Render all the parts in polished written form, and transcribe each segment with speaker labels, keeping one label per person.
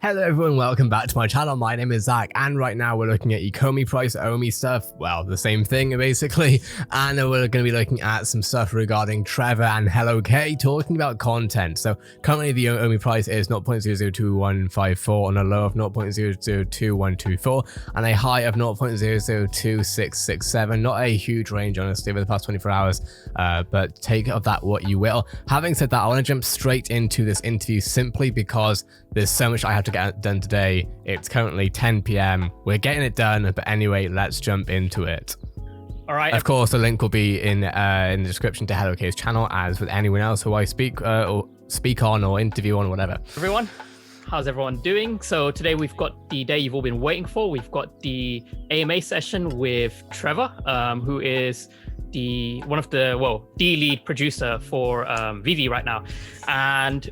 Speaker 1: Hello everyone, welcome back to my channel. My name is Zach, and right now we're looking at ECOMI price only stuff. Well, the same thing basically. And we're going to be looking at some stuff regarding Trevor and Hello K, talking about content. So currently the OMI price is 0.002154 on a low of 0.002124 and a high of 0.002667. Not a huge range honestly over the past 24 hours, but take of that what you will. Having said that, I want to jump straight into this interview simply because there's so much I have to get done today. It's currently 10 p.m. We're getting it done, but anyway, let's jump into it.
Speaker 2: All right.
Speaker 1: Of course, the link will be in the description to Hello K's channel, as with anyone else who I speak on or interview on, whatever.
Speaker 2: Everyone, how's everyone doing? So today we've got the day you've all been waiting for. We've got the AMA session with Trevor, who is the lead producer for VeVe right now. And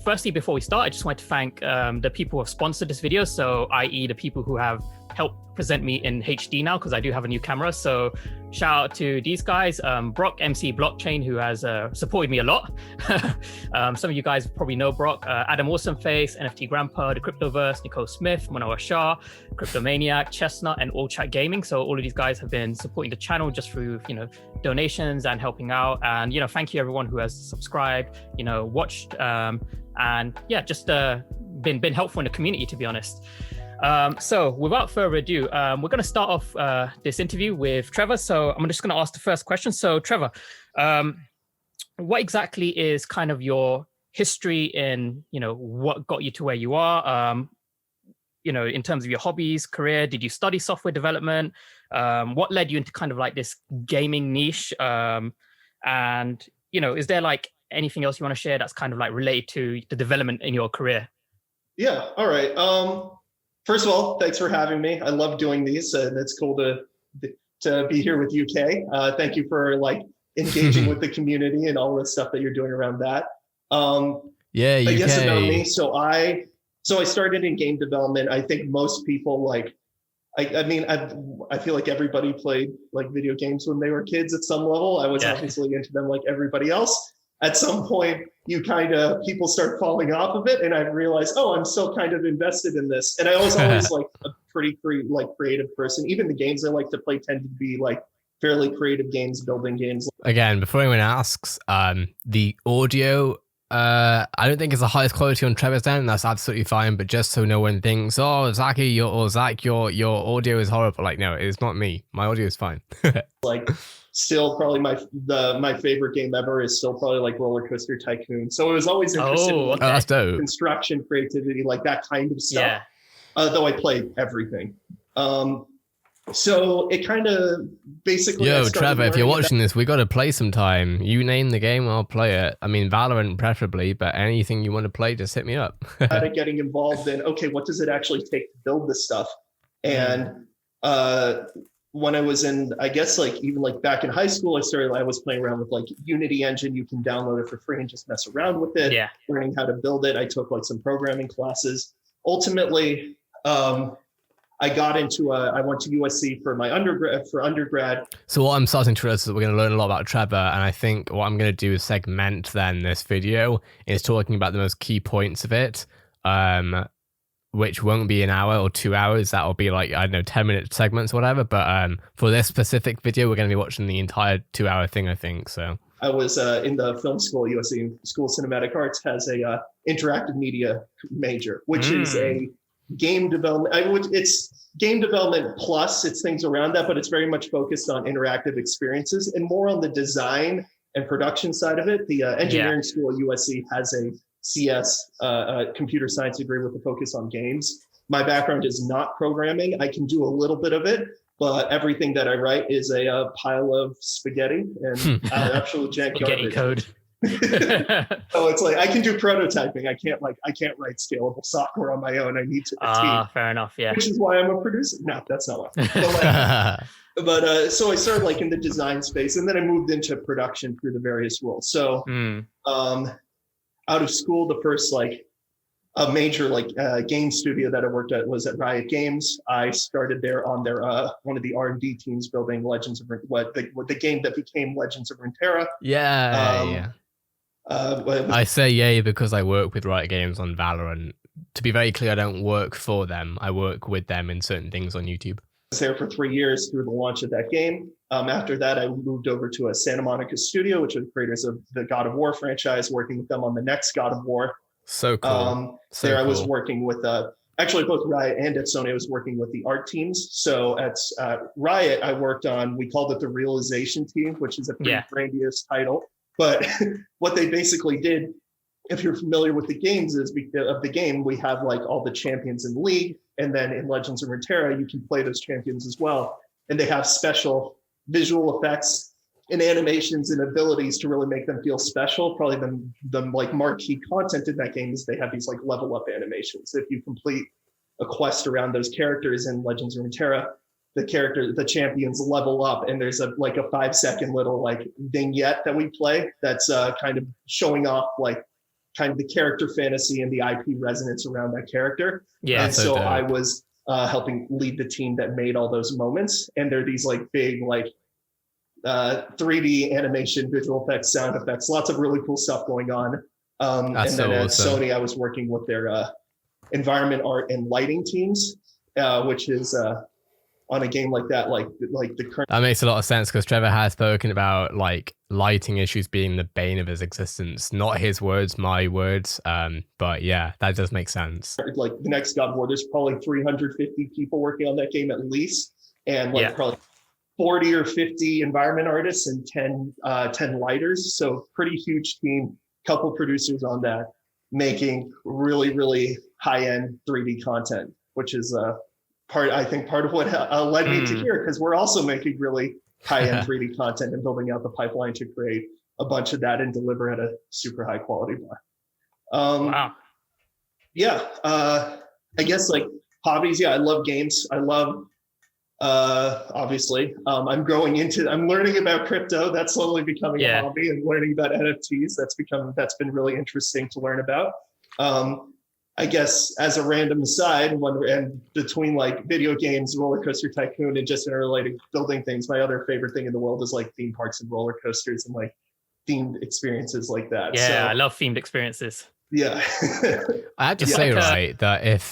Speaker 2: firstly, before we start, I just want to thank the people who have sponsored this video. So, i.e. the people who have helped present me in HD now, because I do have a new camera. So shout out to these guys, Brock, MC Blockchain, who has supported me a lot. Some of you guys probably know Brock, Adam Awesomeface, NFT Grandpa, The Cryptoverse, Nicole Smith, Manoa Shah, Cryptomaniac, Chestnut, and All Chat Gaming. So all of these guys have been supporting the channel just through, donations and helping out. And, thank you everyone who has subscribed, watched, and yeah, just been helpful in the community, to be honest. So without further ado, we're going to start off this interview with Trevor. So I'm just going to ask the first question. So Trevor, what exactly is kind of your history in, what got you to where you are? In terms of your hobbies, career, did you study software development? What led you into kind of like this gaming niche? And, is there like anything else you want to share that's kind of like related to the development in your career?
Speaker 3: Yeah. All right. First of all, thanks for having me. I love doing these, and it's cool to be here with UK. Thank you for like engaging with the community and all the stuff that you're doing around that.
Speaker 1: Yeah, UK.
Speaker 3: Yes, about me. So I started in game development. I think most people I feel like everybody played like video games when they were kids at some level. I was obviously into them like everybody else. At some point, people start falling off of it, and I realized, oh, I'm still kind of invested in this. And I was always like a pretty creative person. Even the games I like to play tend to be like fairly creative games, building games.
Speaker 1: Again, before anyone asks, the audio, I don't think it's the highest quality on Trevor's end, and that's absolutely fine. But just so no one thinks, oh, Zach, your audio is horrible. Like, no, it's not me. My audio is fine.
Speaker 3: Still probably my favorite game ever is still probably like Roller Coaster Tycoon. So I was always interested in
Speaker 1: that's dope.
Speaker 3: Construction, creativity, like that kind of stuff.
Speaker 2: Yeah.
Speaker 3: Though I played everything. So it kind of basically.
Speaker 1: Yo, Trevor, if you're watching this, we got to play sometime. You name the game, I'll play it. I mean, Valorant preferably, but anything you want to play, just hit me up.
Speaker 3: Getting involved in, okay, what does it actually take to build this stuff? And when I was in, I guess even back in high school, I was playing around with Unity engine. You can download it for free and just mess around with it.
Speaker 2: Yeah.
Speaker 3: Learning how to build it. I took some programming classes. Ultimately, I went to USC for my undergrad.
Speaker 1: So what I'm starting to realize is that we're going to learn a lot about Trevor, and I think what I'm going to do is segment then this video is talking about the most key points of it. Which won't be an hour or 2 hours. That'll be 10-minute segments or whatever. But for this specific video, we're going to be watching the entire 2-hour thing, I think. So
Speaker 3: I was in the film school. USC School of Cinematic Arts has a interactive media major, which is a game development. It's game development plus it's things around that, but it's very much focused on interactive experiences and more on the design and production side of it. The engineering school at USC has a CS, computer science degree with a focus on games. My background is not programming. I can do a little bit of it, but everything that I write is a pile of spaghetti and absolute jank
Speaker 2: spaghetti code.
Speaker 3: So it's I can do prototyping. I can't write scalable software on my own. I need a team.
Speaker 2: Fair enough. Yeah.
Speaker 3: Which is why I'm a producer. No, that's not why. But so I started in the design space, and then I moved into production through the various roles. So out of school, the first a major game studio that I worked at was at Riot Games. I started there on their one of the R&D teams building Legends of the game that became Legends of Runeterra.
Speaker 1: Yeah. I say yay because I work with Riot Games on Valorant to be very clear, I don't work for them. I work with them in certain things on YouTube.
Speaker 3: I was there for 3 years through the launch of that game. After that, I moved over to a Santa Monica studio, which are the creators of the God of War franchise, working with them on the next God of War.
Speaker 1: So cool.
Speaker 3: I was working with actually both Riot and at Sony. I was working with the art teams. So at Riot, I worked on, we called it the Realization team, which is a pretty grandiose title. But what they basically did, if you're familiar with the games, is of the game, we have like all the champions in the league. And then in Legends of Runeterra, you can play those champions as well. And they have special visual effects and animations and abilities to really make them feel special. Probably the like marquee content in that game is they have these like level up animations. If you complete a quest around those characters in Legends of Runeterra, the champions level up, and there's a 5-second little like vignette that we play that's kind of showing off like kind of the character fantasy and the IP resonance around that character. Yeah. And so I was helping lead the team that made all those moments. And they're these like big, like 3D animation, visual effects, sound effects, lots of really cool stuff going on. And then at Sony, I was working with their environment art and lighting teams, which is on a game like that, like the current.
Speaker 1: That makes a lot of sense because Trevor has spoken about like lighting issues being the bane of his existence. Not his words, my words. But yeah, that does make sense.
Speaker 3: Like the next God of War, there's probably 350 people working on that game at least, and probably 40 or 50 environment artists and 10 lighters. So pretty huge team, couple producers on that, making really, really high-end 3D content, which is part of what led me to here, because we're also making really high-end 3D content and building out the pipeline to create a bunch of that and deliver at a super high quality bar.
Speaker 2: Wow.
Speaker 3: Yeah, I guess like hobbies. Yeah, I love games. I love, obviously, I'm learning about crypto. That's slowly becoming a hobby, and learning about NFTs. That's been really interesting to learn about. I guess as a random aside, and between like video games, Roller Coaster Tycoon, and just interrelated building things, my other favorite thing in the world is like theme parks and roller coasters and like themed experiences like that.
Speaker 2: Yeah, so, I love themed experiences.
Speaker 3: Yeah.
Speaker 1: I have to say, right, that if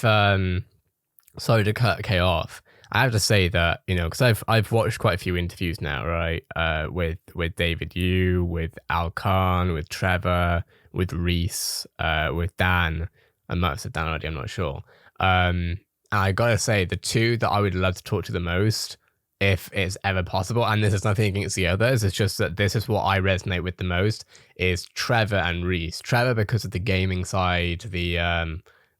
Speaker 1: sorry to cut K off, I have to say that, you know, because I've watched quite a few interviews now, right, with David Yu, with Al Khan, with Trevor, with Reese, with Dan. I might have said Dan already, I'm not sure. And I gotta say, the two that I would love to talk to the most, if it's ever possible, and this is nothing against the others, it's just that this is what I resonate with the most, is Trevor and Reese. Trevor because of the gaming side, the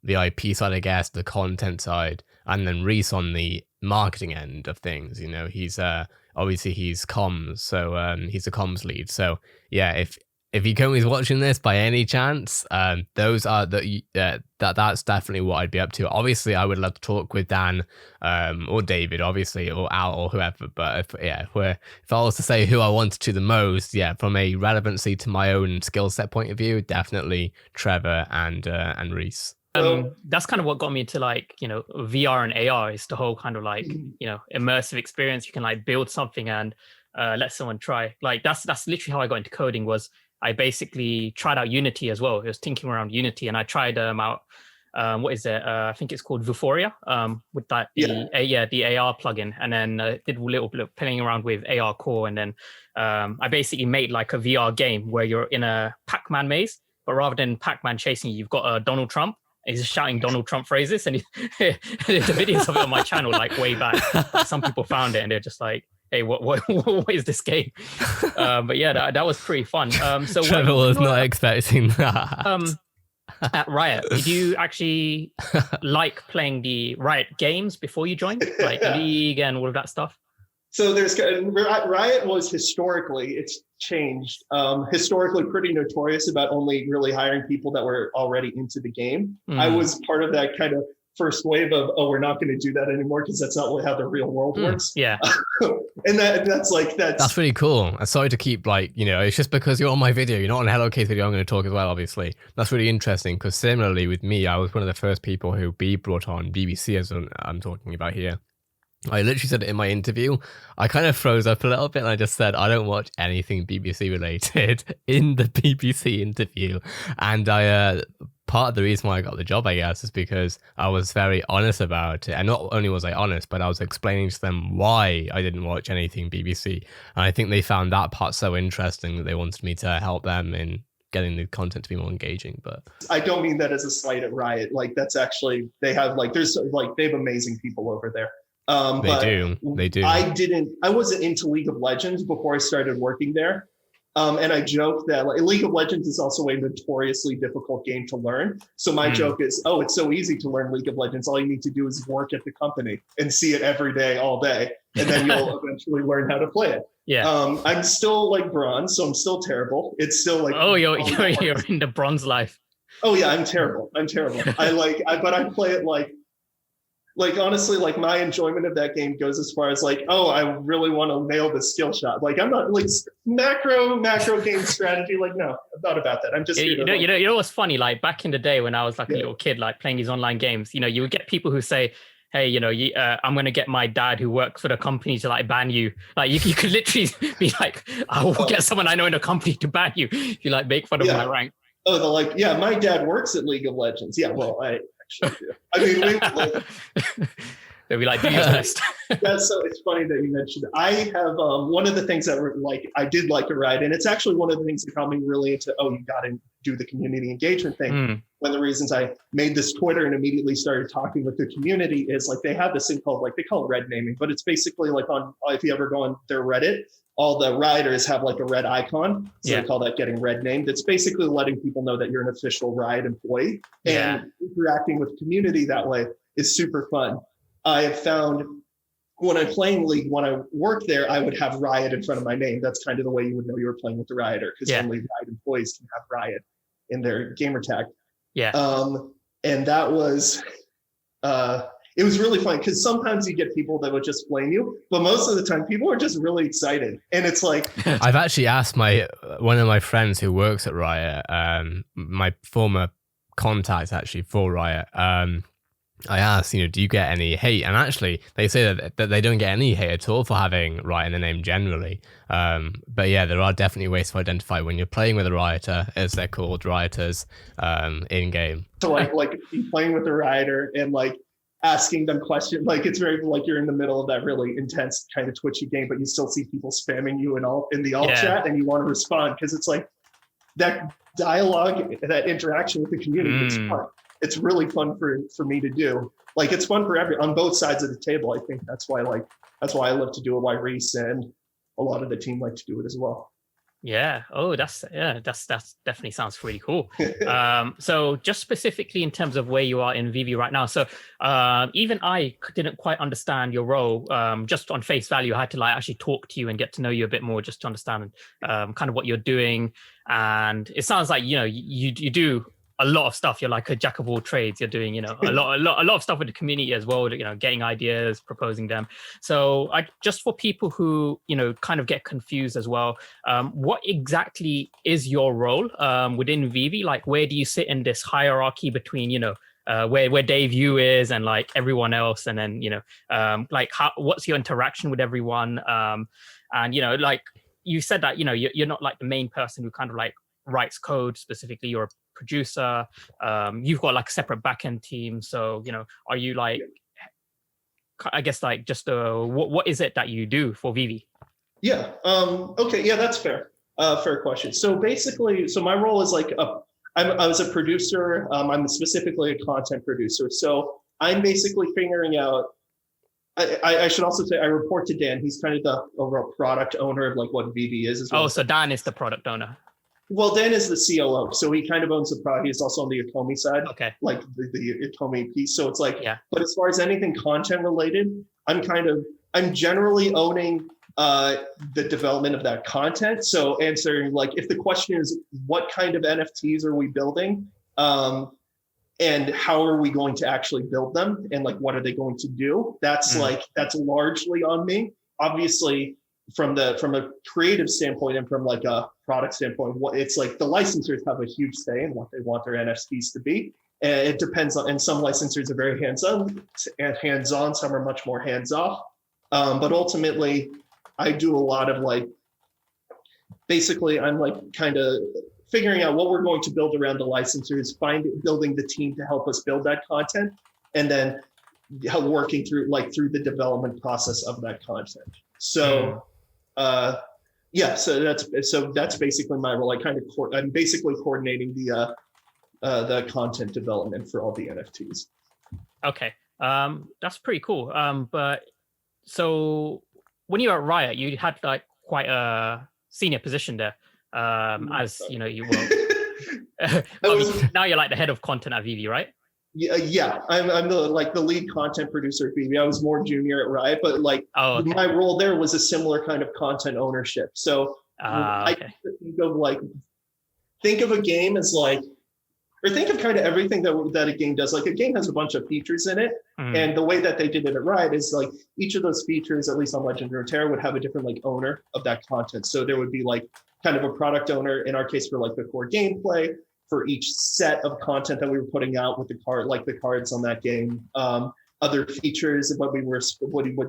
Speaker 1: IP side, I guess, the content side, and then Reese on the marketing end of things. You know, he's obviously he's comms, so he's a comms lead. So yeah, if ECOMI's watching this by any chance, those are that's definitely what I'd be up to. Obviously, I would love to talk with Dan, or David, obviously, or Al, or whoever. But if I was to say who I wanted to the most, from a relevancy to my own skill set point of view, definitely Trevor and Reese.
Speaker 2: That's kind of what got me into like, you know, VR and AR is the whole kind of like, you know, immersive experience. You can like build something and let someone try. Like that's literally how I got into coding. Was I basically tried out Unity as well. I was tinkering around Unity, and I tried out. What is it? I think it's called Vuforia. With that, the AR plugin, and then did a little bit of playing around with AR Core, and then I basically made like a VR game where you're in a Pac-Man maze, but rather than Pac-Man chasing you, you've got Donald Trump. He's just shouting Donald Trump phrases, and there's the videos of it on my channel, like way back. Some people found it, and they're just like, "Hey, what is this game?" But yeah, that was pretty fun. So
Speaker 1: Trevor was not expecting that.
Speaker 2: At Riot, did you actually like playing the Riot games before you joined, like League and all of that stuff?
Speaker 3: So Riot was historically, it's changed, historically pretty notorious about only really hiring people that were already into the game. I was part of that kind of first wave of, we're not going to do that anymore because that's not how the real world works.
Speaker 2: Yeah.
Speaker 3: And that's
Speaker 1: really cool. I'm sorry to keep it's just because you're on my video, you're not on Hello Case video, I'm going to talk as well, obviously. That's really interesting because similarly with me, I was one of the first people who brought on BBC, as I'm talking about here. I literally said it in my interview. I kind of froze up a little bit and I just said, I don't watch anything BBC related in the BBC interview. And I part of the reason why I got the job, I guess, is because I was very honest about it. And not only was I honest, but I was explaining to them why I didn't watch anything BBC. And I think they found that part so interesting that they wanted me to help them in getting the content to be more engaging. But
Speaker 3: I don't mean that as a slight at Riot. Like, that's actually, they have like, there's like, they have amazing people over there.
Speaker 1: They do.
Speaker 3: I wasn't into League of Legends before I started working there. And I joke that like, League of Legends is also a notoriously difficult game to learn. So my joke is, oh, it's so easy to learn League of Legends. All you need to do is work at the company and see it every day, all day. And then you'll eventually learn how to play it.
Speaker 2: Yeah.
Speaker 3: I'm still like bronze, so I'm still terrible. It's still like,
Speaker 2: oh, you're in the bronze life.
Speaker 3: Oh yeah, I'm terrible. But I play it like honestly, like my enjoyment of that game goes as far as like, oh, I really want to nail the skill shot. Like I'm not like macro game strategy. Like no, I'm not about that. I'm just
Speaker 2: you know what's funny? Like back in the day when I was like a little kid, like playing these online games, you would get people who say, hey, I'm going to get my dad who works for the company to like ban you. Like you could literally be like, I will get someone I know in a company to ban you if you like make fun of my rank.
Speaker 3: Oh, they're like, yeah, my dad works at League of Legends. Yeah, well, I actually do. I mean,
Speaker 2: they'll be like, do your best.
Speaker 3: So it's funny that you mentioned it. I have one of the things that I did like to Riot, and it's actually one of the things that got me really into, you got to do the community engagement thing. One of the reasons I made this Twitter and immediately started talking with the community is like they have this thing called they call it red naming, but it's basically like if you ever go on their Reddit, all the Rioters have like a red icon. So they call that getting red named. It's basically letting people know that you're an official Riot employee, and interacting with community that way is super fun. I have found when I'm playing League, when I work there, I would have Riot in front of my name. That's kind of the way you would know you were playing with the Rioter, because only Riot employees can have Riot in their gamer tag. Yeah. And that was, it was really fun because sometimes you get people that would just blame you, but most of the time people are just really excited. And it's like,
Speaker 1: I've actually asked one of my friends who works at Riot, my former contact actually for Riot, I asked, do you get any hate? And actually, they say that they don't get any hate at all for having Riot in the name generally. But yeah, there are definitely ways to identify when you're playing with a Rioter, as they're called, Rioters, in game.
Speaker 3: So like you playing with a Rioter and like asking them questions, like it's very like you're in the middle of that really intense kind of twitchy game, but you still see people spamming you in the alt chat, and you want to respond because it's like that dialogue, that interaction with the community. It's fun. It's really fun for me to do. Like it's fun for on both sides of the table. I think that's why I love to do it. Why Reese and a lot of the team like to do it as well.
Speaker 2: Yeah. Oh, that's definitely sounds really cool. So just specifically in terms of where you are in VeVe right now. So even I didn't quite understand your role. Just on face value, I had to like actually talk to you and get to know you a bit more just to understand kind of what you're doing. And it sounds like, you do a lot of stuff. You're like a jack of all trades. You're doing, a lot of stuff with the community as well, getting ideas, proposing them. So just for people who, kind of get confused as well, what exactly is your role within VeVe? Like, where do you sit in this hierarchy between, where Dave you is and like everyone else? And then, like what's your interaction with everyone? And, like you said that, you're not like the main person who kind of like writes code specifically. You're a producer, you've got like a separate backend team. So, are you like, I guess like just what is it that you do for VeVe?
Speaker 3: Yeah. Okay. Yeah, that's fair. Fair question. So basically, my role is like I was a producer. I'm specifically a content producer. So I'm basically figuring out. I should also say I report to Dan. He's kind of the overall product owner of like what VeVe is.
Speaker 2: Oh, so Dan is the product owner.
Speaker 3: Well, Dan is the COO, so he kind of owns the product. He's also on the ECOMI side, like the ECOMI piece. So it's like, but as far as anything content related, I'm generally owning the development of that content. So answering like, if the question is what kind of NFTs are we building, and how are we going to actually build them, and like what are they going to do? That's that's largely on me. Obviously, from a creative standpoint and from like a product standpoint, it's like the licensors have a huge say in what they want their NFTs to be. And it depends on, and some licensors are very hands-on, some are much more hands-off. But ultimately, I do a lot of like, basically I'm like kind of figuring out what we're going to build around the licensors, building the team to help us build that content, and then working through the development process of that content. So so that's basically my role. I'm basically coordinating the content development for all the NFTs.
Speaker 2: Okay, that's pretty cool. But so when you were at Riot, you had like quite a senior position there, as you know, you were. Now you're like the head of content at VeVe, right?
Speaker 3: Yeah. I'm the lead content producer at VeVe. I was more junior at Riot, but my role there was a similar kind of content ownership. So I think of a game as or think of kind of everything that a game does. Like a game has a bunch of features in it. And the way that they did it at Riot is each of those features, at least on Legend of Runeterra, would have a different owner of that content. So there would be kind of a product owner, in our case for the core gameplay, for each set of content that we were putting out with the cards on that game. Other features, when we would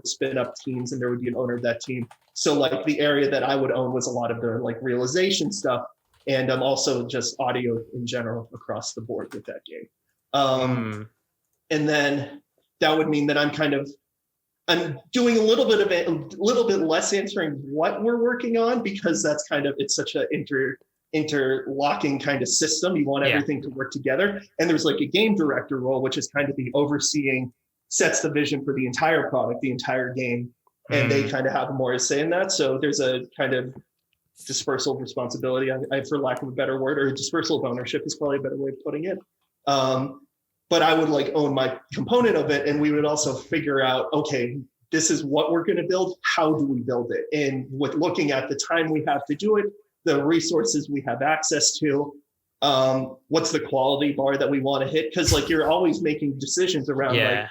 Speaker 3: spin up teams, and there would be an owner of that team. So the area that I would own was a lot of the realization stuff, and also just audio in general across the board with that game. And then that would mean that I'm doing a little bit less answering what we're working on, because that's it's such an interlocking kind of system. You want everything to work together. And there's a game director role, which is kind of the overseeing, sets the vision for the entire product, the entire game. And they kind of have more to say in that. So there's a kind of dispersal of responsibility, for lack of a better word, or dispersal of ownership is probably a better way of putting it. But I would own my component of it, and we would also figure out, okay, this is what we're going to build. How do we build it? And with looking at the time we have to do it, the resources we have access to, what's the quality bar that we want to hit? Because you're always making decisions around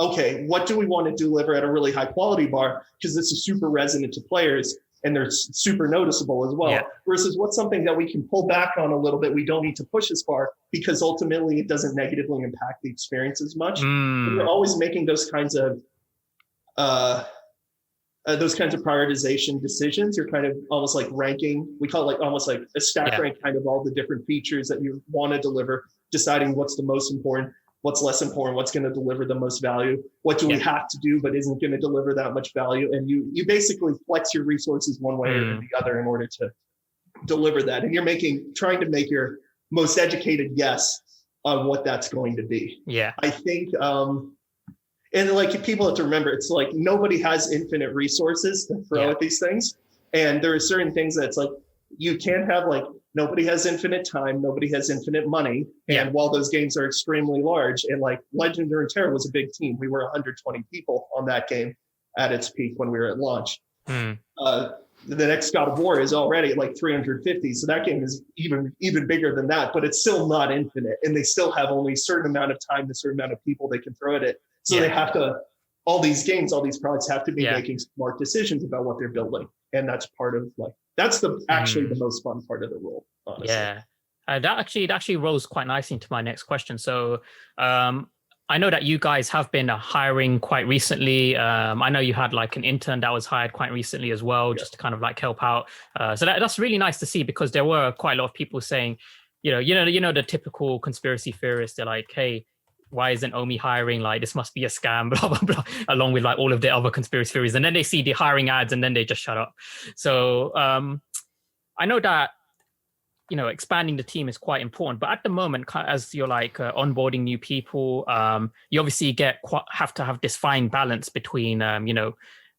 Speaker 3: okay, what do we want to deliver at a really high quality bar? Because this is super resonant to players, and they're super noticeable as well, versus what's something that we can pull back on a little bit. We don't need to push as far, because ultimately it doesn't negatively impact the experience as much. We're always making those kinds of prioritization decisions. You're kind of almost ranking. We call it almost a stack rank, kind of all the different features that you want to deliver, deciding what's the most important, what's less important, what's going to deliver the most value, what do we have to do but isn't going to deliver that much value. And you basically flex your resources one way or the other in order to deliver that. And you're trying to make your most educated guess on what that's going to be. I think and people have to remember, it's nobody has infinite resources to throw at these things. And there are certain things that's you can't have nobody has infinite time, nobody has infinite money. And while those games are extremely large, and Legend of Runeterra was a big team. We were 120 people on that game at its peak when we were at launch. The next God of War is already at 350. So that game is even bigger than that, but it's still not infinite. And they still have only a certain amount of time, a certain amount of people they can throw at it. So they have to, all these games, all these products have to be making smart decisions about what they're building. And that's part of that's actually the most fun part of the role, honestly.
Speaker 2: That actually rolls quite nicely into my next question. So I know that you guys have been hiring quite recently. I know you had an intern that was hired quite recently as well, just to kind of help out. So that's really nice to see, because there were quite a lot of people saying, you know the typical conspiracy theorists. They're like, hey, why isn't Omi hiring? This must be a scam, blah, blah, blah, along with all of the other conspiracy theories. And then they see the hiring ads and then they just shut up. So I know that, expanding the team is quite important, but at the moment, as you're onboarding new people, you obviously have to have this fine balance between,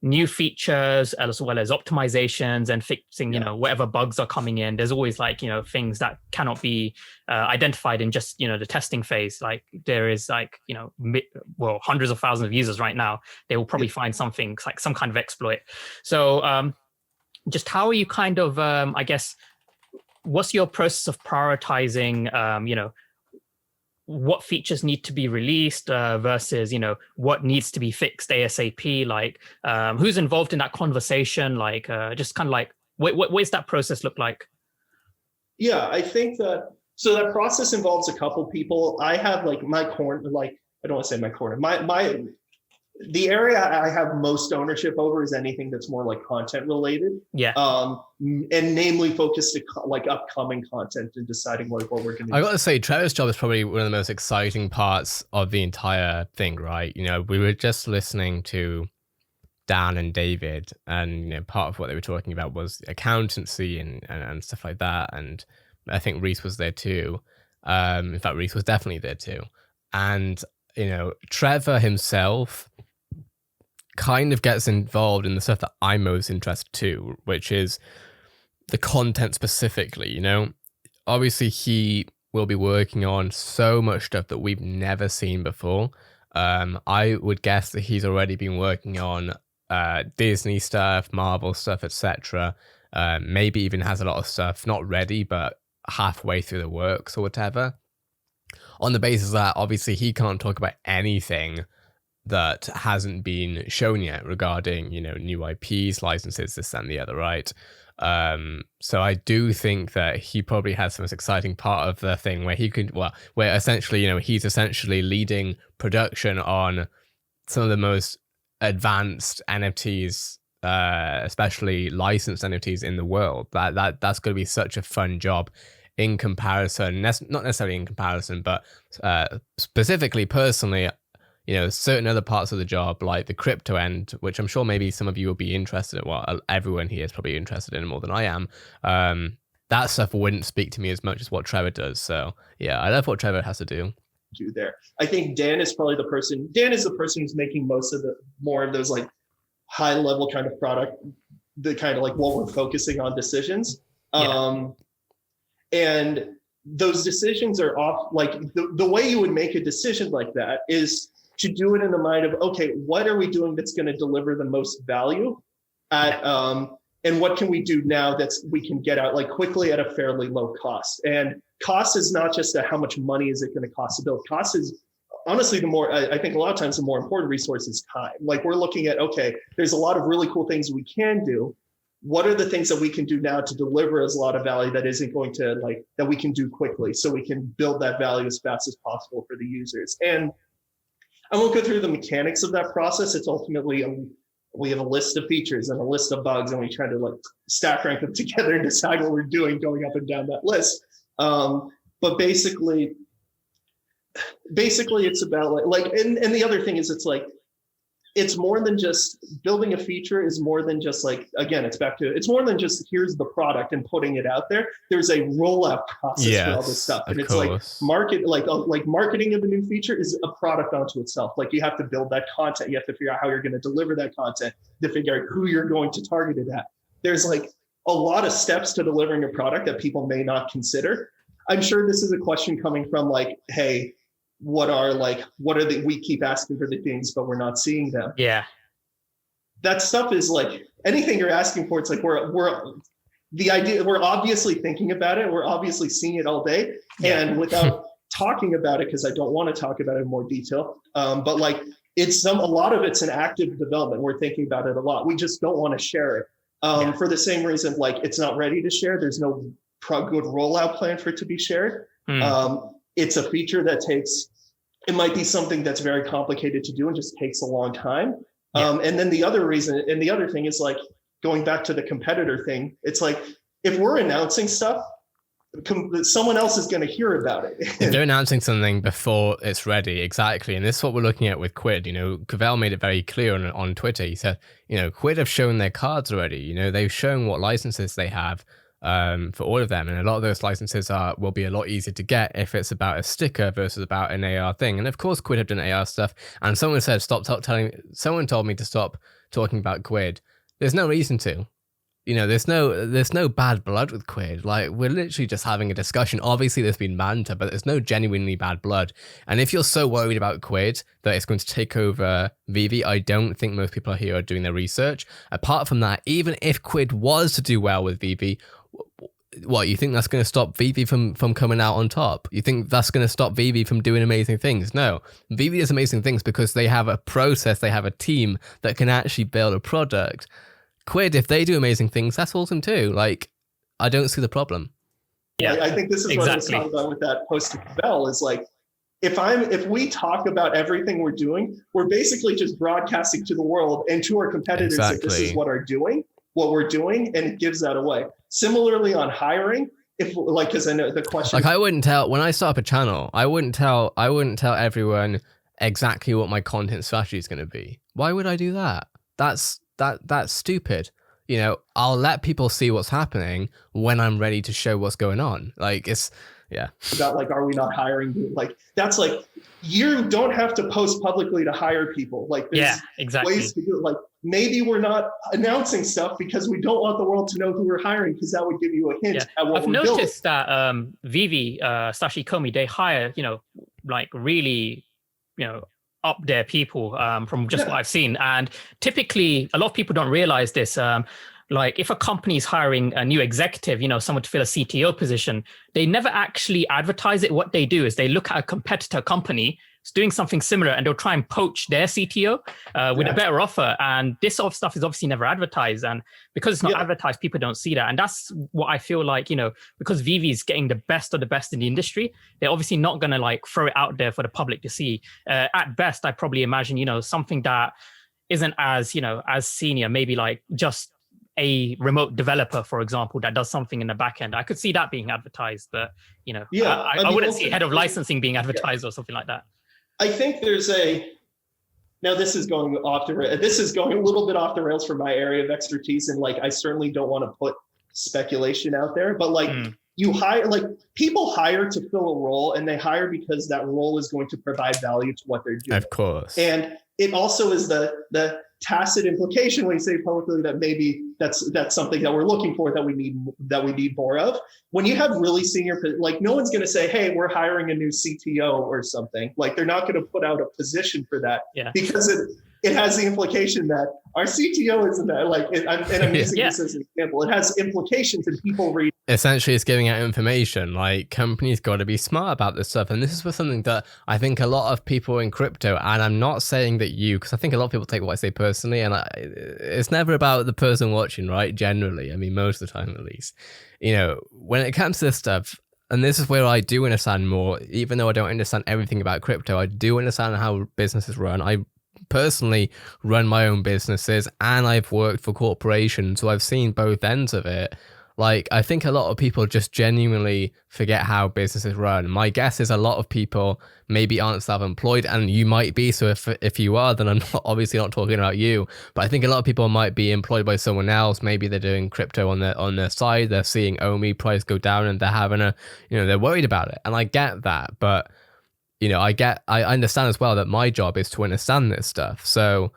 Speaker 2: new features as well as optimizations and fixing, whatever bugs are coming in. There's always things that cannot be identified in just, the testing phase. There is hundreds of thousands of users right now. They will probably find something some kind of exploit. So just how are you kind of, I guess, what's your process of prioritizing, what features need to be released versus, what needs to be fixed ASAP? Who's involved in that conversation? Just kind of what does that process look like?
Speaker 3: Yeah, I think that process involves a couple people. I have my corner, I don't want to say my corner, my the area I have most ownership over is anything that's more like content related.
Speaker 2: Yeah.
Speaker 3: And namely focused to like upcoming content and deciding like what we're going to do.
Speaker 1: I got to say, Trevor's job is probably one of the most exciting parts of the entire thing, right? You know, we were just listening to Dan and David, and you know, part of what they were talking about was accountancy and stuff like that. And I think Reese was there too. In fact, Reese was definitely there too. And you know, Trevor himself kind of gets involved in the stuff that I'm most interested to, which is the content specifically. You know, obviously he will be working on so much stuff that we've never seen before. I would guess that he's already been working on Disney stuff, Marvel stuff, etc. Maybe even has a lot of stuff not ready but halfway through the works or whatever, on the basis that obviously he can't talk about anything that hasn't been shown yet regarding, you know, new IPs, licenses, this and the other, right? So I do think that he probably has the most exciting part of the thing where he could, well, where essentially, you know, he's essentially leading production on some of the most advanced NFTs, especially licensed NFTs in the world. That's going to be such a fun job in comparison, not necessarily in comparison, but specifically personally, you know, certain other parts of the job, like the crypto end, which I'm sure maybe some of you will be interested in. Well, everyone here is probably interested in more than I am. That stuff wouldn't speak to me as much as what Trevor does. So yeah, I love what Trevor has to do
Speaker 3: there. I think Dan is probably the person who's making most of more of those like high level kind of product, the kind of like what we're focusing on decisions. Yeah. And those decisions are off, like the way you would make a decision like that is to do it in the mind of, okay, what are we doing that's going to deliver the most value at, and what can we do now we can get out like quickly at a fairly low cost. And cost is not just how much money is it going to cost to build. Cost is honestly I think a lot of times the more important resource is time. Like we're looking at, okay, there's a lot of really cool things we can do. What are the things that we can do now to deliver us a lot of value that isn't going to that we can do quickly so we can build that value as fast as possible for the users. And I won't go through the mechanics of that process. It's ultimately, we have a list of features and a list of bugs, and we try to like stack rank them together and decide what we're doing going up and down that list. But basically it's about like, and the other thing is it's more than just building a feature is more than just like, again, it's more than just here's the product and putting it out there. There's a rollout process for all this stuff. And it's course. Like marketing of a new feature is a product onto itself. Like you have to build that content. You have to figure out how you're going to deliver that content, to figure out who you're going to target it at. There's like a lot of steps to delivering a product that people may not consider. I'm sure this is a question coming from like, hey, we keep asking for the things, but we're not seeing them.
Speaker 2: Yeah.
Speaker 3: That stuff is like anything you're asking for. It's like we're obviously thinking about it. We're obviously seeing it all day. Yeah. And without talking about it, because I don't want to talk about it in more detail. But like a lot of it's an active development. We're thinking about it a lot. We just don't want to share it. For the same reason, like it's not ready to share. There's no good rollout plan for it to be shared. It's a feature that it might be something that's very complicated to do and just takes a long time. And then the other thing is like going back to the competitor thing. It's like, if we're announcing stuff, someone else is going to hear about it.
Speaker 1: If they're announcing something before it's ready, exactly. And this is what we're looking at with Quid. You know, Cavell made it very clear on Twitter. He said, you know, Quid have shown their cards already. You know, they've shown what licenses they have. For all of them, and a lot of those licenses will be a lot easier to get if it's about a sticker versus about an AR thing. And of course, Quid have done AR stuff. And someone said, someone told me to stop talking about Quid. There's no reason to. You know, there's no bad blood with Quid. Like, we're literally just having a discussion. Obviously, there's been banter, but there's no genuinely bad blood. And if you're so worried about Quid that it's going to take over VeVe, I don't think most people here are doing their research. Apart from that, even if Quid was to do well with VeVe, what, you think that's going to stop VeVe from coming out on top? You think that's going to stop VeVe from doing amazing things? No. VeVe does amazing things because they have a process, they have a team that can actually build a product. Quid, if they do amazing things, that's awesome too. Like, I don't see the problem.
Speaker 3: Yeah, I think this is what I was talking about with that post to Bell, is like, if we talk about everything we're doing, we're basically just broadcasting to the world and to our competitors that this is what we're doing, and it gives that away. Similarly on hiring, because I know the question.
Speaker 1: Like I wouldn't tell when I start up a channel, I wouldn't tell everyone exactly what my content strategy is going to be. Why would I do that? That's stupid. You know, I'll let people see what's happening when I'm ready to show what's going on. Like it's. Yeah.
Speaker 3: About like, are we not hiring? Like, that's like, you don't have to post publicly to hire people. Like, there's ways to do it. Like, maybe we're not announcing stuff because we don't want the world to know who we're hiring, because that would give you a hint at what
Speaker 2: I've noticed that VeVe / ECOMI, they hire, like really, up there people from just what I've seen. And typically, a lot of people don't realize this. Like if a company is hiring a new executive, someone to fill a CTO position, they never actually advertise it. What they do is they look at a competitor company is doing something similar and they'll try and poach their CTO with a better offer. And this sort of stuff is obviously never advertised. And because it's not advertised, people don't see that. And that's what I feel like, because VeVe is getting the best of the best in the industry, they're obviously not going to like throw it out there for the public to see. At best, I probably imagine, something that isn't as, as senior, maybe like just a remote developer, for example, that does something in the back end. I could see that being advertised, but I wouldn't see head of licensing being advertised or something like that.
Speaker 3: I think there's now this is going a little bit off the rails for my area of expertise, and like I certainly don't want to put speculation out there, but like you hire, like people hire to fill a role, and they hire because that role is going to provide value to what they're doing.
Speaker 1: Of course.
Speaker 3: And it also is the tacit implication when you say publicly that maybe that's something that we're looking for, that we need more of. When you have really senior, like no one's going to say, hey, we're hiring a new CTO or something. Like they're not going to put out a position for that because it has the implication that our CTO isn't that, like, and I'm using this as an example. It has implications and people read.
Speaker 1: Essentially, it's giving out information. Like companies got to be smart about this stuff. And this is for something that I think a lot of people in crypto, and I'm not saying that because I think a lot of people take what I say personally, and it's never about the person watching, right? Generally, I mean, most of the time at least, when it comes to this stuff, and this is where I do understand more, even though I don't understand everything about crypto, I do understand how businesses run. I personally run my own businesses and I've worked for corporations, so I've seen both ends of it. Like, I think a lot of people just genuinely forget how businesses run. My guess is a lot of people maybe aren't self-employed, and you might be. So if you are, then I'm obviously not talking about you. But I think a lot of people might be employed by someone else. Maybe they're doing crypto on their side. They're seeing ECOMI price go down, and they're having they're worried about it. And I get that, but I understand as well that my job is to understand this stuff. So,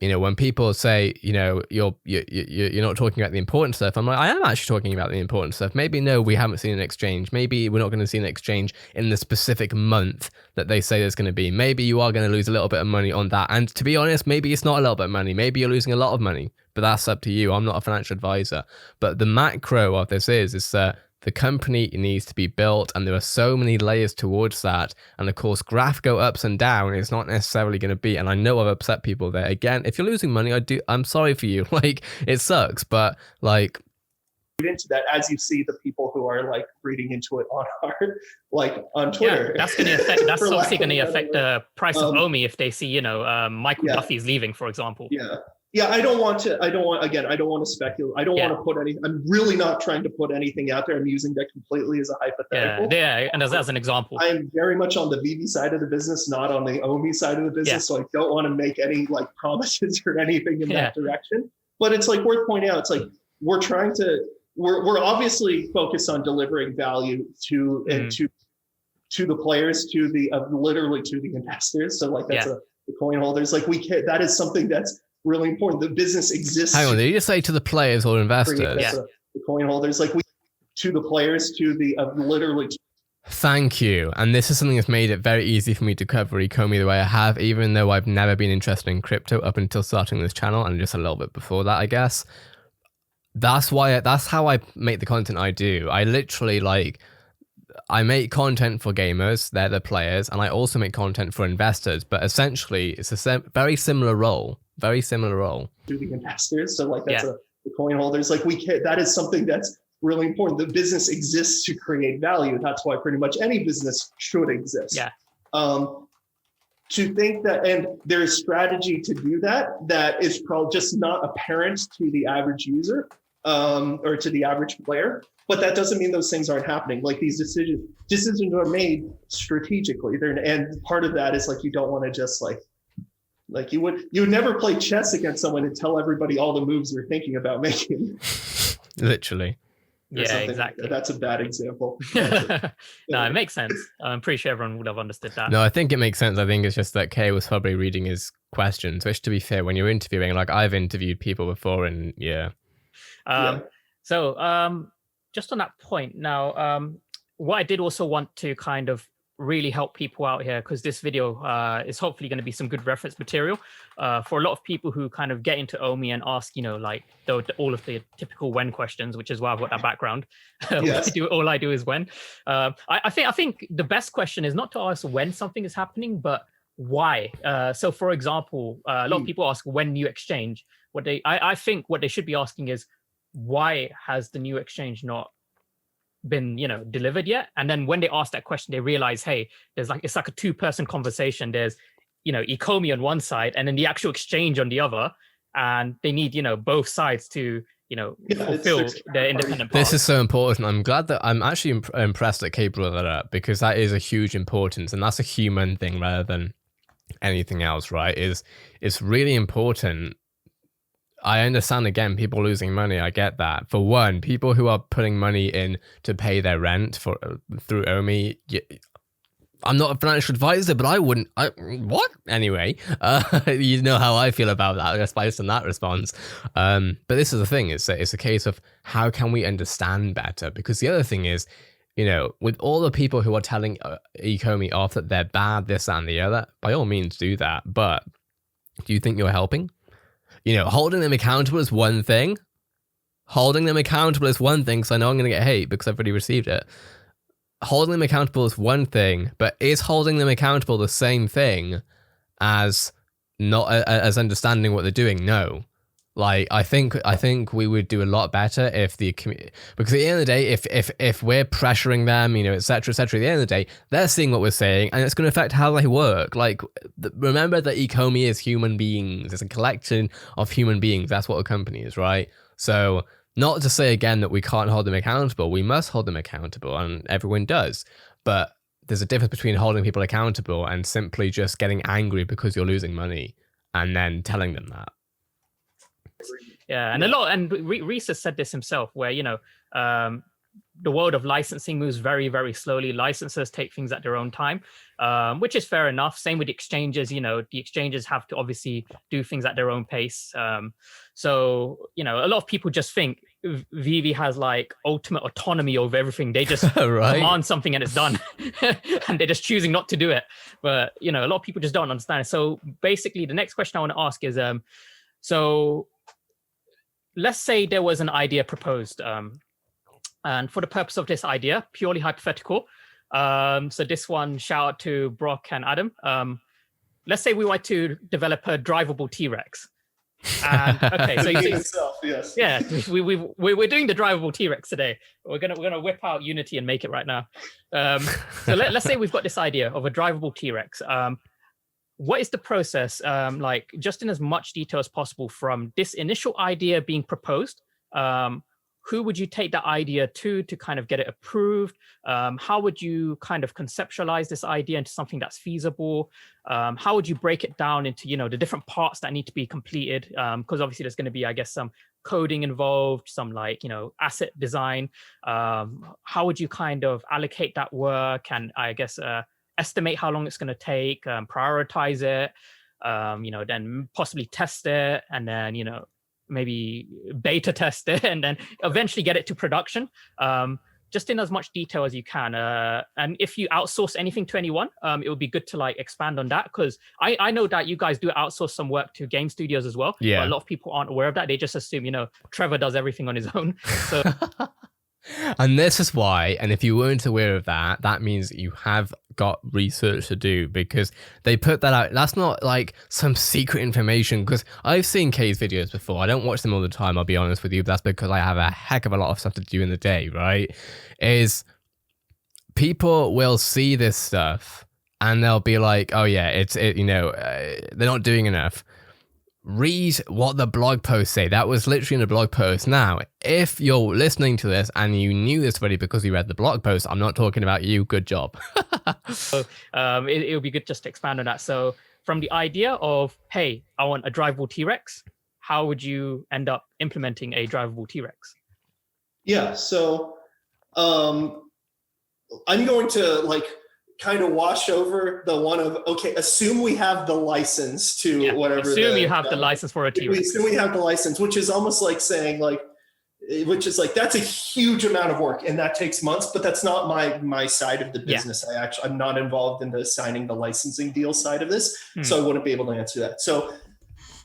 Speaker 1: when people say, you're not talking about the important stuff, I'm like, I am actually talking about the important stuff. Maybe no, we haven't seen an exchange. Maybe we're not going to see an exchange in the specific month that they say there's going to be. Maybe you are going to lose a little bit of money on that. And to be honest, maybe it's not a little bit of money. Maybe you're losing a lot of money, but that's up to you. I'm not a financial advisor. But the macro of this is that the company needs to be built, and there are so many layers towards that. And of course, graph go ups and down. It's not necessarily going to be, and I know I've upset people there. Again, if you're losing money, I'm sorry for you. Like, it sucks, but like,
Speaker 3: into that as you see the people who are like reading into it on Twitter.
Speaker 2: That's going to affect. That's obviously going to affect the price of ECOMI if they see, Michael Duffy's leaving, for example.
Speaker 3: Yeah, I don't want to speculate. I don't want to put I'm really not trying to put anything out there. I'm using that completely as a hypothetical.
Speaker 2: Yeah, and as an example.
Speaker 3: I'm very much on the VeVe side of the business, not on the ECOMI side of the business. So I don't want to make any like promises or anything in that direction. But it's like worth pointing out, it's like we're obviously focused on delivering value to the players, literally to the investors. So like that's the coin holders. Like that is something that's really important. The business exists.
Speaker 1: Hang on, did you just say to the players or investors?
Speaker 3: The coin holders, like to the players, literally.
Speaker 1: Thank you. And this is something that's made it very easy for me to cover ECOMI the way I have, even though I've never been interested in crypto up until starting this channel, and just a little bit before that, I guess. That's how I make the content I do. I literally I make content for gamers, they're the players, and I also make content for investors, but essentially it's a very similar role. Very similar role.
Speaker 3: To the investors. So like that's the coin holders. Like that is something that's really important. The business exists to create value. That's why pretty much any business should exist.
Speaker 2: Yeah.
Speaker 3: To think that, and there's strategy to do that is probably just not apparent to the average user or to the average player. But that doesn't mean those things aren't happening. Like these decisions are made strategically. And part of that is like, you don't want to just like you would never play chess against someone and tell everybody all the moves you're thinking about making.
Speaker 1: Literally.
Speaker 2: Yeah, exactly.
Speaker 3: That's a bad example.
Speaker 2: No, it makes sense. I'm pretty sure everyone would have understood that.
Speaker 1: No, I think it makes sense. I think it's just that Kay was probably reading his questions, which, to be fair, when you're interviewing, like I've interviewed people before, and
Speaker 2: So just on that point now, what I did also want to kind of really help people out here, because this video is hopefully going to be some good reference material for a lot of people who kind of get into OMI and ask, like all of the typical when questions, which is why I've got that background.
Speaker 3: Yes.
Speaker 2: All I do is when. I think the best question is not to ask when something is happening, but why. So for example, a lot of people ask when new exchange. I think what they should be asking is, why has the new exchange not been delivered yet? And then when they ask that question, they realize, hey, it's like a two-person conversation. There's ECOMI on one side and then the actual exchange on the other, and they need both sides to fulfill their independent part.
Speaker 1: This is so important. I'm glad that I'm actually impressed that Kate brought that up, because that is a huge importance, and that's a human thing rather than anything else, right? It's really important. I understand, again, people losing money. I get that. For one, people who are putting money in to pay their rent through OMI. I'm not a financial advisor, but I wouldn't. What? Anyway, you know how I feel about that, just based on that response. But this is the thing. It's a case of how can we understand better? Because the other thing is, with all the people who are telling ECOMI off that they're bad, this, that, and the other, by all means do that. But do you think you're helping? Holding them accountable is one thing. Holding them accountable is one thing, because I know I'm going to get hate because I've already received it. Holding them accountable is one thing, but is holding them accountable the same thing as not as understanding what they're doing? No. Like, I think we would do a lot better if because at the end of the day, if we're pressuring them, et cetera, at the end of the day, they're seeing what we're saying, and it's going to affect how they work. Like, remember that ECOMI is human beings. It's a collection of human beings. That's what a company is, right? So, not to say again that we can't hold them accountable. We must hold them accountable, and everyone does. But there's a difference between holding people accountable and simply just getting angry because you're losing money and then telling them that.
Speaker 2: Yeah, and Reese has said this himself, where the world of licensing moves very, very slowly. Licensors take things at their own time, which is fair enough. Same with exchanges. The exchanges have to obviously do things at their own pace. So a lot of people just think VeVe has like ultimate autonomy over everything. They just
Speaker 1: right.
Speaker 2: command something and it's done, and they're just choosing not to do it. But a lot of people just don't understand. So basically, the next question I want to ask is, so let's say there was an idea proposed, and for the purpose of this idea, purely hypothetical. So this one, shout out to Brock and Adam. Let's say we want to develop a drivable T-Rex. And okay, so you see,
Speaker 3: yes.
Speaker 2: Yeah, we're doing the drivable T-Rex today. We're gonna whip out Unity and make it right now. So let's say we've got this idea of a drivable T-Rex. What is the process, like just in as much detail as possible from this initial idea being proposed? Who would you take that idea to kind of get it approved? How would you kind of conceptualize this idea into something that's feasible? How would you break it down into, the different parts that need to be completed? Because obviously there's going to be, I guess, some coding involved, some like, asset design. How would you kind of allocate that work and I guess estimate how long it's going to take, prioritize it, then possibly test it, and then, maybe beta test it, and then eventually get it to production, just in as much detail as you can. And if you outsource anything to anyone, it would be good to like expand on that, because I know that you guys do outsource some work to game studios as well.
Speaker 1: Yeah.
Speaker 2: But a lot of people aren't aware of that. They just assume, Trevor does everything on his own. So
Speaker 1: And this is why, and if you weren't aware of that, that means you have got research to do, because they put that out. That's not like some secret information, because I've seen Kay's videos before. I don't watch them all the time, I'll be honest with you, but that's because I have a heck of a lot of stuff to do in the day, right? Is people will see this stuff and they'll be like, oh yeah, they're not doing enough. Read what the blog posts say. That was literally in the blog post. Now, if you're listening to this and you knew this already because you read the blog post, I'm not talking about you. Good job.
Speaker 2: So it would be good just to expand on that. So from the idea of, hey, I want a drivable T-Rex, how would you end up implementing a drivable T-Rex?
Speaker 3: Yeah, so I'm going to kind of wash over the one of, okay, assume we have the license to whatever.
Speaker 2: Assume you have the license for a T-Rex.
Speaker 3: Assume we have the license, which is almost like saying that's a huge amount of work and that takes months, but that's not my side of the business. I'm not involved in the signing the licensing deal side of this. So I wouldn't be able to answer that. So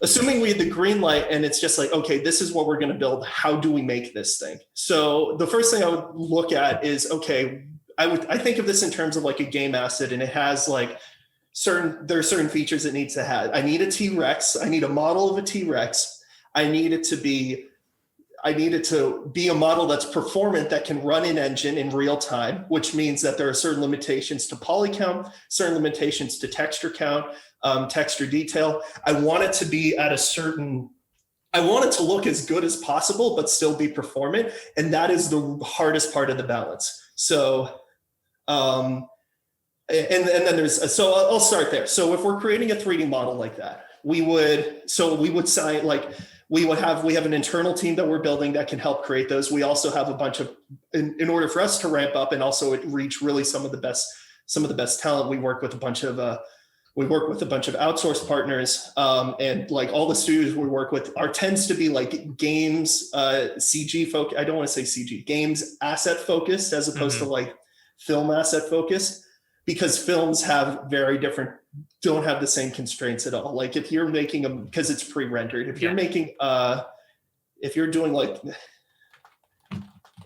Speaker 3: assuming we had the green light and it's just like, okay, this is what we're going to build. How do we make this thing? So the first thing I would look at is, okay, I think of this in terms of like a game asset, and it has there are certain features it needs to have. I need a T-Rex. I need a model of a T-Rex. I need it to be a model that's performant, that can run an engine in real time, which means that there are certain limitations to poly count, certain limitations to texture count, texture detail. I want it to be I want it to look as good as possible, but still be performant. And that is the hardest part of the balance. So, and then I'll start there. So if we're creating a 3D model like that, we have an internal team that we're building that can help create those. We also have a bunch of, in order for us to ramp up and also reach really some of the best talent, we work with a bunch of outsourced partners, and like all the studios we work with tends to be like games, CG focused. I don't want to say CG, games asset focused as opposed to like film asset focused, because films don't have the same constraints at all. Like if you're making them, because it's pre-rendered, if you're making, if you're doing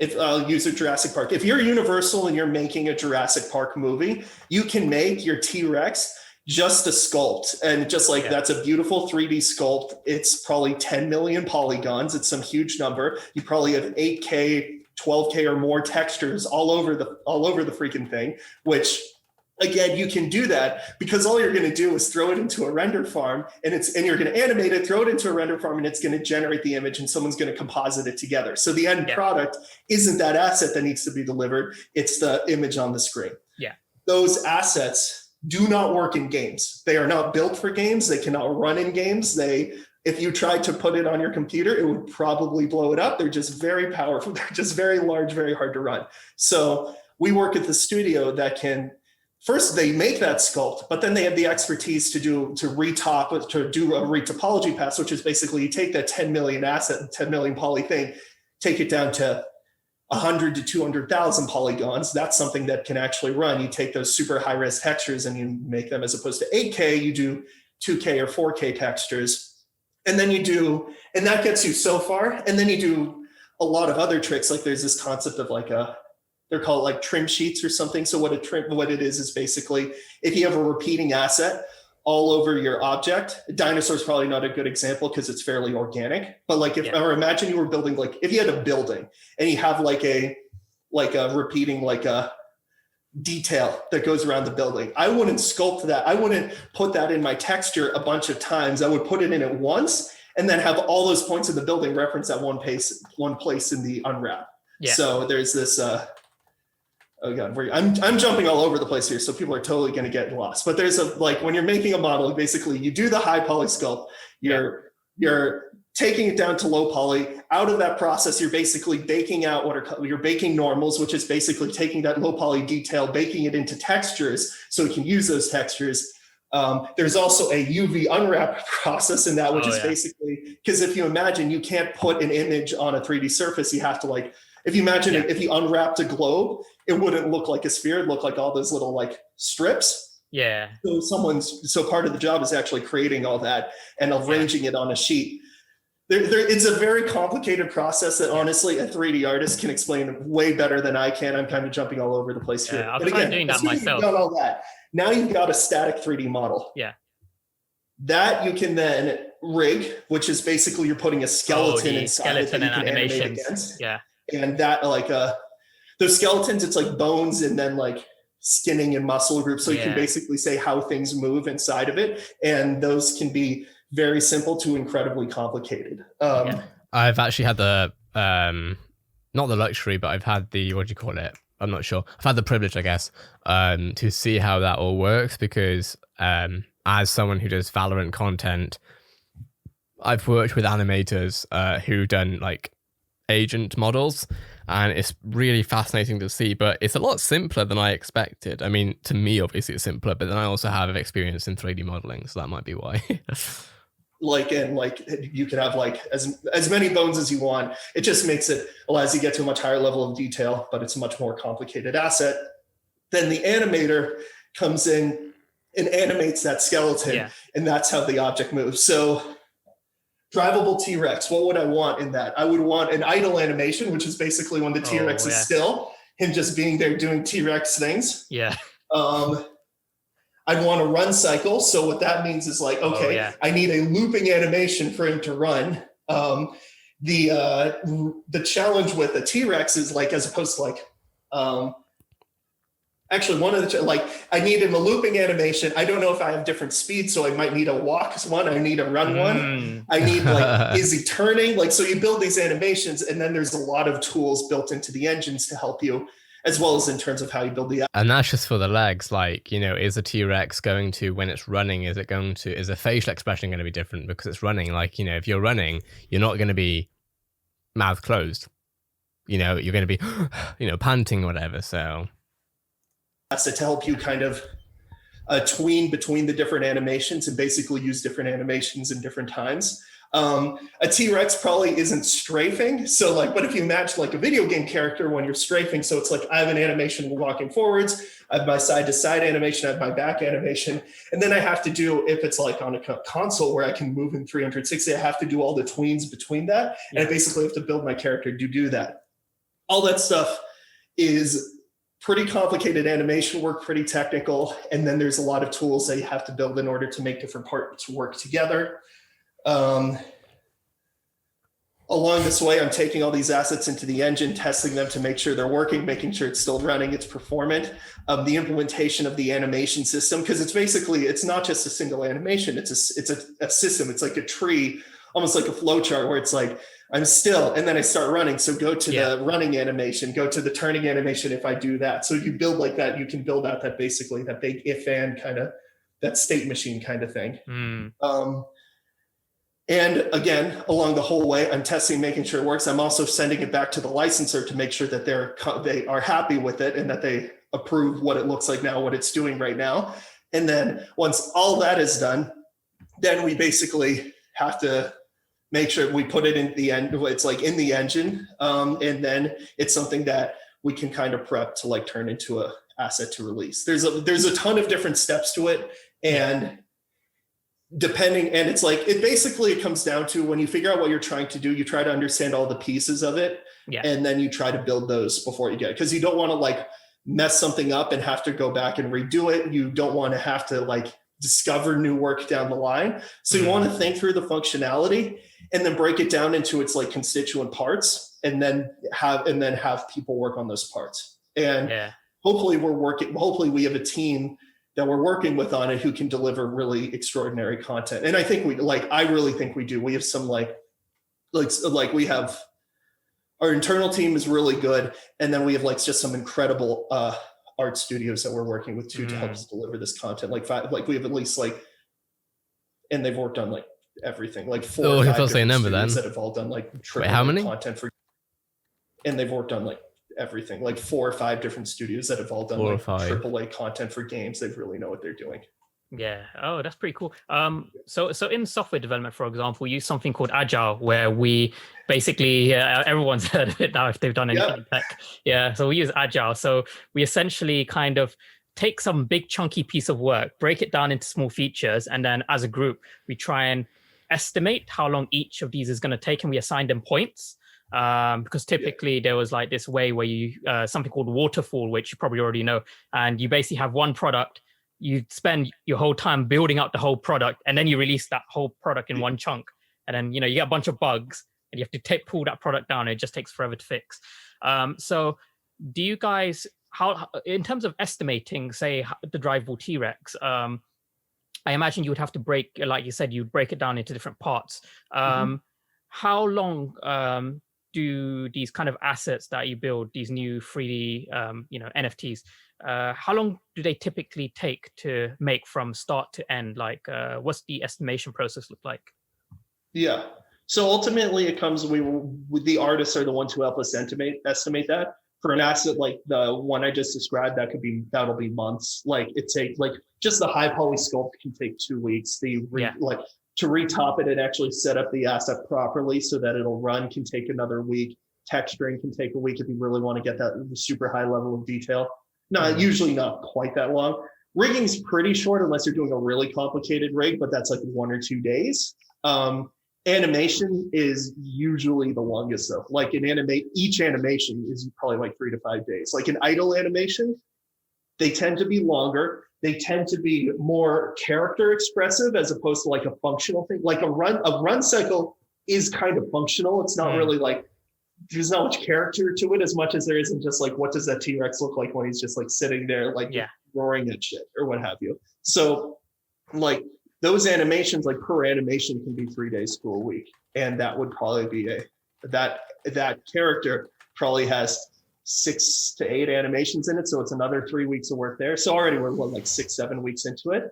Speaker 3: if I'll use a Jurassic Park, if you're Universal and you're making a Jurassic Park movie, you can make your T-Rex just a sculpt, and just that's a beautiful 3D sculpt. It's probably 10 million polygons. It's some huge number. You probably have 8K, 12K or more textures all over the freaking thing, which again, you can do that because all you're going to do is throw it into a render farm, and you're going to animate it, throw it into a render farm, and it's going to generate the image, and someone's going to composite it together. So the end product isn't that asset that needs to be delivered. It's the image on the screen. Yeah. Those assets do not work in games. They are not built for games. They cannot run in games. If you tried to put it on your computer, it would probably blow it up. They're just very powerful. They're just very large, very hard to run. So we work at the studio that can, first they make that sculpt, but then they have the expertise to do a retopology pass, which is basically you take that 10 million asset, 10 million poly thing, take it down to 100 to 200,000 polygons. That's something that can actually run. You take those super high res textures and you make them, as opposed to 8K, you do 2K or 4K textures. And then and that gets you so far. And then you do a lot of other tricks. Like there's this concept of they're called like trim sheets or something. So what it is basically, if you have a repeating asset all over your object, dinosaur is probably not a good example because it's fairly organic. But or imagine you were building, if you had a building and you have a repeating a detail that goes around the building. I wouldn't sculpt that. I wouldn't put that in my texture a bunch of times. I would put it in it once and then have all those points of the building reference at one place in the unwrap. Yeah. So there's this, oh God, I'm jumping all over the place here. So people are totally going to get lost, but there's when you're making a model, basically you do the high poly sculpt, you're taking it down to low poly. Out of that process, you're basically baking out you're baking normals, which is basically taking that low poly detail, baking it into textures so we can use those textures. There's also a UV unwrap process in that, which is basically, because if you imagine, you can't put an image on a 3D surface. You have to if you imagine if you unwrapped a globe, it wouldn't look like a sphere. It'd look like all those little strips. Yeah. So part of the job is actually creating all that and arranging it on a sheet. It's a very complicated process that honestly a 3D artist can explain way better than I can. I'm kind of jumping all over the place here.
Speaker 2: I'll try doing that myself.
Speaker 3: You've got all that. Now you've got a static 3D model. Yeah. That you can then rig, which is basically you're putting a skeleton inside it that you can animate against. Yeah. And that those skeletons, it's like bones and then skinning and muscle groups. So you can basically say how things move inside of it. And those can be very simple to incredibly complicated.
Speaker 1: I've actually had the, not the luxury, but I've had the, what do you call it? I'm not sure. I've had the privilege, I guess, to see how that all works, because as someone who does Valorant content, I've worked with animators who've done like agent models, and it's really fascinating to see, but it's a lot simpler than I expected. I mean, to me, obviously it's simpler, but then I also have experience in 3D modeling, so that might be why.
Speaker 3: You can have like as many bones as you want. It just makes it, allows you to get to a much higher level of detail, but it's a much more complicated asset. Then the animator comes in and animates that skeleton, and that's how the object moves. So drivable T-Rex, what would I want in that? I would want an idle animation, which is basically when the T-Rex is still, him just being there doing T-Rex things. I'd want a run cycle. So what that means is like, okay, I need a looping animation for him to run. The challenge with a T-Rex is like, as opposed to like, actually one of the, like, I need him a looping animation. I don't know if I have different speeds. So I might need a walk one. I need a run one. I need like, is he turning? Like, so you build these animations, and then there's a lot of tools built into the engines to help you, as well as in terms of how you build the app.
Speaker 1: And that's just for the legs. Like, you know, is a T-Rex going to, when it's running, is a facial expression going to be different because it's running? Like, you know, if you're running, you're not going to be mouth closed. You know, you're going to be, you know, panting or whatever. So
Speaker 3: that's to help you kind of tween between the different animations and basically use different animations in different times. A T-Rex probably isn't strafing. So like, but if you match like a video game character when you're strafing, so it's like, I have an animation walking forwards, I have my side to side animation, I have my back animation. And then I have to do, if it's like on a console where I can move in 360, I have to do all the tweens between that. And I basically have to build my character to do that. All that stuff is pretty complicated animation work, pretty technical. And then there's a lot of tools that you have to build in order to make different parts work together. Along this way, I'm taking all these assets into the engine, testing them to make sure they're working, making sure it's still running, it's performant. The implementation of the animation system, because it's basically, it's not just a single animation, it's a system. It's like a tree, almost like a flow chart, where it's like, I'm still, and then I start running. So go to the running animation, go to the turning animation if I do that. So you build like that, you can build out that basically that big if and kind of that state machine kind of thing. And again, along the whole way, I'm testing, making sure it works. I'm also sending it back to the licensor to make sure that they are happy with it and that they approve what it looks like now, what it's doing right now. And then once all that is done, then we basically have to make sure we put it in the end. It's like in the engine. And then it's something that we can kind of prep to like turn into a asset to release. There's a ton of different steps to it. And depending, and it's like, it comes down to when you figure out what you're trying to do, you try to understand all the pieces of it. And then you try to build those before you get it. Cause you don't want to like mess something up and have to go back and redo it. You don't want to have to like discover new work down the line. So you want to think through the functionality and then break it down into its like constituent parts, and then have people work on those parts. And hopefully we have a team that we're working with on it who can deliver really extraordinary content. And I think I really think we do. We have some we have, our internal team is really good. And then we have like just some incredible art studios that we're working with too, to help us deliver this content. Like we have at least and they've worked on like everything, like 4 or 5 different studios that have all done like AAA content for, and they've worked on like everything, like 4 or 5 different studios that have all done like AAA content for games. They really know what they're doing.
Speaker 2: Yeah. Oh, that's pretty cool. So in software development, for example, we use something called Agile, where we basically, everyone's heard of it now if they've done anything in tech. Yeah. So we use Agile. So we essentially kind of take some big chunky piece of work, break it down into small features, and then as a group, we try and estimate how long each of these is going to take, and we assign them points. Because typically there was like this way where you something called waterfall, which you probably already know, and you basically have one product, you spend your whole time building out the whole product, and then you release that whole product in one chunk, and then you get a bunch of bugs and you have to pull that product down, and it just takes forever to fix. So do you guys how in terms of estimating, say the drivable T-Rex, I imagine you would have to break, like you said, you'd break it down into different parts. How long do these kind of assets that you build, these new 3D, NFTs, how long do they typically take to make from start to end? Like, what's the estimation process look like?
Speaker 3: Yeah. So ultimately, it comes the artists are the ones who help us estimate that. For an asset like the one I just described, that'll be months. Like it takes just the high poly sculpt can take 2 weeks. To retop it and actually set up the asset properly so that it'll run can take another week. Texturing can take a week if you really want to get that super high level of detail. Usually not quite that long. Rigging's pretty short unless you're doing a really complicated rig, but that's like 1 or 2 days. Animation is usually the longest though. Like each animation is probably like 3 to 5 days. Like an idle animation, they tend to be longer. They tend to be more character expressive as opposed to like a functional thing. Like a run cycle is kind of functional. It's not really like, there's not much character to it as much as there isn't just like, what does that T-Rex look like when he's just like sitting there, like roaring at shit or what have you. So like those animations, like per animation can be 3 days to a week. And that would probably be that character probably has 6 to 8 animations in it. So it's another 3 weeks of work there. So already we're like 6-7 weeks into it.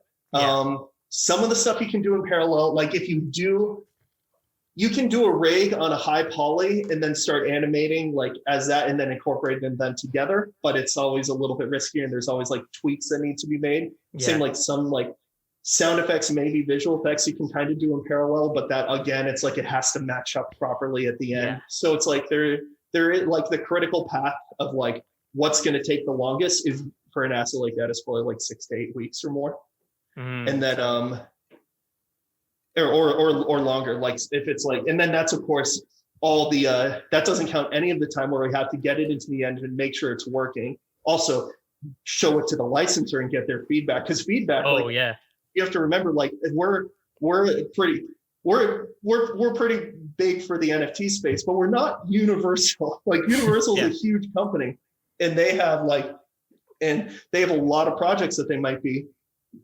Speaker 3: Some of the stuff you can do in parallel, like if you can do a rig on a high poly and then start animating like as that and then incorporate them then together. But it's always a little bit riskier and there's always like tweaks that need to be made. Same like some like sound effects, maybe visual effects you can kind of do in parallel, but that again, it's like it has to match up properly at the end. So it's like there is like the critical path of like what's going to take the longest is for an asset like that is probably like 6 to 8 weeks or more. And then or longer, like if it's like, and then that's of course all the that doesn't count any of the time where we have to get it into the end and make sure it's working. Also show it to the licensor and get their feedback, because feedback you have to remember, like we're pretty big for the NFT space, but we're not Universal. Like Universal is a huge company, and they have a lot of projects that they might be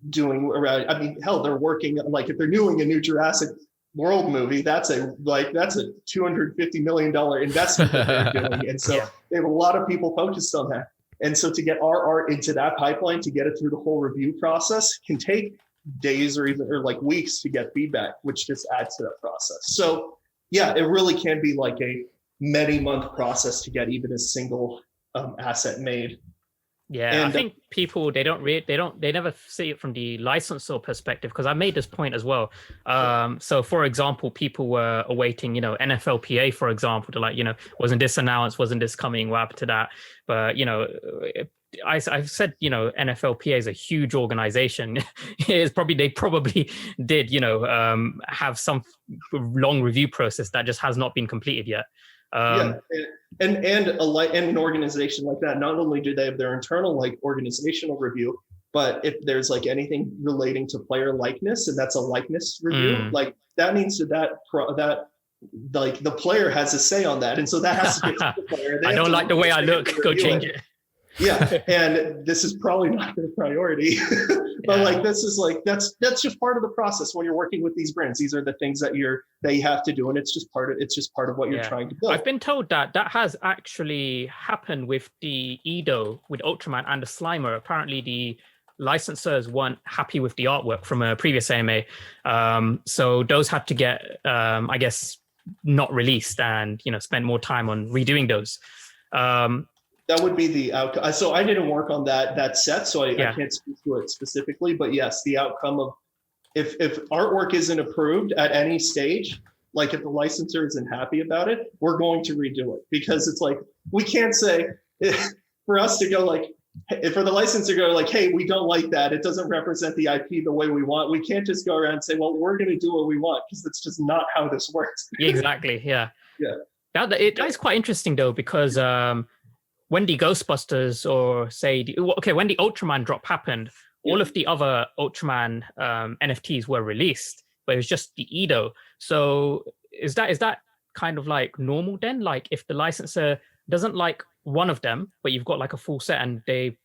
Speaker 3: doing around. I mean, hell, they're working like if they're doing a new Jurassic World movie, that's a $250 million investment that they're doing, and so they have a lot of people focused on that. And so to get our art into that pipeline, to get it through the whole review process, can take days or like weeks to get feedback, which just adds to that process. So yeah, it really can be like a many month process to get even a single asset made.
Speaker 2: Yeah, and I think people they never see it from the licensor perspective, because I made this point as well. So for example, people were awaiting, NFLPA, for example, to like, wasn't this announced? Wasn't this coming? What happened to that? But I've said, NFLPA is a huge organization. They probably did, have some long review process that just has not been completed yet.
Speaker 3: And an organization like that, not only do they have their internal like organizational review, but if there's like anything relating to player likeness, and that's a likeness review, like that means that like the player has a say on that, and so that has to get to the player.
Speaker 2: I don't like the way I look. Go change it.
Speaker 3: Yeah, and this is probably not their priority, but like this is like that's just part of the process when you're working with these brands. These are the things that you have to do, and it's just part of what you're trying to build.
Speaker 2: I've been told that has actually happened with the Edo, with Ultraman and the Slimer. Apparently, the licensors weren't happy with the artwork from a previous AMA, so those had to get, I guess, not released, and spend more time on redoing those.
Speaker 3: That would be the outcome. So I didn't work on that set, so I can't speak to it specifically. But yes, the outcome of if artwork isn't approved at any stage, like if the licensor isn't happy about it, we're going to redo it, because it's like we can't say for us to go like, for the licensor to go like, hey, we don't like that. It doesn't represent the IP the way we want. We can't just go around and say, well, we're going to do what we want, because that's just not how this works.
Speaker 2: Exactly. Yeah. That is quite interesting though, because when the Ghostbusters or when the Ultraman drop happened, all of the other Ultraman NFTs were released, but it was just the Edo. So is that kind of like normal then? Like if the licensor doesn't like one of them, but you've got like a full set and the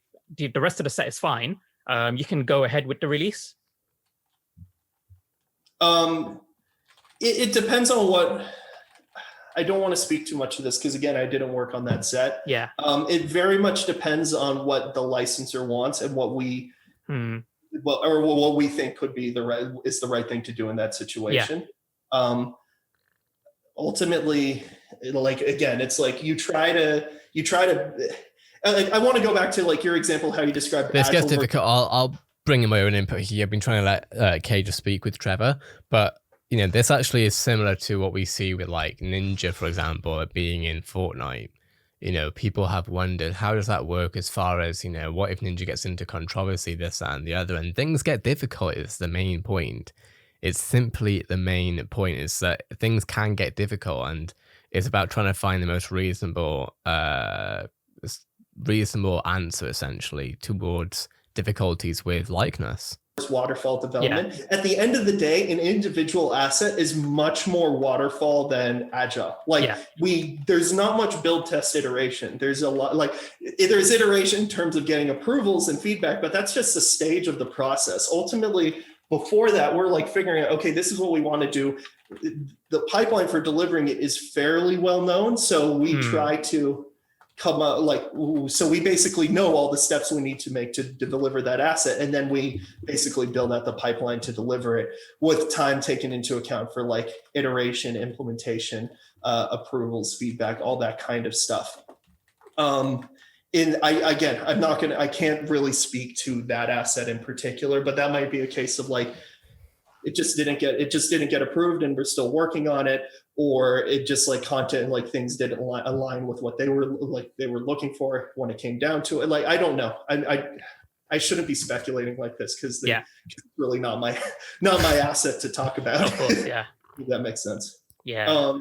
Speaker 2: rest of the set is fine, you can go ahead with the release?
Speaker 3: It depends on what. I don't want to speak too much to this because, again, I didn't work on that set.
Speaker 2: Yeah.
Speaker 3: It very much depends on what the licensor wants and what we what we think could be the right thing to do in that situation. Yeah. Ultimately, like, again, it's like you try to. I want to go back to like your example, how you described.
Speaker 1: This gets difficult. I'll bring in my own input here. I've been trying to let Kay just speak with Trevor, but you know, this actually is similar to what we see with like Ninja, for example, being in Fortnite. You know, people have wondered, how does that work as far as, you know, what if Ninja gets into controversy, this, that, and the other, and things get difficult. It's the main point. It's simply the main point is that things can get difficult, and it's about trying to find the most reasonable answer, essentially, towards difficulties with likeness.
Speaker 3: Waterfall development. Yeah. At the end of the day, an individual asset is much more waterfall than agile. Like there's not much build, test, iteration. There's a lot, like there's iteration in terms of getting approvals and feedback, but that's just a stage of the process. Ultimately, before that, we're like figuring out, okay, this is what we want to do. The pipeline for delivering it is fairly well known. So we try to come up so we basically know all the steps we need to make to deliver that asset, and then we basically build out the pipeline to deliver it with time taken into account for like iteration, implementation, approvals, feedback, all that kind of stuff. I can't really speak to that asset in particular, but that might be a case of like it just didn't get approved and we're still working on it, or it just like content, like things didn't align with what they were looking for when it came down to it. Like, I don't know. I shouldn't be speculating like this because it's really not my asset to talk about.
Speaker 2: Of course, yeah.
Speaker 3: If that makes sense.
Speaker 2: Yeah.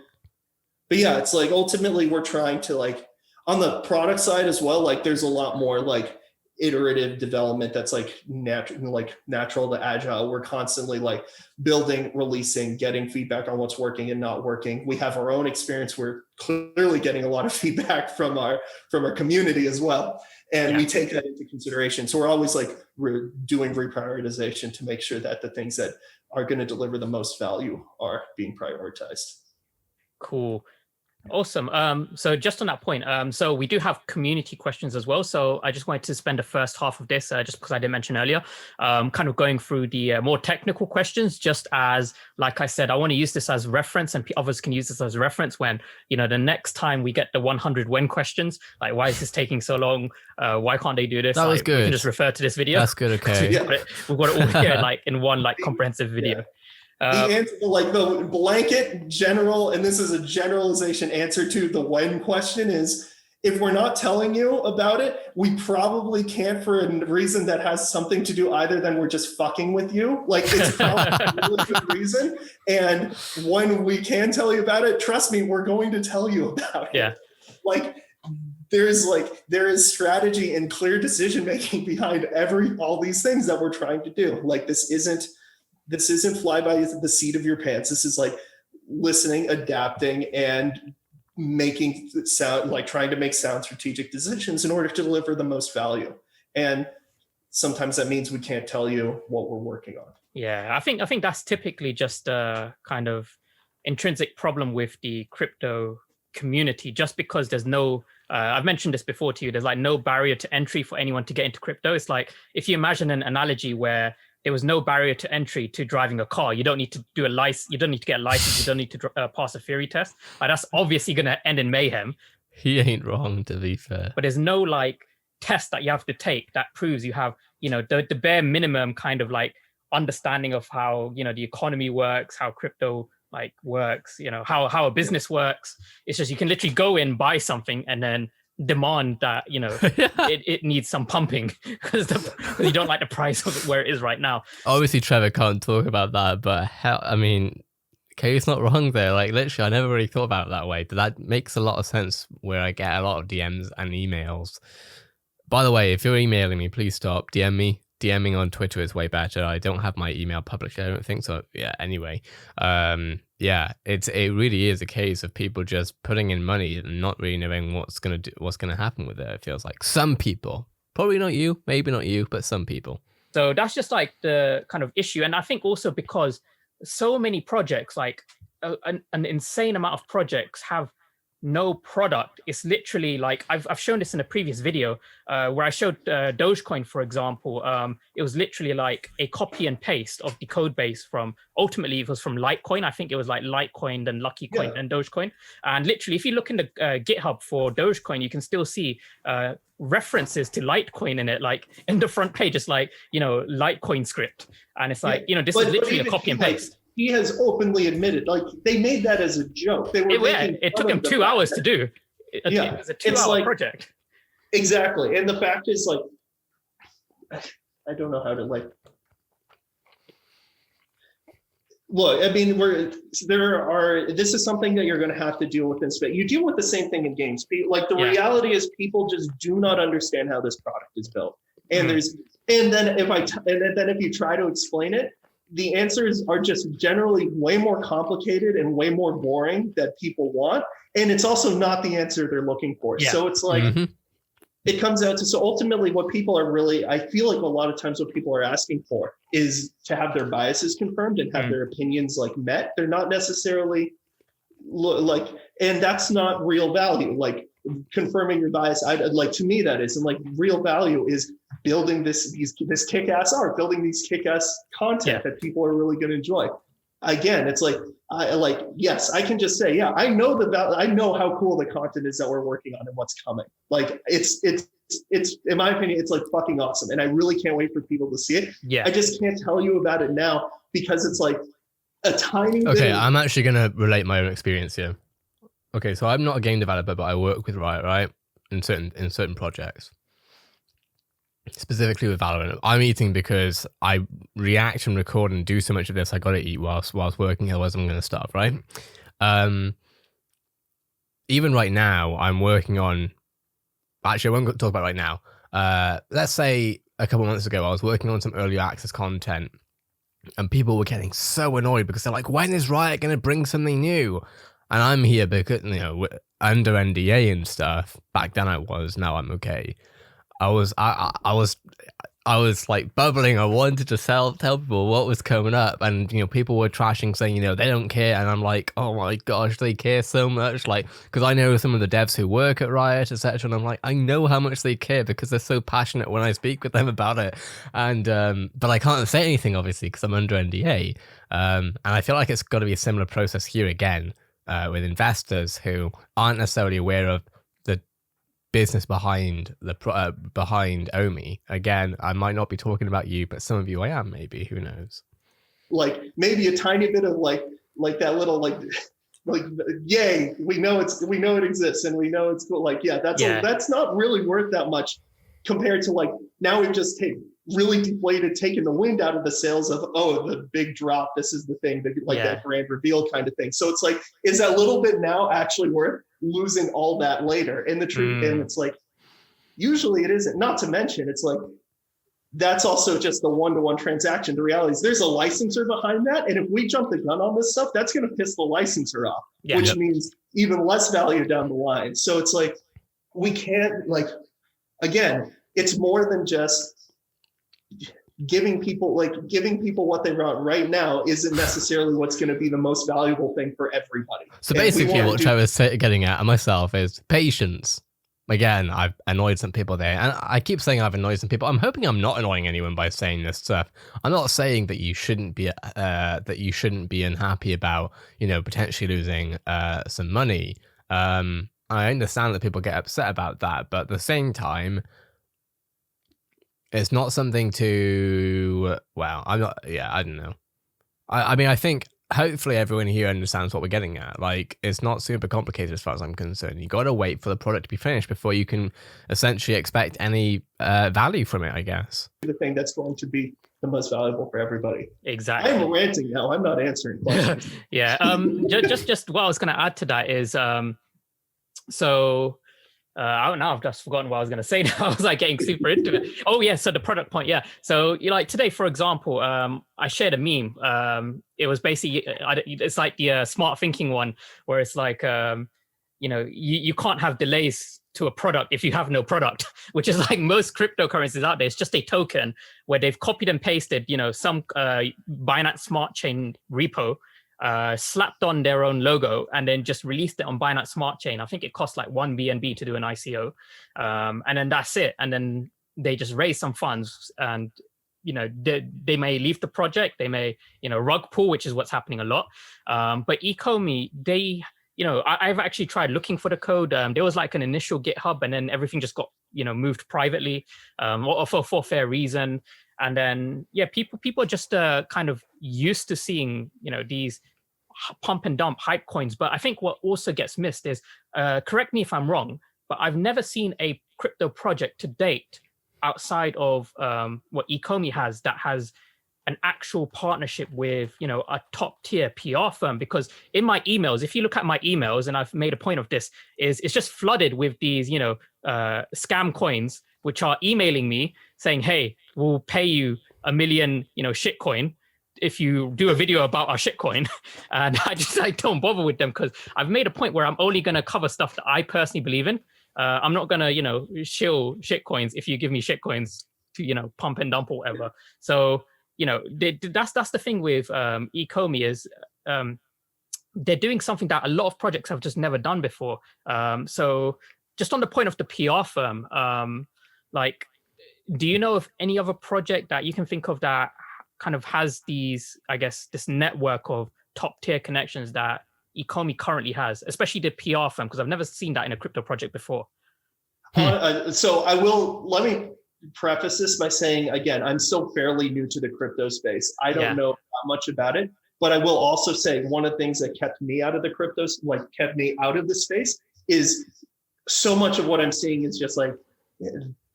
Speaker 3: But yeah, it's like ultimately we're trying to like on the product side as well, like there's a lot more like iterative development that's like natural to agile. We're constantly like building, releasing, getting feedback on what's working and not working. We have our own experience. We're clearly getting a lot of feedback from our community as well, and we take that into consideration. So we're always like doing reprioritization to make sure that the things that are going to deliver the most value are being prioritized. Cool.
Speaker 2: Awesome. So just on that point, so we do have community questions as well. So I just wanted to spend the first half of this, just because I didn't mention earlier, kind of going through the more technical questions, just as, like I said, I want to use this as reference, and others can use this as reference when, you know, the next time we get the 100 when questions, like, why is this taking so long? Why can't they do this?
Speaker 1: That was good.
Speaker 2: You can just refer to this video.
Speaker 1: That's good. Okay.
Speaker 2: We've got it all here, like in one, like comprehensive video.
Speaker 3: Yeah. The answer, like the blanket general, and this is a generalization answer to the when question, is if we're not telling you about it, we probably can't for a reason that has something to do either than we're just fucking with you. Like, it's probably a really good reason. And when we can tell you about it, trust me, we're going to tell you about it. Like, there is strategy and clear decision making behind all these things that we're trying to do. Like, this isn't fly by the seat of your pants. This is like listening, adapting, and making sound, like trying to make sound strategic decisions in order to deliver the most value. And sometimes that means we can't tell you what we're working on.
Speaker 2: Yeah, I think that's typically just a kind of intrinsic problem with the crypto community, just because there's no, I've mentioned this before to you, there's like no barrier to entry for anyone to get into crypto. It's like, if you imagine an analogy where there was no barrier to entry to driving a car. You don't need to do a license. You don't need to get a license. You don't need to pass a theory test. Like, that's obviously going to end in mayhem.
Speaker 1: He ain't wrong, to be fair.
Speaker 2: But there's no like test that you have to take that proves you have, you know, the bare minimum kind of like understanding of how, you know, the economy works, how crypto like works, you know, how a business works. It's just, you can literally go in, buy something, and then demand that, you know, it needs some pumping because you don't like the price of it where it is right now.
Speaker 1: Obviously Trevor can't talk about that, but hell, I mean, Kay's not wrong there. Like, literally, I never really thought about it that way, but that makes a lot of sense where I get a lot of DMs and emails. By the way, if you're emailing me, please stop. DM me. DMing on Twitter is way better. I don't have my email published, I don't think so. Yeah, anyway. Yeah, it really is a case of people just putting in money and not really knowing what's gonna happen with it. It feels like some people, probably not you, maybe not you, but some people.
Speaker 2: So that's just like the kind of issue. And I think also because so many projects, like an insane amount of projects have no product. It's literally like, I've shown this in a previous video where I showed Dogecoin, for example. It was literally like a copy and paste of the code base from, ultimately it was from Litecoin. I think it was like Litecoin, then Lucky Coin, and Dogecoin. And literally, if you look in the GitHub for Dogecoin, you can still see references to Litecoin in it, like in the front page. It's like, Litecoin script. And it's like, this is literally a copy and paste.
Speaker 3: He has openly admitted, like, they made that as a joke. They were
Speaker 2: it took him 2 hours to do. It was a 2-hour project.
Speaker 3: Exactly. And the fact is, like, I don't know how to, like, look, I mean, this is something that you're going to have to deal with in space. You deal with the same thing in games. Like, the reality is people just do not understand how this product is built. And then if you try to explain it, the answers are just generally way more complicated and way more boring that people want. And it's also not the answer they're looking for. Yeah. So it's like, it comes out to, so ultimately what people are really, I feel like a lot of times what people are asking for is to have their biases confirmed and have their opinions like met. They're not necessarily like, and that's not real value. Like, confirming your bias, like, to me that is, and like, real value is building this kick-ass art, building these kick-ass content that people are really going to enjoy. Again, it's like, yes, I can just say, I know I know how cool the content is that we're working on and what's coming. Like, it's in my opinion, it's like fucking awesome, and I really can't wait for people to see it. Yeah, I just can't tell you about it now because it's like a tiny.
Speaker 1: Okay, I'm actually gonna relate my own experience here. Okay, so I'm not a game developer, but I work with Riot, right? In certain projects. Specifically with Valorant. I'm eating because I react and record and do so much of this. I gotta eat whilst working, otherwise I'm gonna starve, right? Even right now, I'm working on, actually I won't talk about right now. Let's say a couple months ago, I was working on some early access content and people were getting so annoyed because they're like, when is Riot gonna bring something new? And I'm here because, under NDA and stuff. Back then I was, now I'm okay. I was like bubbling. I wanted to tell people what was coming up, and people were trashing, saying they don't care, and I'm like, oh my gosh, they care so much, like, because I know some of the devs who work at Riot, etc., and I'm like, I know how much they care because they're so passionate when I speak with them about it, and but I can't say anything obviously because I'm under NDA, and I feel like it's got to be a similar process here again. With investors who aren't necessarily aware of the business behind behind OMI. Again, I might not be talking about you, but some of you I am, maybe, who knows? Like, maybe a tiny bit of like that little like yay, we know it exists and we know it's cool. Like, that's not really worth that much compared to, like, now we've just really deflated, taking the wind out of the sails of, the big drop, this is the thing, that grand reveal kind of thing. So it's like, is that little bit now actually worth losing all that later? And the truth, and it's like, usually it isn't. Not to mention, it's like, that's also just the one-to-one transaction. The reality is there's a licensor behind that. And if we jump the gun on this stuff, that's going to piss the licensor off, which means even less value down the line. So it's like, we can't, like, again, it's more than just giving people what they want right now isn't necessarily what's going to be the most valuable thing for everybody. So basically what Trevor's getting at, and myself, is patience. Again, I've annoyed some people there, and I keep saying I've annoyed some people. I'm hoping I'm not annoying anyone by saying this stuff. I'm not saying that you shouldn't be unhappy about, potentially losing some money. I understand that people get upset about that, but at the same time, it's not something to, I don't know. I mean, I think hopefully everyone here understands what we're getting at. Like, it's not super complicated as far as I'm concerned. You got to wait for the product to be finished before you can essentially expect any value from it, I guess. The thing that's going to be the most valuable for everybody.
Speaker 2: Exactly.
Speaker 3: I'm ranting now. I'm not answering questions.
Speaker 2: Just what I was going to add to that is, so Now I've just forgotten what I was going to say. Now I was like getting super into it. Oh yeah, so the product point, yeah. So you like today, for example, I shared a meme. It was basically, it's like the smart thinking one, where it's like, you can't have delays to a product if you have no product, which is like most cryptocurrencies out there. It's just a token where they've copied and pasted, some Binance Smart Chain repo, slapped on their own logo and then just released it on Binance Smart Chain. I think it cost like 1 BNB to do an ICO. And then that's it. And then they just raise some funds and, they may leave the project. They may, rug pull, which is what's happening a lot. But ECOMI, I've actually tried looking for the code. There was like an initial GitHub and then everything just got, moved privately for fair reason. And then, people are just kind of used to seeing, these pump and dump hype coins. But I think what also gets missed is, correct me if I'm wrong, but I've never seen a crypto project to date outside of what ECOMI has that has an actual partnership with, a top tier PR firm. Because in my emails, if you look at my emails, and I've made a point of this, it's just flooded with these, scam coins, which are emailing me saying, hey, we'll pay you 1 million, shitcoin if you do a video about our shitcoin. And I just don't bother with them because I've made a point where I'm only going to cover stuff that I personally believe in. I'm not going to, shill shitcoins if you give me shitcoins to, pump and dump or whatever. So, that's the thing with ECOMI is they're doing something that a lot of projects have just never done before. So just on the point of the PR firm, do you know of any other project that you can think of that kind of has these, I guess, this network of top tier connections that ECOMI currently has, especially the PR firm? Because I've never seen that in a crypto project before.
Speaker 3: So let me preface this by saying, again, I'm still fairly new to the crypto space. I don't know that much about it, but I will also say one of the things that kept me out of the space is so much of what I'm seeing is just like,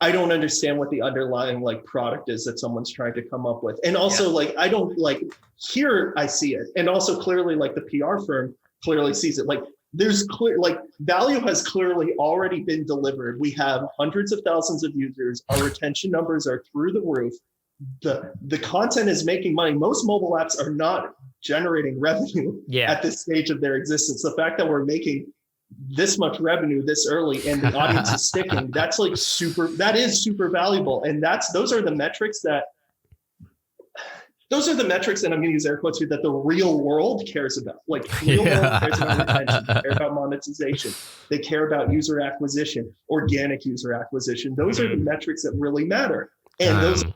Speaker 3: I don't understand what the underlying product is that someone's trying to come up with. And also I don't here I see it. And also clearly the PR firm clearly sees it. There's clear, value has clearly already been delivered. We have hundreds of thousands of users. Our retention numbers are through the roof. The content is making money. Most mobile apps are not generating revenue at this stage of their existence. The fact that we're making this much revenue this early and the audience is sticking, that is super valuable. And those are the metrics, and I'm going to use air quotes here, that the real world cares about. World cares about retention, they care about monetization, they care about user acquisition, organic user acquisition. Those are the metrics that really matter. And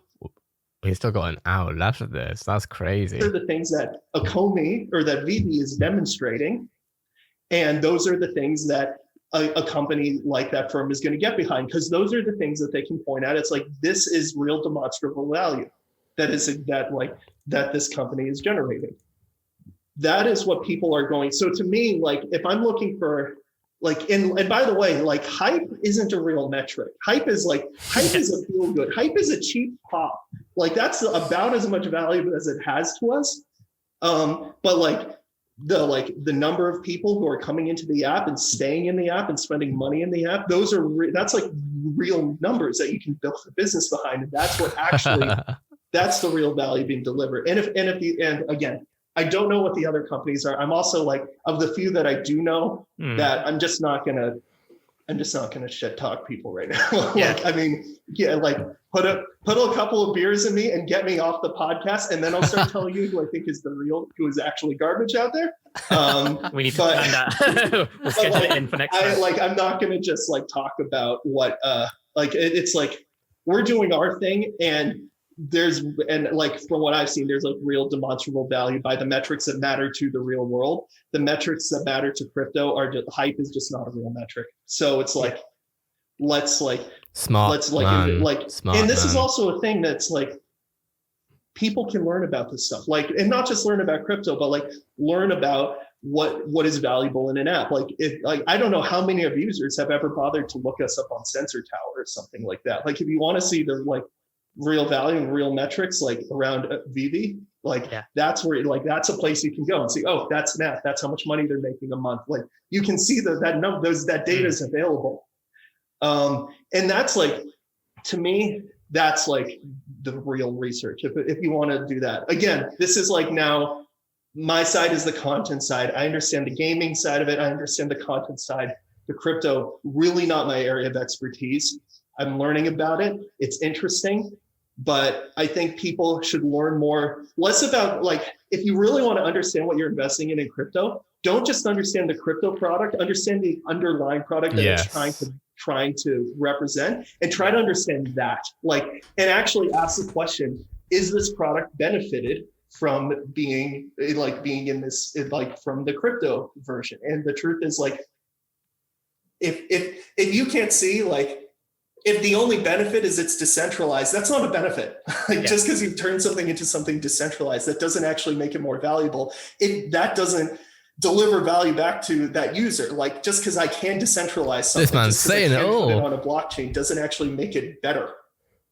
Speaker 1: we still got an hour left of this. That's crazy.
Speaker 3: Those are the things that ECOMI or that VeVe is demonstrating. And those are the things that a company like that firm is going to get behind, because those are the things that they can point out. It's this is real demonstrable value that this company is generating. That is what people are going. So to me, if I'm looking for and by the way, hype isn't a real metric. Hype is a feel good. Hype is a cheap pop. That's about as much value as it has to us. But the number of people who are coming into the app and staying in the app and spending money in the app, that's real numbers that you can build a business behind. And that's what actually that's the real value being delivered. And again, I don't know what the other companies are. I'm also of the few that I do know that I'm just not gonna shit talk people right now. Put a couple of beers in me and get me off the podcast, and then I'll start telling you who I think is who is actually garbage out there.
Speaker 2: We need to plan that. We'll schedule it in for next time.
Speaker 3: I'm not gonna just talk about what it's we're doing our thing, and from what I've seen, there's real demonstrable value by the metrics that matter to the real world. The metrics that matter to crypto hype is just not a real metric. So it's smart. And this is also a thing that's people can learn about this stuff, and not just learn about crypto, but learn about what is valuable in an app. I don't know how many of users have ever bothered to look us up on Sensor Tower or something like that. If you want to see the real value and real metrics around VeVe, that's where that's a place you can go and see, that's math, that's how much money they're making a month. You can see that data is available. And that's like, to me, that's like the real research. If you want to do that, again, this is like, now my side is the content side. I understand the gaming side of it. I understand the content side. The crypto, really not my area of expertise. I'm learning about it. It's interesting, but I think people should learn more, less about, like, if you really want to understand what you're investing in crypto, don't just understand the crypto product, understand the underlying product that it's trying to represent, and try to understand that, like, and actually ask the question, is this product benefited from being in this, like, from the crypto version? And the truth is, like, if you can't see, like, if the only benefit is it's decentralized, that's not a benefit. Like, just because you turn something into something decentralized, that doesn't actually make it more valuable. That doesn't deliver value back to that user. Like, just because I can decentralize something,
Speaker 1: this man's saying it
Speaker 3: all, put it on a blockchain, doesn't actually make it better.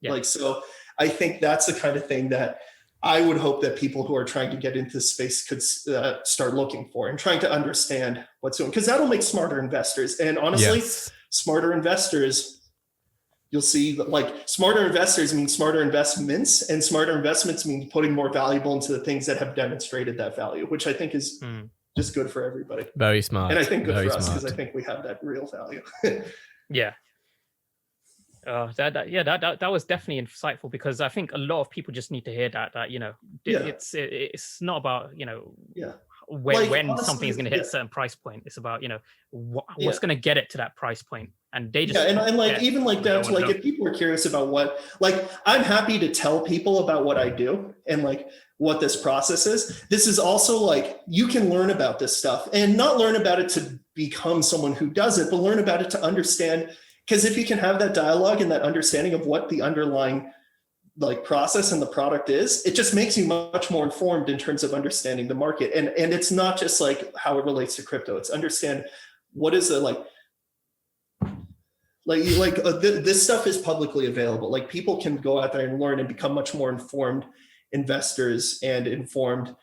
Speaker 3: Like, so I think that's the kind of thing that I would hope that people who are trying to get into this space could start looking for and trying to understand what's doing, because that'll make smarter investors. And honestly, smarter investors, you'll see that, like, smarter investors mean smarter investments, and smarter investments mean putting more valuable into the things that have demonstrated that value, which I think is just good for everybody.
Speaker 1: Very smart.
Speaker 3: And I think good for us, because I think we have that real value.
Speaker 2: That was definitely insightful, because I think a lot of people just need to hear that you know, it's not about, you know, when honestly, something is going to hit a certain price point. It's about, you know, what's going to get it to that price point. And they just
Speaker 3: and like, even like down to, like, if people are curious about what, like, I'm happy to tell people about what I do and, like, what this process is. This is also, like, you can learn about this stuff, and not learn about it to become someone who does it, but learn about it to understand. Because if you can have that dialogue and that understanding of what the underlying, like, process and the product is, it just makes you much more informed in terms of understanding the market. And it's not just like how it relates to crypto. It's understand what is the, this stuff is publicly available. Like, people can go out there and learn and become much more informed investors and informed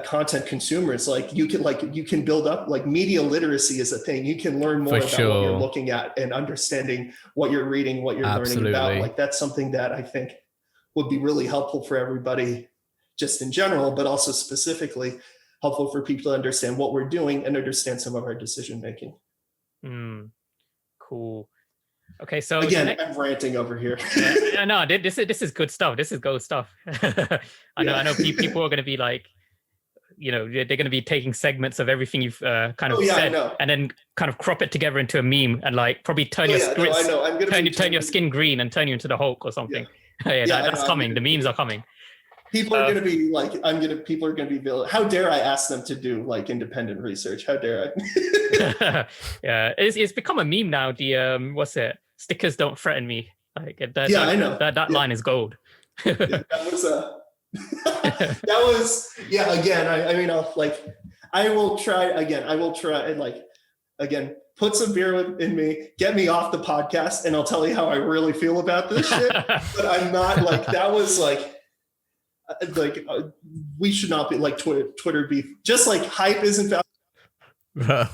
Speaker 3: content consumers. Like, you can build up, like, media literacy is a thing. You can learn more about what you're looking at and understanding what you're reading, what you're learning about. Like, that's something that I think would be really helpful for everybody, just in general, but also specifically helpful for people to understand what we're doing and understand some of our decision making.
Speaker 2: Cool. Okay, so
Speaker 3: again, I'm ranting over here.
Speaker 2: No, this is good stuff. This is gold stuff. I know people are going to be like, you know, they're going to be taking segments of everything you've kind of said, and then kind of crop it together into a meme, and, like, probably turn your turn your skin green and turn you into the Hulk or something. That's coming. The memes are coming.
Speaker 3: People are going to be like, people are going to be, how dare I ask them to do, like, independent research? How dare I?
Speaker 2: It's become a meme now. The what's it? Stickers don't threaten me. Like,
Speaker 3: I know
Speaker 2: that line is gold.
Speaker 3: That was again, I mean, I will try, and, like, again, put some beer in me, get me off the podcast, and I'll tell you how I really feel about this shit. But I'm not, like, that was we should not be like Twitter beef. Just like hype isn't valid.
Speaker 1: Bro,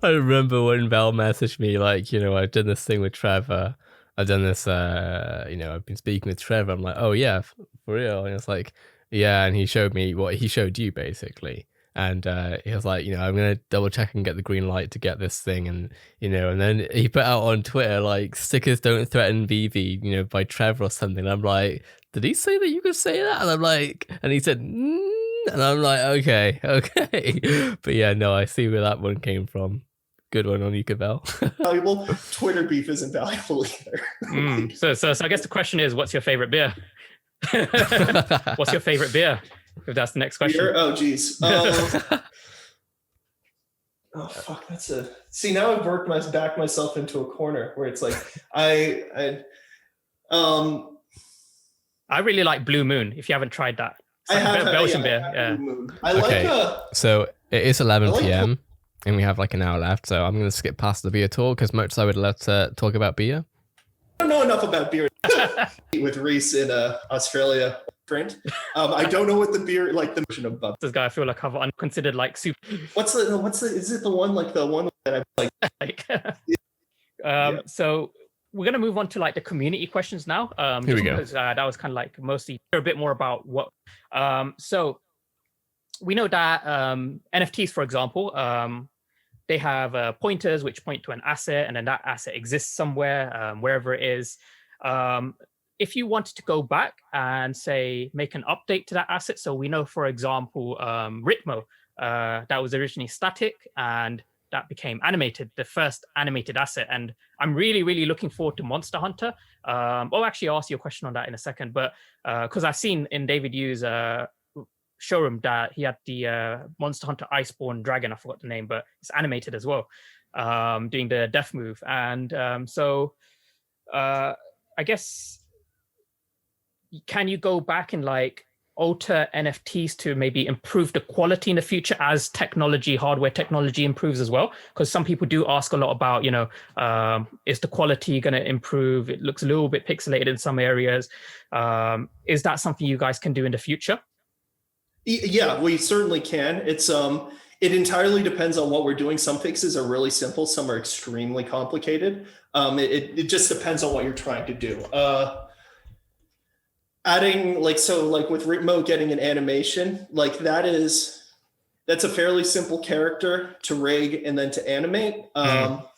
Speaker 1: I remember when Val messaged me, like, you know, I've done this thing with Trevor. I've done this, you know, I've been speaking with Trevor. I'm like, oh yeah, for real. And it's like, yeah. And he showed me what he showed you, basically. And he was like, you know, I'm going to double check and get the green light to get this thing. And, you know, and then he put out on Twitter, like, stickers don't threaten VeVe, you know, by Trevor or something. And I'm like, did he say that you could say that? And I'm like, and he said, and I'm like, okay. But yeah, no, I see where that one came from. Good one on you, Cabell.
Speaker 3: Valuable. Twitter beef isn't valuable either.
Speaker 2: So I guess the question is, what's your favorite beer? What's your favorite beer? If that's the next question.
Speaker 3: Beer? Oh, geez. Oh, fuck. See, now I've backed myself into a corner where it's like, I really
Speaker 2: like Blue Moon. If you haven't tried that, it's like Belgian beer. Yeah.
Speaker 3: I like.
Speaker 1: So it is 11 p.m. and we have like an hour left. So I'm going to skip past the beer talk as much as I would love to talk about beer.
Speaker 3: I don't know enough about beer. With Reese in Australia. I don't know what the beer, like, the version of Bub.
Speaker 2: This guy, I feel like I've unconsidered, like, super.
Speaker 3: Is it the one, like, the one that I like?
Speaker 2: So we're going to move on to like the community questions now.
Speaker 1: Here we go.
Speaker 2: Because that was kind of like mostly a bit more about what. So we know that NFTs, for example, they have pointers which point to an asset, and then that asset exists somewhere, wherever it is. If you wanted to go back and say make an update to that asset, so we know, for example, Ritmo, that was originally static and that became animated, the first animated asset. And I'm really, really looking forward to Monster Hunter. I'll actually ask you a question on that in a second, but because I've seen in David Yu's showroom that he had the Monster Hunter Iceborne Dragon, I forgot the name, but it's animated as well, doing the death move. And I guess, can you go back and like alter NFTs to maybe improve the quality in the future as hardware technology improves as well? Because some people do ask a lot about, is the quality going to improve? It looks a little bit pixelated in some areas. Is that something you guys can do in the future?
Speaker 3: Yeah, we certainly can. It entirely depends on what we're doing. Some fixes are really simple, some are extremely complicated. It just depends on what you're trying to do. Adding with Ritmo getting an animation, that's a fairly simple character to rig and then to animate.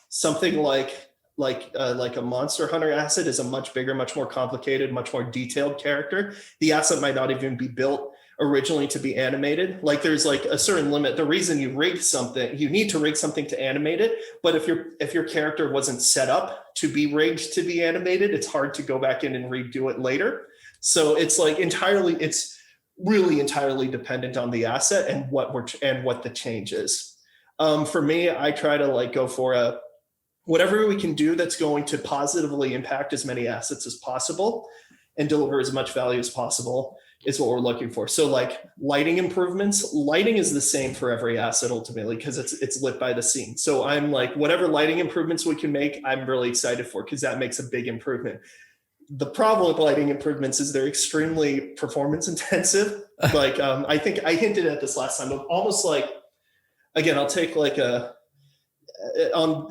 Speaker 3: Something like a Monster Hunter asset is a much bigger, much more complicated, much more detailed character. The asset might not even be built originally to be animated. Like there's like a certain limit. The reason you rig something, you need to rig something to animate it. But if your character wasn't set up to be rigged to be animated, it's hard to go back in and redo it later. So it's like it's really entirely dependent on the asset and what the change is. For me, I try to go for whatever we can do that's going to positively impact as many assets as possible and deliver as much value as possible is what we're looking for. So lighting improvements, lighting is the same for every asset ultimately because it's lit by the scene. So I'm whatever lighting improvements we can make, I'm really excited for because that makes a big improvement. The problem with lighting improvements is they're extremely performance intensive. I think I hinted at this last time, but almost again, I'll take on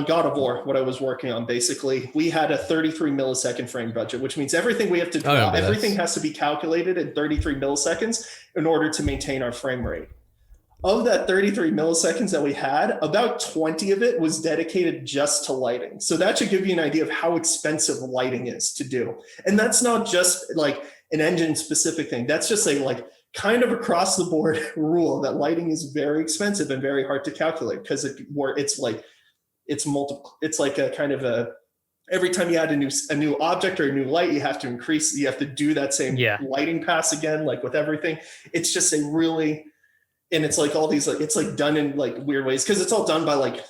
Speaker 3: God of War, what I was working on, basically, we had a 33 millisecond frame budget, which means everything we have to draw, everything has to be calculated in 33 milliseconds in order to maintain our frame rate. Of that 33 milliseconds that we had, about 20 of it was dedicated just to lighting. So that should give you an idea of how expensive lighting is to do. And that's not just an engine specific thing. That's just a kind of across the board rule that lighting is very expensive and very hard to calculate because it's multiple. It's like a kind of every time you add a new object or a new light, you have to do that same lighting pass again, with everything. It's just and it's all these it's done in weird ways because it's all done by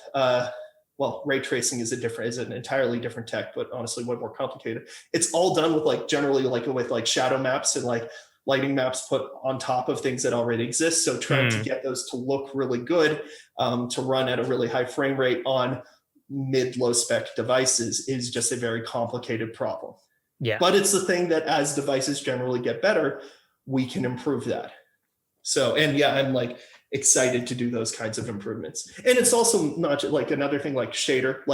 Speaker 3: ray tracing is an entirely different tech, but honestly way more complicated. It's all done with generally with shadow maps and lighting maps put on top of things that already exist. So trying to get those to look really good, to run at a really high frame rate on mid-low spec devices is just a very complicated problem. Yeah. But it's the thing that as devices generally get better, we can improve that. So, and yeah, I'm excited to do those kinds of improvements. And it's also not another thing shader,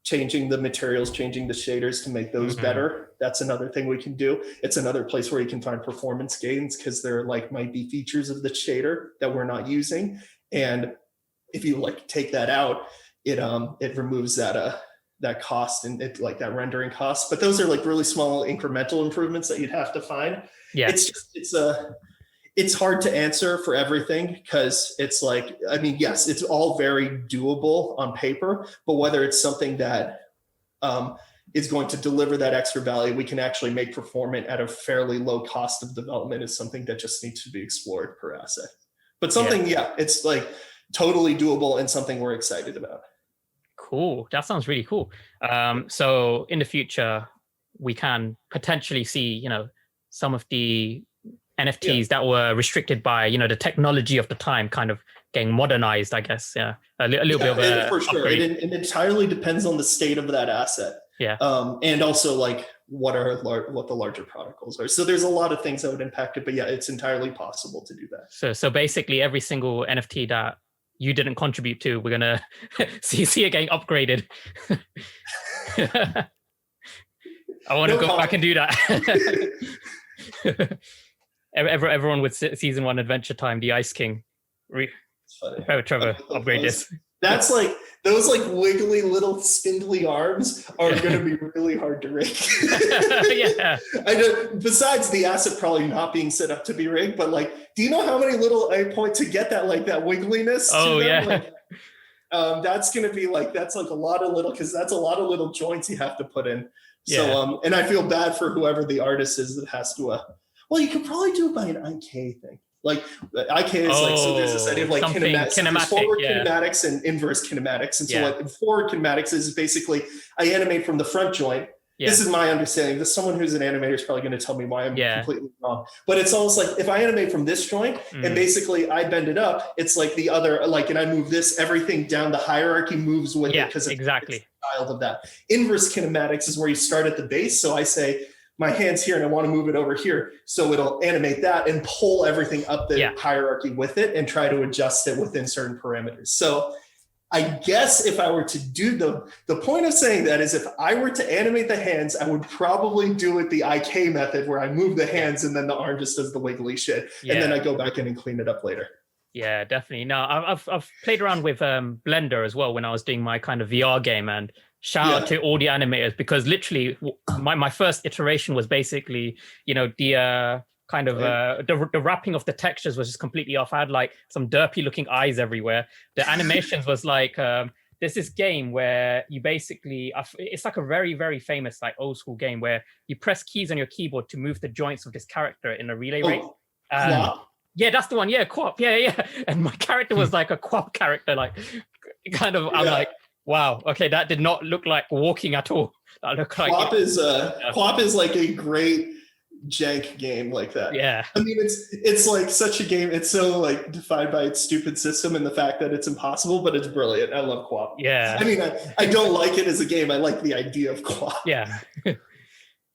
Speaker 3: changing the materials, changing the shaders to make those better. That's another thing we can do. It's another place where you can find performance gains because there might be features of the shader that we're not using. And if you take that out, it removes that cost and that rendering cost. But those are really small incremental improvements that you'd have to find. Yeah. It's hard to answer for everything because it's yes, it's all very doable on paper, but whether it's something that is going to deliver that extra value, we can actually make performant at a fairly low cost of development is something that just needs to be explored per asset. But something, it's totally doable and something we're excited about.
Speaker 2: Cool. That sounds really cool. So in the future, we can potentially see, some of the NFTs that were restricted by, the technology of the time kind of getting modernized, I guess. Yeah. A little bit of a
Speaker 3: for sure. It entirely depends on the state of that asset.
Speaker 2: Yeah.
Speaker 3: And also what the larger protocols are. So there's a lot of things that would impact it, but yeah, it's entirely possible to do that.
Speaker 2: So basically every single NFT that you didn't contribute to. We're gonna see it getting upgraded. I want to go back and do that. Everyone with season 1 Adventure Time, the Ice King. Trevor, upgrade this.
Speaker 3: That's like, those like wiggly little spindly arms are going to be really hard to rig.
Speaker 2: Yeah.
Speaker 3: I know, besides the asset probably not being set up to be rigged, but like, do you know how many little I point to get that, like that wiggliness?
Speaker 2: Oh, yeah.
Speaker 3: Like, that's going to be like, that's like a lot of little, because that's a lot of little joints you have to put in. So, and I feel bad for whoever the artist is that has to, well, you could probably do it by an IK thing. Like IK is like, so there's this idea of like kinematics, forward kinematics and inverse kinematics. And so like forward kinematics is basically I animate from the front joint. This is my understanding. This someone who's an animator is probably going to tell me why I'm completely wrong. But it's almost like if I animate from this joint and basically I bend it up, it's like the other, like, and I move this, everything down the hierarchy moves with it because it's styled of that. Inverse kinematics is where you start at the base. So I say, my hand's here and I want to move it over here. So it'll animate that and pull everything up the hierarchy with it and try to adjust it within certain parameters. So I guess if I were to do the point of saying that is if I were to animate the hands, I would probably do it the IK method where I move the hands and then the arm just does the wiggly shit. And then I go back in and clean it up later.
Speaker 2: Yeah, definitely. No, I've played around with Blender as well when I was doing my kind of VR game, and shout out to all the animators, because literally my first iteration was basically, you know, the kind of the wrapping of the textures was just completely off. I had like some derpy looking eyes everywhere. The animations was like there's this game where you basically, it's like a very, very famous like old school game where you press keys on your keyboard to move the joints of this character in a relay race. Yeah, that's the one. Yeah, Quap. Yeah. And my character was like a Quap character, like kind of. I'm like, wow. Okay, that did not look like walking at all. That looked like
Speaker 3: Quap is like a great jank game like that.
Speaker 2: Yeah.
Speaker 3: I mean, it's like such a game. It's so like defined by its stupid system and the fact that it's impossible, but it's brilliant. I love Quap.
Speaker 2: Yeah.
Speaker 3: I mean, I don't like it as a game. I like the idea of Quap.
Speaker 2: Yeah.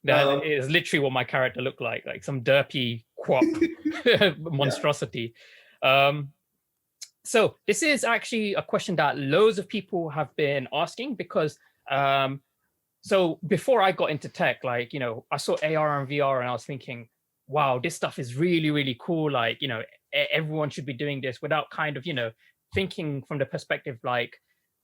Speaker 2: That is literally what my character looked like some derpy Quap monstrosity. So this is actually a question that loads of people have been asking, because so before I got into tech, like, you know, I saw AR and VR and I was thinking, wow, this stuff is really, really cool. Like, you know, everyone should be doing this, without kind of, you know, thinking from the perspective, like,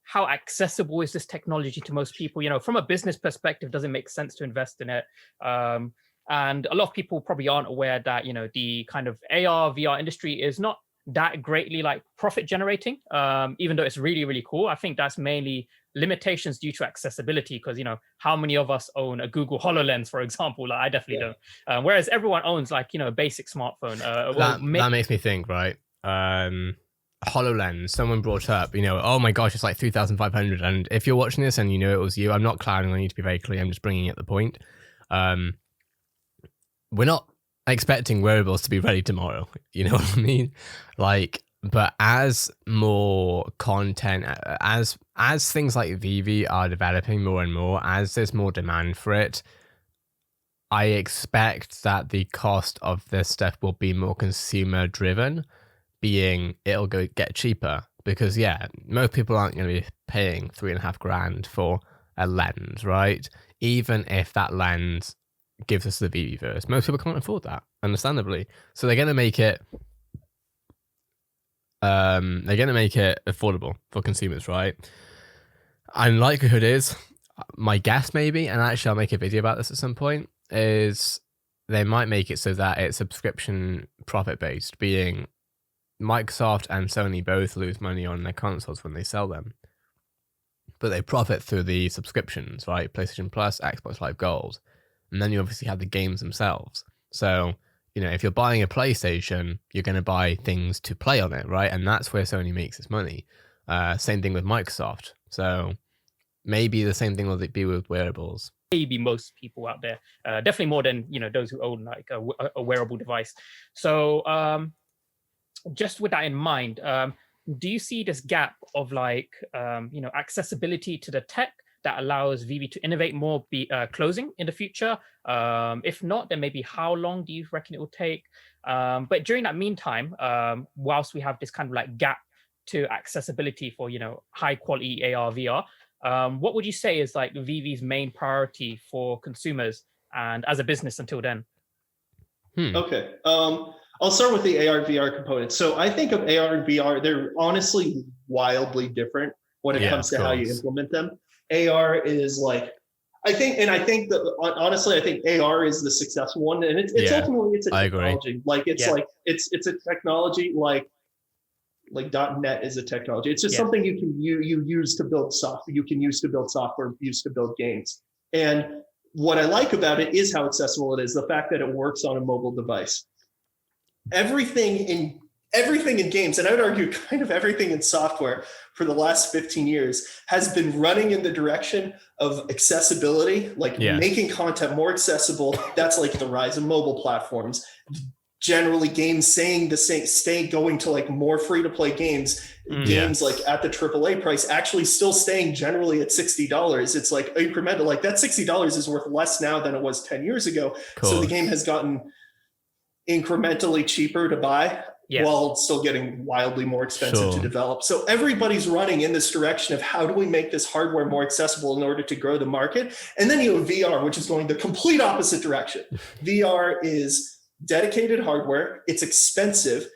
Speaker 2: how accessible is this technology to most people? You know, from a business perspective, does it make sense to invest in it? And a lot of people probably aren't aware that, you know, the kind of AR, VR industry is not that greatly like profit generating, even though it's really, really cool. I think that's mainly limitations due to accessibility, because, you know, how many of us own a Google HoloLens, for example? Like, I definitely don't. Whereas everyone owns, like, you know, a basic smartphone.
Speaker 1: That makes me think, right? HoloLens, someone brought up, you know, oh my gosh, it's like 3,500. And if you're watching this and you know it was you, I'm not clowning on you, to be very clear. I'm just bringing up the point. We're not expecting wearables to be ready tomorrow. You know what I mean? Like, but as more content, as things like VeVe are developing more and more, as there's more demand for it, I expect that the cost of this stuff will be more consumer driven, being it'll get cheaper, because most people aren't going to be paying $3,500 for a lens, right? Even if that lens gives us the VeVe-verse, most people can't afford that, understandably. So they're going to make it affordable for consumers, right? And likelihood is, my guess maybe, and actually I'll make a video about this at some point, is they might make it so that it's subscription profit based, being Microsoft and Sony both lose money on their consoles when they sell them, but they profit through the subscriptions, right? PlayStation Plus, Xbox Live Gold, and then you obviously have the games themselves. So, you know, if you're buying a PlayStation, you're going to buy things to play on it, right? And that's where Sony makes its money. Same thing with Microsoft. So maybe the same thing will be with wearables.
Speaker 2: Maybe most people out there, definitely more than, you know, those who own like a wearable device. So just with that in mind, do you see this gap of like, you know, accessibility to the tech that allows VeVe to innovate more closing in the future? If not, then maybe how long do you reckon it will take? But during that meantime, whilst we have this kind of like gap to accessibility for, high quality AR, VR. What would you say is like VeVe's main priority for consumers and as a business until then?
Speaker 3: Okay. I'll start with the AR VR component. So I think of AR and VR, they're honestly wildly different when it comes to how you implement them. AR is like, I think that honestly, I think AR is the successful one, and it's ultimately it's a technology. Like it's a technology like .NET is a technology. It's just something you use to build software. You can use to build software, use to build games. And what I like about it is how accessible it is. The fact that it works on a mobile device. Everything in games, and I would argue kind of everything in software for the last 15 years has been running in the direction of accessibility, making content more accessible. That's like the rise of mobile platforms. Generally, games staying going to like more free-to-play games, games like at the AAA price, actually still staying generally at $60. It's like incremental, like that $60 is worth less now than it was 10 years ago. So the game has gotten incrementally cheaper to buy while still getting wildly more expensive to develop. So everybody's running in this direction of how do we make this hardware more accessible in order to grow the market? And then you have VR, which is going the complete opposite direction. VR is dedicated hardware. It's expensive.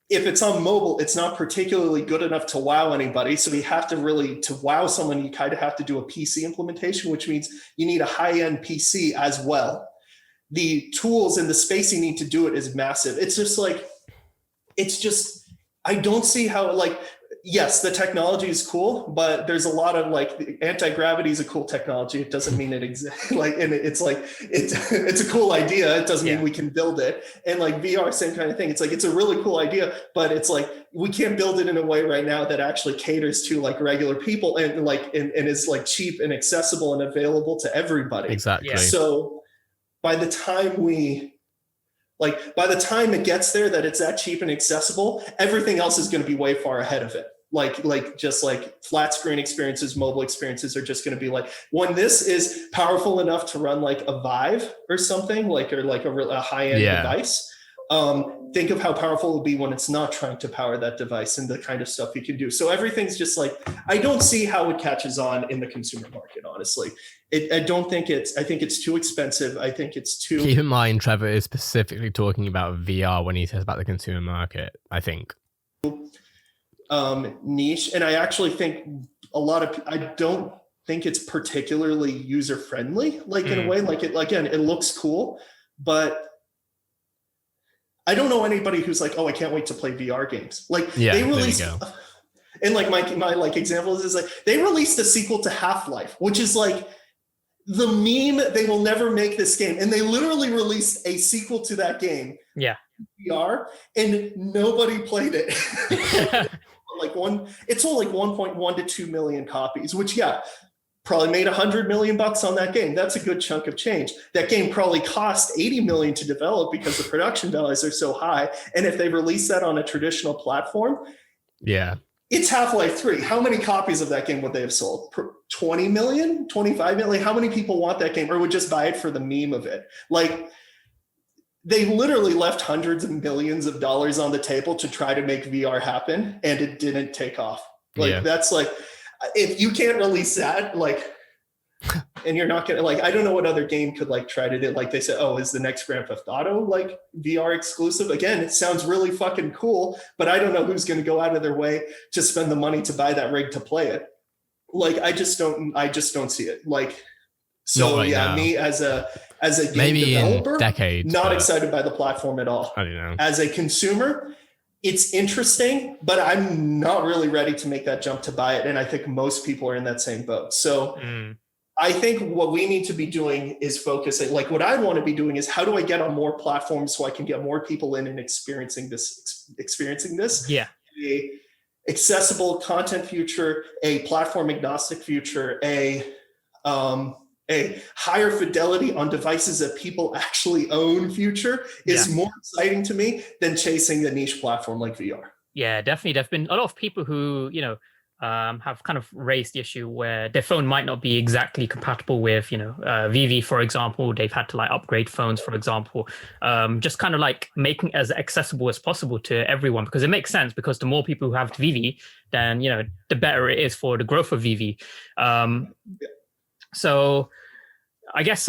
Speaker 3: If it's on mobile, it's not particularly good enough to wow anybody. So you have to wow someone, you kind of have to do a PC implementation, which means you need a high-end PC as well. The tools and the space you need to do it is massive. I don't see how, yes, the technology is cool, but there's a lot of anti-gravity is a cool technology. It doesn't mean it exists. It's a cool idea. It doesn't mean we can build it. And VR, same kind of thing. It's a really cool idea, but we can't build it in a way right now that actually caters to regular people and is cheap and accessible and available to everybody.
Speaker 1: Exactly.
Speaker 2: Yeah.
Speaker 3: So by the time it gets there that it's that cheap and accessible, everything else is going to be way far ahead of it. Just flat screen experiences, mobile experiences are just going to be when this is powerful enough to run a Vive or something, or a high-end device. Think of how powerful it will be when it's not trying to power that device and the kind of stuff you can do. So everything's just I don't see how it catches on in the consumer market, honestly. I think it's too expensive. I think it's too...
Speaker 1: Keep in mind, Trevor is specifically talking about VR when he says about the consumer market, I think.
Speaker 3: Niche. And I actually think I don't think it's particularly user-friendly, in a way. It looks cool, but I don't know anybody who's I can't wait to play VR games. They released, and my example is they released a sequel to Half-Life, which is the meme. They will never make this game, and they literally released a sequel to that game.
Speaker 2: Yeah,
Speaker 3: VR, and nobody played it. It sold 1.1 to 2 million copies, which probably made $100 million on that game. That's a good chunk of change. That game probably cost $80 million to develop because the production values are so high. And if they release that on a traditional platform, it's Half-Life 3. How many copies of that game would they have sold? 20 million, 25 million? How many people want that game or would just buy it for the meme of it? They literally left hundreds of millions of dollars on the table to try to make VR happen, and it didn't take off. That's if you can't release that, and you're not gonna I don't know what other game could try to do. They said, oh, is the next Grand Theft Auto VR exclusive? Again, it sounds really fucking cool, but I don't know who's gonna go out of their way to spend the money to buy that rig to play it. I just don't see it. Me as a game
Speaker 1: maybe
Speaker 3: developer,
Speaker 1: in decades,
Speaker 3: not excited by the platform at all.
Speaker 1: I don't know.
Speaker 3: As a consumer, it's interesting, but I'm not really ready to make that jump to buy it. And I think most people are in that same boat. So I think what we need to be doing is focusing, what I want to be doing is how do I get on more platforms so I can get more people in and experiencing this.
Speaker 2: Yeah.
Speaker 3: A accessible content future, a platform agnostic future, a higher fidelity on devices that people actually own future is more exciting to me than chasing the niche platform like VR.
Speaker 2: Yeah, definitely. There've been a lot of people who, have kind of raised the issue where their phone might not be exactly compatible with, VeVe, for example. They've had to like upgrade phones, for example, just kind of like making it as accessible as possible to everyone, because it makes sense, because the more people who have VeVe, then, the better it is for the growth of VeVe. So I guess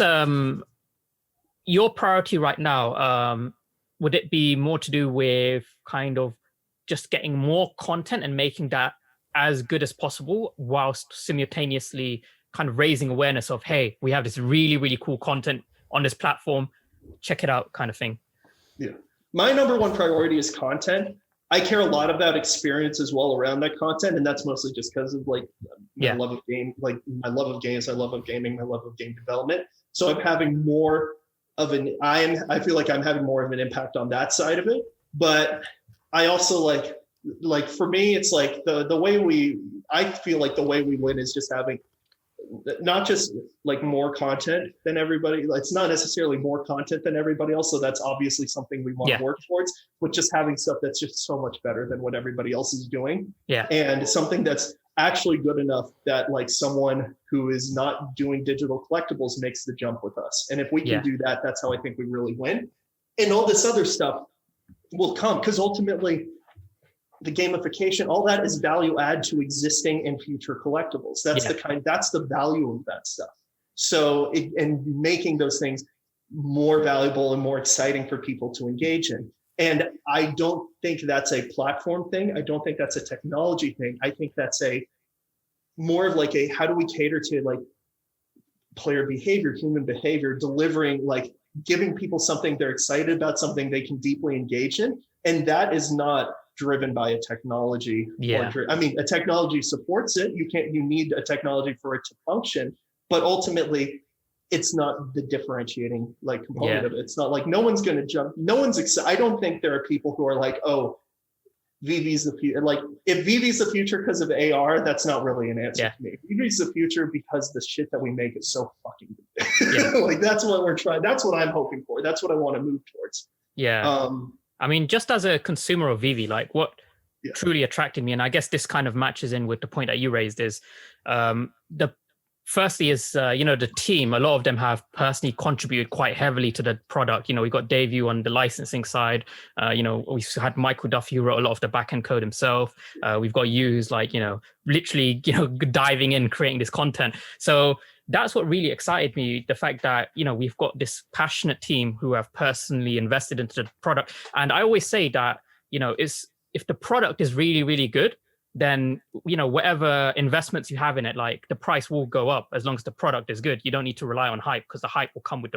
Speaker 2: your priority right now, would it be more to do with kind of just getting more content and making that as good as possible, whilst simultaneously kind of raising awareness of, hey, we have this really, really cool content on this platform, check it out, kind of thing?
Speaker 3: Yeah. My number one priority is content. I care a lot about experience as well around that content. And that's mostly just because of like my love of games, my love of gaming, my love of game development. So I'm having more of I feel like I'm having more of an impact on that side of it. But I also like for me, it's like I feel like the way we win is just having not just like more content than everybody. It's not necessarily more content than everybody else. So that's obviously something we want to work towards, but just having stuff that's just so much better than what everybody else is doing. Yeah. And something that's actually good enough that like someone who is not doing digital collectibles makes the jump with us. And if we can do that, that's how I think we really win. And all this other stuff will come, because ultimately the gamification, all that is value add to existing and future collectibles. That's that's the value of that stuff. So and making those things more valuable and more exciting for people to engage in. And I don't think that's a platform thing. I don't think that's a technology thing. I think that's more of like how do we cater to like player behavior, human behavior, delivering, like giving people something they're excited about, something they can deeply engage in. And that is not driven by a technology. I mean, a technology supports it. You need a technology for it to function, but ultimately it's not the differentiating like component of it. It's not like no one's going to jump. I don't think there are people who are like, oh, VeVe's the future. Like if VeVe's the future because of AR, that's not really an answer to me. VeVe's the future because the shit that we make is so fucking good. Like that's what we're trying. That's what I'm hoping for. That's what I want to move towards. Yeah.
Speaker 2: I mean, just as a consumer of VeVe, like what truly attracted me, and I guess this kind of matches in with the point that you raised, is firstly is, the team. A lot of them have personally contributed quite heavily to the product. We got Dave on the licensing side. We had Michael Duffy, who wrote a lot of the backend code himself. We've got you who's like, literally, diving in, creating this content. So that's what really excited me, the fact that, we've got this passionate team who have personally invested into the product. And I always say that, if the product is really, really good, then, whatever investments you have in it, like the price will go up as long as the product is good. You don't need to rely on hype, because the hype will come with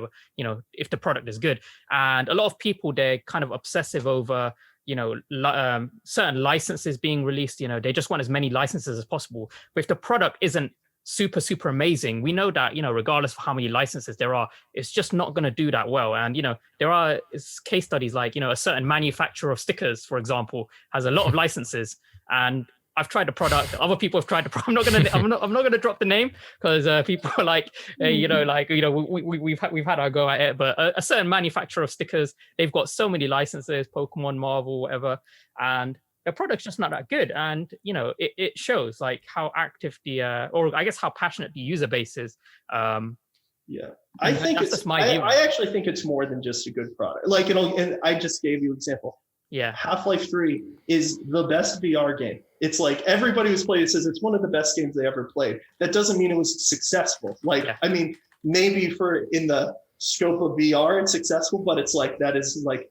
Speaker 2: if the product is good. And a lot of people, they're kind of obsessive over, certain licenses being released. They just want as many licenses as possible. But if the product isn't super, super amazing, we know that, regardless of how many licenses there are, it's just not going to do that well. And, there are case studies like, a certain manufacturer of stickers, for example, has a lot of licenses, and I've tried the product. Other people have tried the product. I'm not gonna drop the name, because people are like, we've had our go at it. But a certain manufacturer of stickers, they've got so many licenses, Pokemon, Marvel, whatever, and their product's just not that good. And it shows like how active or I guess how passionate the user base is. I
Speaker 3: think I actually think it's more than just a good product. Like and I just gave you an example. Yeah, Half-Life 3 is the best VR game. It's like everybody who's played it says it's one of the best games they ever played. That doesn't mean it was successful. I mean, maybe in the scope of VR, it's successful, but it's like that is like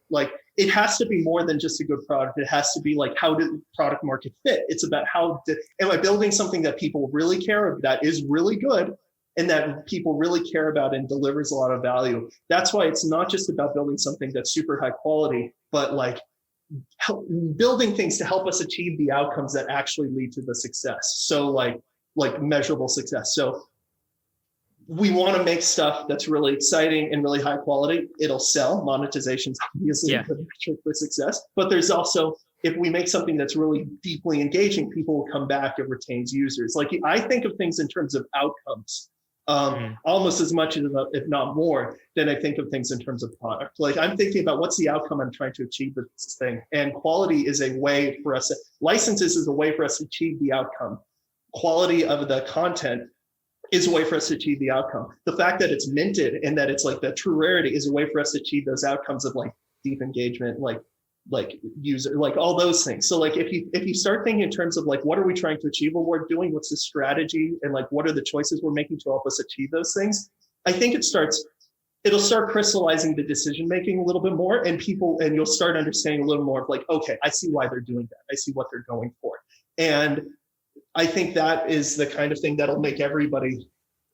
Speaker 3: it has to be more than just a good product. It has to be like, how did the product market fit? It's about am I building something that people really care about, that is really good, and that people really care about and delivers a lot of value. That's why it's not just about building something that's super high quality, but like building things to help us achieve the outcomes that actually lead to the success. So like measurable success. So we want to make stuff that's really exciting and really high quality. It'll sell. Monetization's obviously a good metric for success. But there's also, if we make something that's really deeply engaging, people will come back. It retains users. Like I think of things in terms of outcomes. Almost as much, if not more, than I think of things in terms of product. Like I'm thinking about what's the outcome I'm trying to achieve with this thing. And quality is a way for us, licenses is a way for us to achieve the outcome. quality of the content is a way for us to achieve the outcome. The fact that it's minted and that it's like the true rarity is a way for us to achieve those outcomes of like deep engagement, like user, like all those things. So like if you start thinking in terms of like, what are we trying to achieve, what we're doing, what's the strategy, and like what are the choices we're making to help us achieve those things, I think it'll start crystallizing the decision making a little bit more, and you'll start understanding a little more of like, okay, I see why they're doing that. I see what they're going for. And I think that is the kind of thing that'll make everybody,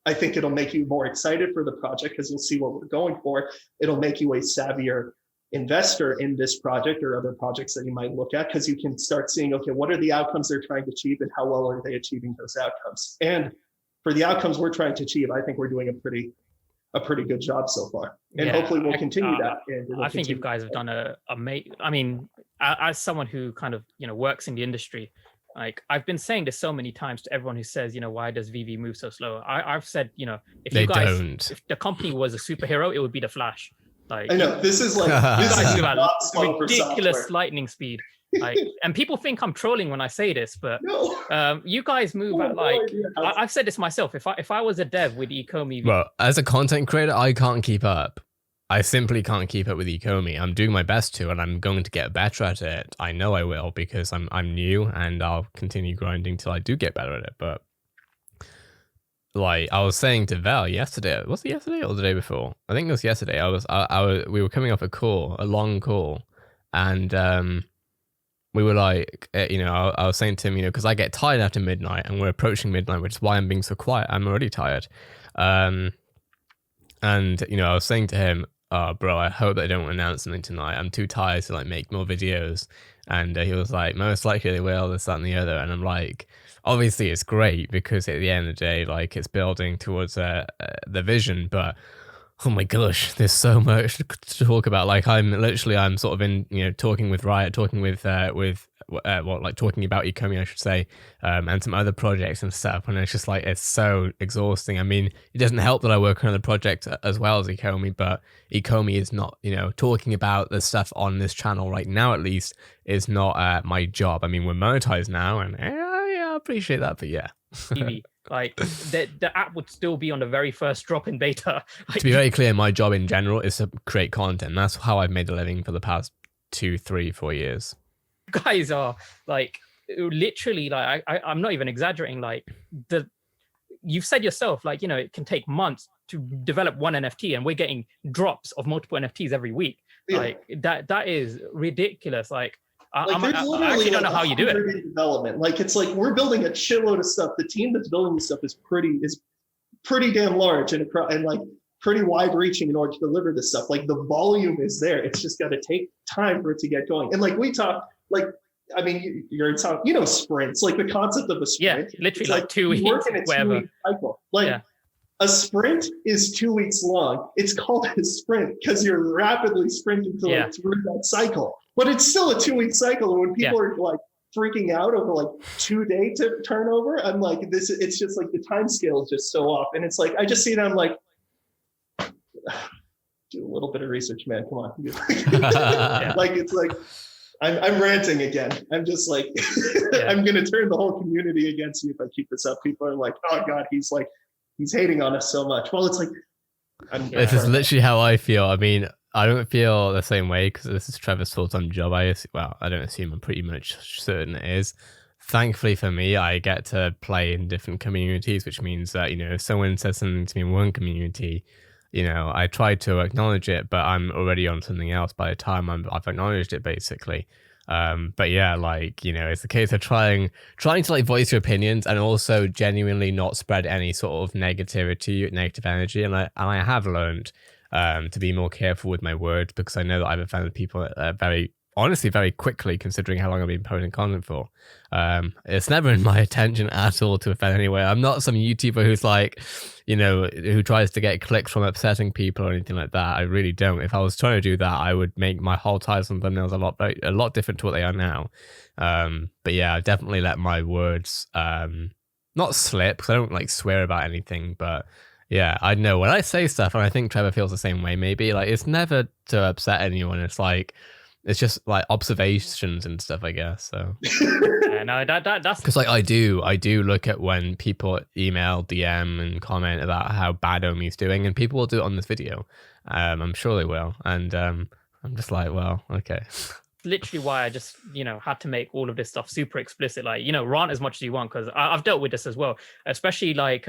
Speaker 3: I think it'll make you more excited for the project because you'll see what we're going for. It'll make you a savvier investor in this project or other projects that you might look at, because you can start seeing, okay, what are the outcomes they're trying to achieve and how well are they achieving those outcomes? And for the outcomes we're trying to achieve, I think we're doing a pretty good job so far. And hopefully we'll continue that.
Speaker 2: I think you guys have done I mean, as someone who kind of, works in the industry, like I've been saying this so many times to everyone who says, why does VeVe move so slow? I've said, if the company was a superhero, it would be the Flash. Like, I
Speaker 3: know this is like
Speaker 2: this is about ridiculous lightning speed. Like, and people think I'm trolling when I say this, but no. You guys move at like I've said this myself. If I was a dev with ECOMI,
Speaker 1: well, as a content creator, I can't keep up. I simply can't keep up with ECOMI. I'm doing my best to, and I'm going to get better at it. I know I will, because I'm new, and I'll continue grinding till I do get better at it. But like I was saying to Val yesterday, was it yesterday or the day before? I think it was yesterday. We were coming off a long call, and we were like, I was saying to him, because I get tired after midnight, and we're approaching midnight, which is why I'm being so quiet. I'm already tired. And I was saying to him, oh, bro, I hope they don't announce something tonight. I'm too tired to like make more videos. And he was like, most likely they will, this, that, and the other. And I'm like, obviously it's great, because at the end of the day, like it's building towards the vision. But oh my gosh, there's so much to talk about. Like I'm sort of in, talking with Riot, talking with talking about ECOMI, I should say, and some other projects and stuff. And it's just like, it's so exhausting. I mean, it doesn't help that I work on another project as well as ECOMI, but ECOMI is not, talking about the stuff on this channel right now, at least, is not my job. I mean, we're monetized now, and I appreciate that, but yeah.
Speaker 2: Like the app would still be on the very first drop in beta. Like,
Speaker 1: to be very clear, my job in general is to create content. That's how I've made a living for the past 2, 3, 4 years.
Speaker 2: Guys are like literally, like I'm not even exaggerating. Like you've said yourself, like it can take months to develop one NFT, and we're getting drops of multiple NFTs every week. Yeah. Like that is ridiculous. Like I actually don't know how you do it.
Speaker 3: Development, like it's like we're building a shitload of stuff. The team that's building this stuff is pretty damn large and like pretty wide reaching in order to deliver this stuff. Like the volume is there. It's just got to take time for it to get going. And like we talk, like I mean, you're in town, sprints, like the concept of a sprint.
Speaker 2: Yeah, literally like 2 weeks, whatever.
Speaker 3: Cycle. Like a sprint is 2 weeks long. It's called a sprint because you're rapidly sprinting through that cycle. But it's still a 2 week cycle. And when people are like freaking out over like 2 day to turnover, I'm like, it's just like the time scale is just so off. And it's like, I just see it, I'm like, do a little bit of research, man. Come on. Like, it's like, I'm ranting again. I'm just like, I'm going to turn the whole community against me if I keep this up. People are like, oh God, he's hating on us so much. Well, it's like,
Speaker 1: this is literally how I feel. I mean, I don't feel the same way because this is Trevor's full-time job. I don't assume, I'm pretty much certain it is. Thankfully for me, I get to play in different communities, which means that, if someone says something to me in one community, I try to acknowledge it, but I'm already on something else by the time I've acknowledged it, basically. But yeah, like, it's the case of trying to like voice your opinions and also genuinely not spread any sort of negative energy. And I have learned to be more careful with my words, because I know that I've offended people very quickly, considering how long I've been posting content for. It's never in my intention at all to offend anyone. I'm not some YouTuber who's like, who tries to get clicks from upsetting people or anything like that. I really don't. If I was trying to do that, I would make my whole titles and thumbnails a lot different to what they are now. But yeah, I definitely let my words not slip, because I don't like swear about anything, but yeah, I know when I say stuff, and I think Trevor feels the same way, maybe, like, it's never to upset anyone. It's like, It's just like observations and stuff, I guess. So
Speaker 2: Yeah, no, that's
Speaker 1: because like I do look at when people email, DM, and comment about how bad Omi's doing, and people will do it on this video. I'm sure they will, and I'm just like, well, okay.
Speaker 2: literally why I just, had to make all of this stuff super explicit. Like, rant as much as you want, because I've dealt with this as well, especially like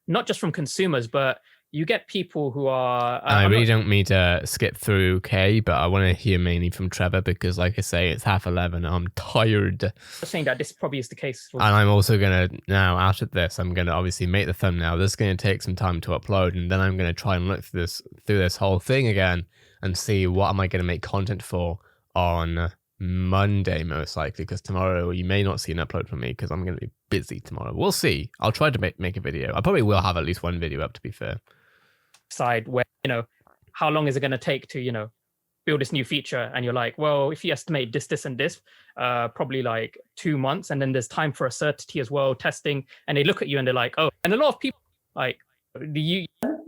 Speaker 2: not just from consumers, but you get people who are.
Speaker 1: I really don't mean to skip through Kay, but I want to hear mainly from Trevor because, like I say, it's 11:30. I'm tired.
Speaker 2: Saying that this probably is the case.
Speaker 1: And I'm also gonna now after this, I'm gonna obviously make the thumbnail. This is gonna take some time to upload, and then I'm gonna try and look through this whole thing again and see what am I gonna make content for on Monday, most likely, because tomorrow you may not see an upload from me because I'm going to be busy tomorrow. We'll see. I'll try to make a video. I probably will have at least one video up, to be fair.
Speaker 2: Side where, how long is it going to take to, build this new feature? And you're like, well, if you estimate this, and this, probably like 2 months. And then there's time for uncertainty as well, testing. And they look at you and they're like, oh, and a lot of people like,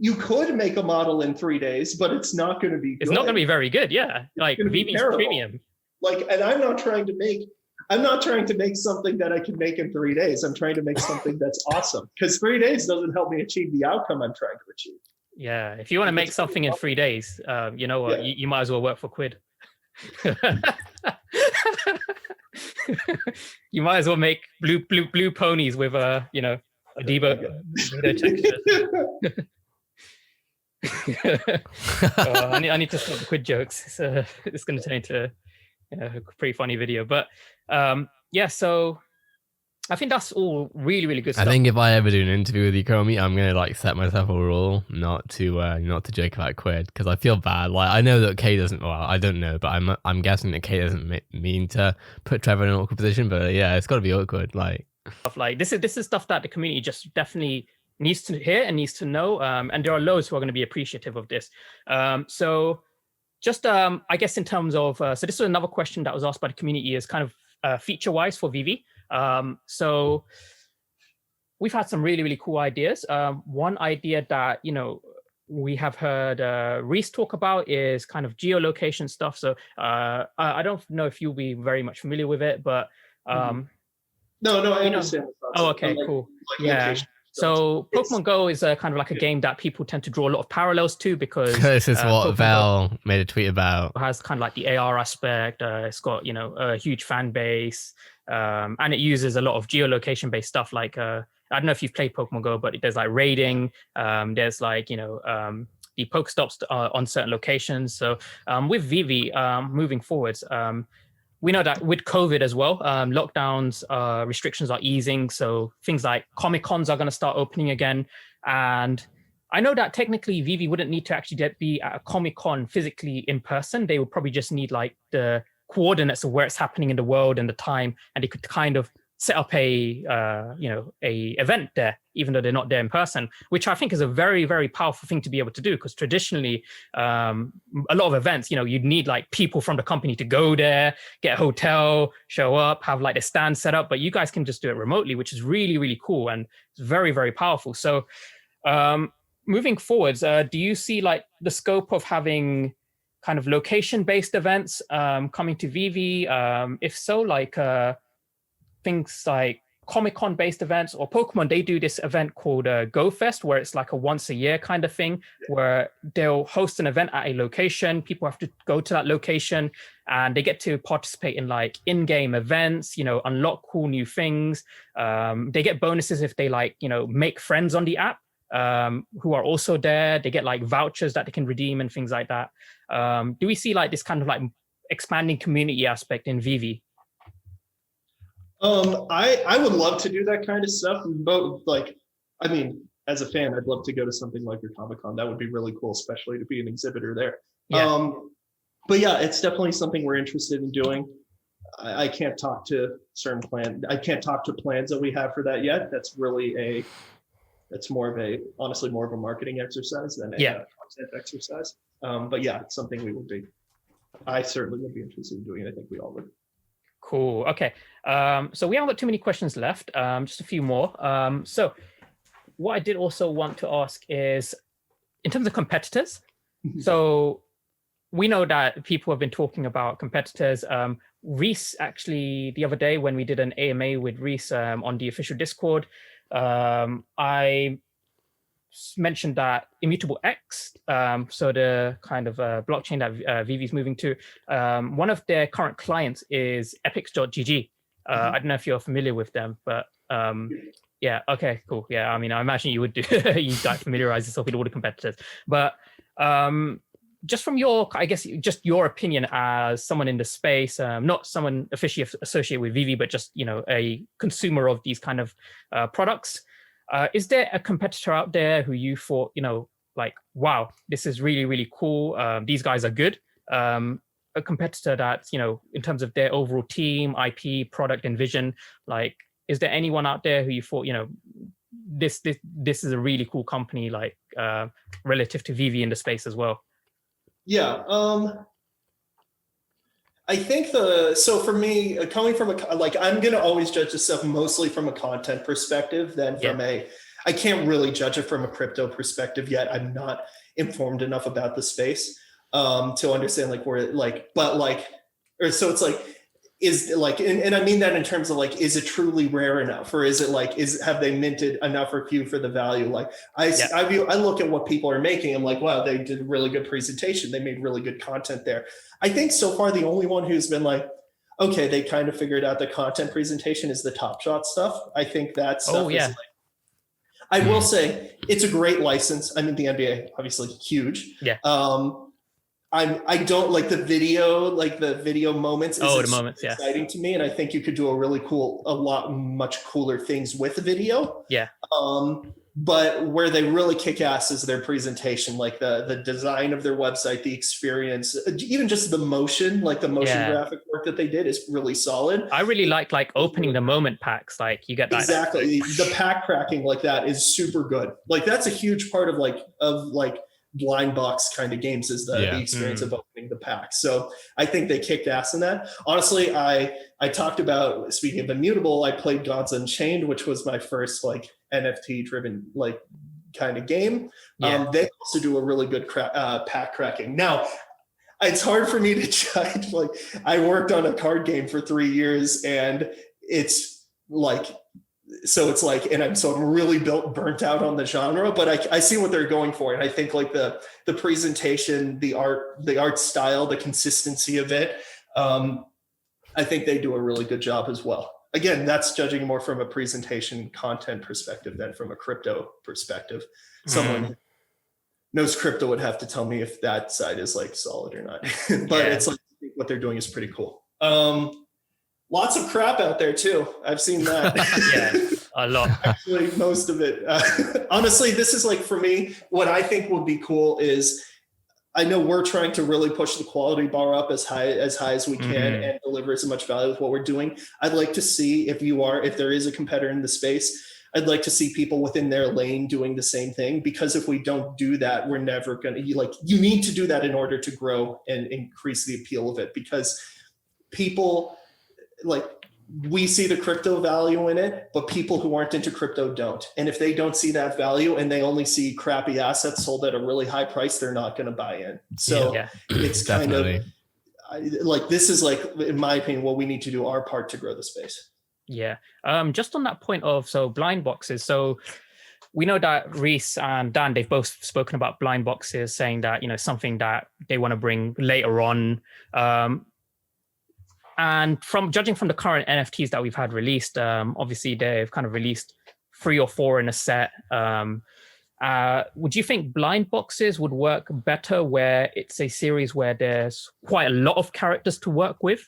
Speaker 3: you could make a model in 3 days, but it's not going to be good.
Speaker 2: It's not going to be very good. Yeah. Like VeVe's premium.
Speaker 3: Like, and I'm not trying to make something that I can make in 3 days. I'm trying to make something that's awesome, because 3 days doesn't help me achieve the outcome I'm trying to achieve.
Speaker 2: Yeah. If you want to make something in 3 days, you know what, you might as well work for quid. You might as well make blue ponies with a debug texture. I need to stop the quid jokes. It's going to turn into a pretty funny video, but so I think that's all really, really good stuff.
Speaker 1: I think if I ever do an interview with ECOMI, I'm gonna set myself a rule not to joke about quid, because I feel bad. Like, I know that Kay doesn't. Well, I don't know, but I'm guessing that Kay doesn't mean to put Trevor in an awkward position. But yeah, it's got to be awkward. Like
Speaker 2: this is stuff that the community just definitely needs to hear and needs to know. And there are loads who are going to be appreciative of this. So just I guess in terms of so this was another question that was asked by the community, is kind of feature wise for VeVe. So we've had some really, really cool ideas. One idea that, we have heard Reese talk about is kind of geolocation stuff. So I don't know if you'll be very much familiar with it, but
Speaker 3: no, I understand.
Speaker 2: Oh, okay, cool. Yeah. So Pokemon Go is kind of like a game that people tend to draw a lot of parallels to, because
Speaker 1: this is what
Speaker 2: Pokemon
Speaker 1: Val made a tweet about.
Speaker 2: It has kind of like the AR aspect. It's got, a huge fan base, and it uses a lot of geolocation based stuff. Like, I don't know if you've played Pokemon Go, but there's like raiding. There's like, the Pokestops on certain locations. So with VeVe, moving forwards, we know that with COVID as well, lockdowns, restrictions are easing. So things like Comic-Cons are going to start opening again. And I know that technically VeVe wouldn't need to actually be at a Comic-Con physically in person. They would probably just need like the coordinates of where it's happening in the world and the time. And they could kind of set up a event there, even though they're not there in person, which I think is a very, very powerful thing to be able to do. Because traditionally, a lot of events, you'd need like people from the company to go there, get a hotel, show up, have like a stand set up, but you guys can just do it remotely, which is really, really cool. And it's very, very powerful. So moving forwards, do you see like the scope of having kind of location-based events coming to VeVe? If so, like things like Comic-Con based events, or Pokemon, they do this event called Go Fest, where it's like a once a year kind of thing, where they'll host an event at a location. People have to go to that location and they get to participate in like in-game events, unlock cool new things. They get bonuses if they like, make friends on the app who are also there. They get like vouchers that they can redeem and things like that. Do we see like this kind of like expanding community aspect in VeVe?
Speaker 3: I would love to do that kind of stuff. Both, like, I mean, as a fan, I'd love to go to something like your Comic-Con. That would be really cool, especially to be an exhibitor there. Yeah. But yeah, it's definitely something we're interested in doing. I can't talk to certain plans. I can't talk to plans that we have for that yet. That's really honestly more of a marketing exercise than a content exercise. But yeah, it's something I certainly would be interested in doing. I think we all would.
Speaker 2: Cool. Okay. So we haven't got too many questions left. Just a few more. So what I did also want to ask is, in terms of competitors, so we know that people have been talking about competitors. Reese, actually, the other day when we did an AMA with Reese on the official Discord, I mentioned that Immutable X, so the kind of blockchain that VeVe is moving to, one of their current clients is epics.gg. I don't know if you're familiar with them, but yeah, okay, cool. Yeah, I mean, I imagine you would do, you like familiarize yourself with all the competitors. But just from your, I guess, just your opinion as someone in the space, not someone officially associated with VeVe, but just, a consumer of these kind of products, is there a competitor out there who you thought, like, wow, this is really, really cool. These guys are good. A competitor that's, in terms of their overall team, IP, product, and vision, like, is there anyone out there who you thought, this is a really cool company, like relative to VeVe in the space as well?
Speaker 3: Yeah, I think so for me, coming from I'm gonna always judge this stuff mostly from a content perspective than from I can't really judge it from a crypto perspective yet. I'm not informed enough about the space to understand so it's like, is like, and I mean that in terms of like, is it truly rare enough, or is it like, have they minted enough or few for the value? Like I look at what people are making. I'm like, wow, they did a really good presentation. They made really good content there. I think so far the only one who's been like, okay, they kind of figured out the content presentation is the Top Shot stuff. I think that stuff is like, I will say it's a great license. I mean, the NBA obviously huge.
Speaker 2: Yeah.
Speaker 3: I don't like the video moments.
Speaker 2: The moments,
Speaker 3: exciting to me, and I think you could do much cooler things with the video.
Speaker 2: Yeah.
Speaker 3: But where they really kick ass is their presentation, like the design of their website, the experience, even just the motion, graphic work that they did is really solid.
Speaker 2: I really like opening the moment packs. Like you get that.
Speaker 3: Exactly. The pack cracking like that is super good. Like that's a huge part of blind box kind of games is the experience of opening the pack. So I think they kicked ass in that. Honestly, I talked about, speaking of Immutable, I played Gods Unchained, which was my first NFT driven kind of game.
Speaker 2: Yeah.
Speaker 3: They also do a really good pack cracking. Now, it's hard for me to judge. I worked on a card game for 3 years, and it's I'm really burnt out on the genre, but I see what they're going for. And I think the presentation, the art style, the consistency of it, I think they do a really good job as well. Again, that's judging more from a presentation content perspective than from a crypto perspective. Someone who knows crypto would have to tell me if that side is solid or not. But it's I think what they're doing is pretty cool. Lots of crap out there too. I've seen that.
Speaker 2: A lot.
Speaker 3: Actually, most of it. Honestly, this is for me, what I think would be cool is, I know we're trying to really push the quality bar up as high as we can and deliver as much value with what we're doing. I'd like to see if there is a competitor in the space, I'd like to see people within their lane doing the same thing, because if we don't do that, we're never going to you need to do that in order to grow and increase the appeal of it, because people we see the crypto value in it, but people who aren't into crypto don't. And if they don't see that value and they only see crappy assets sold at a really high price, they're not going to buy in. So it's kind of this is in my opinion, what we need to do our part to grow the space.
Speaker 2: Yeah. Just on that point of, blind boxes. So we know that Reese and Dan, they've both spoken about blind boxes, saying that, something that they want to bring later on. And from judging from the current NFTs that we've had released, obviously they've kind of released 3 or 4 in a set. Would you think blind boxes would work better where it's a series where there's quite a lot of characters to work with?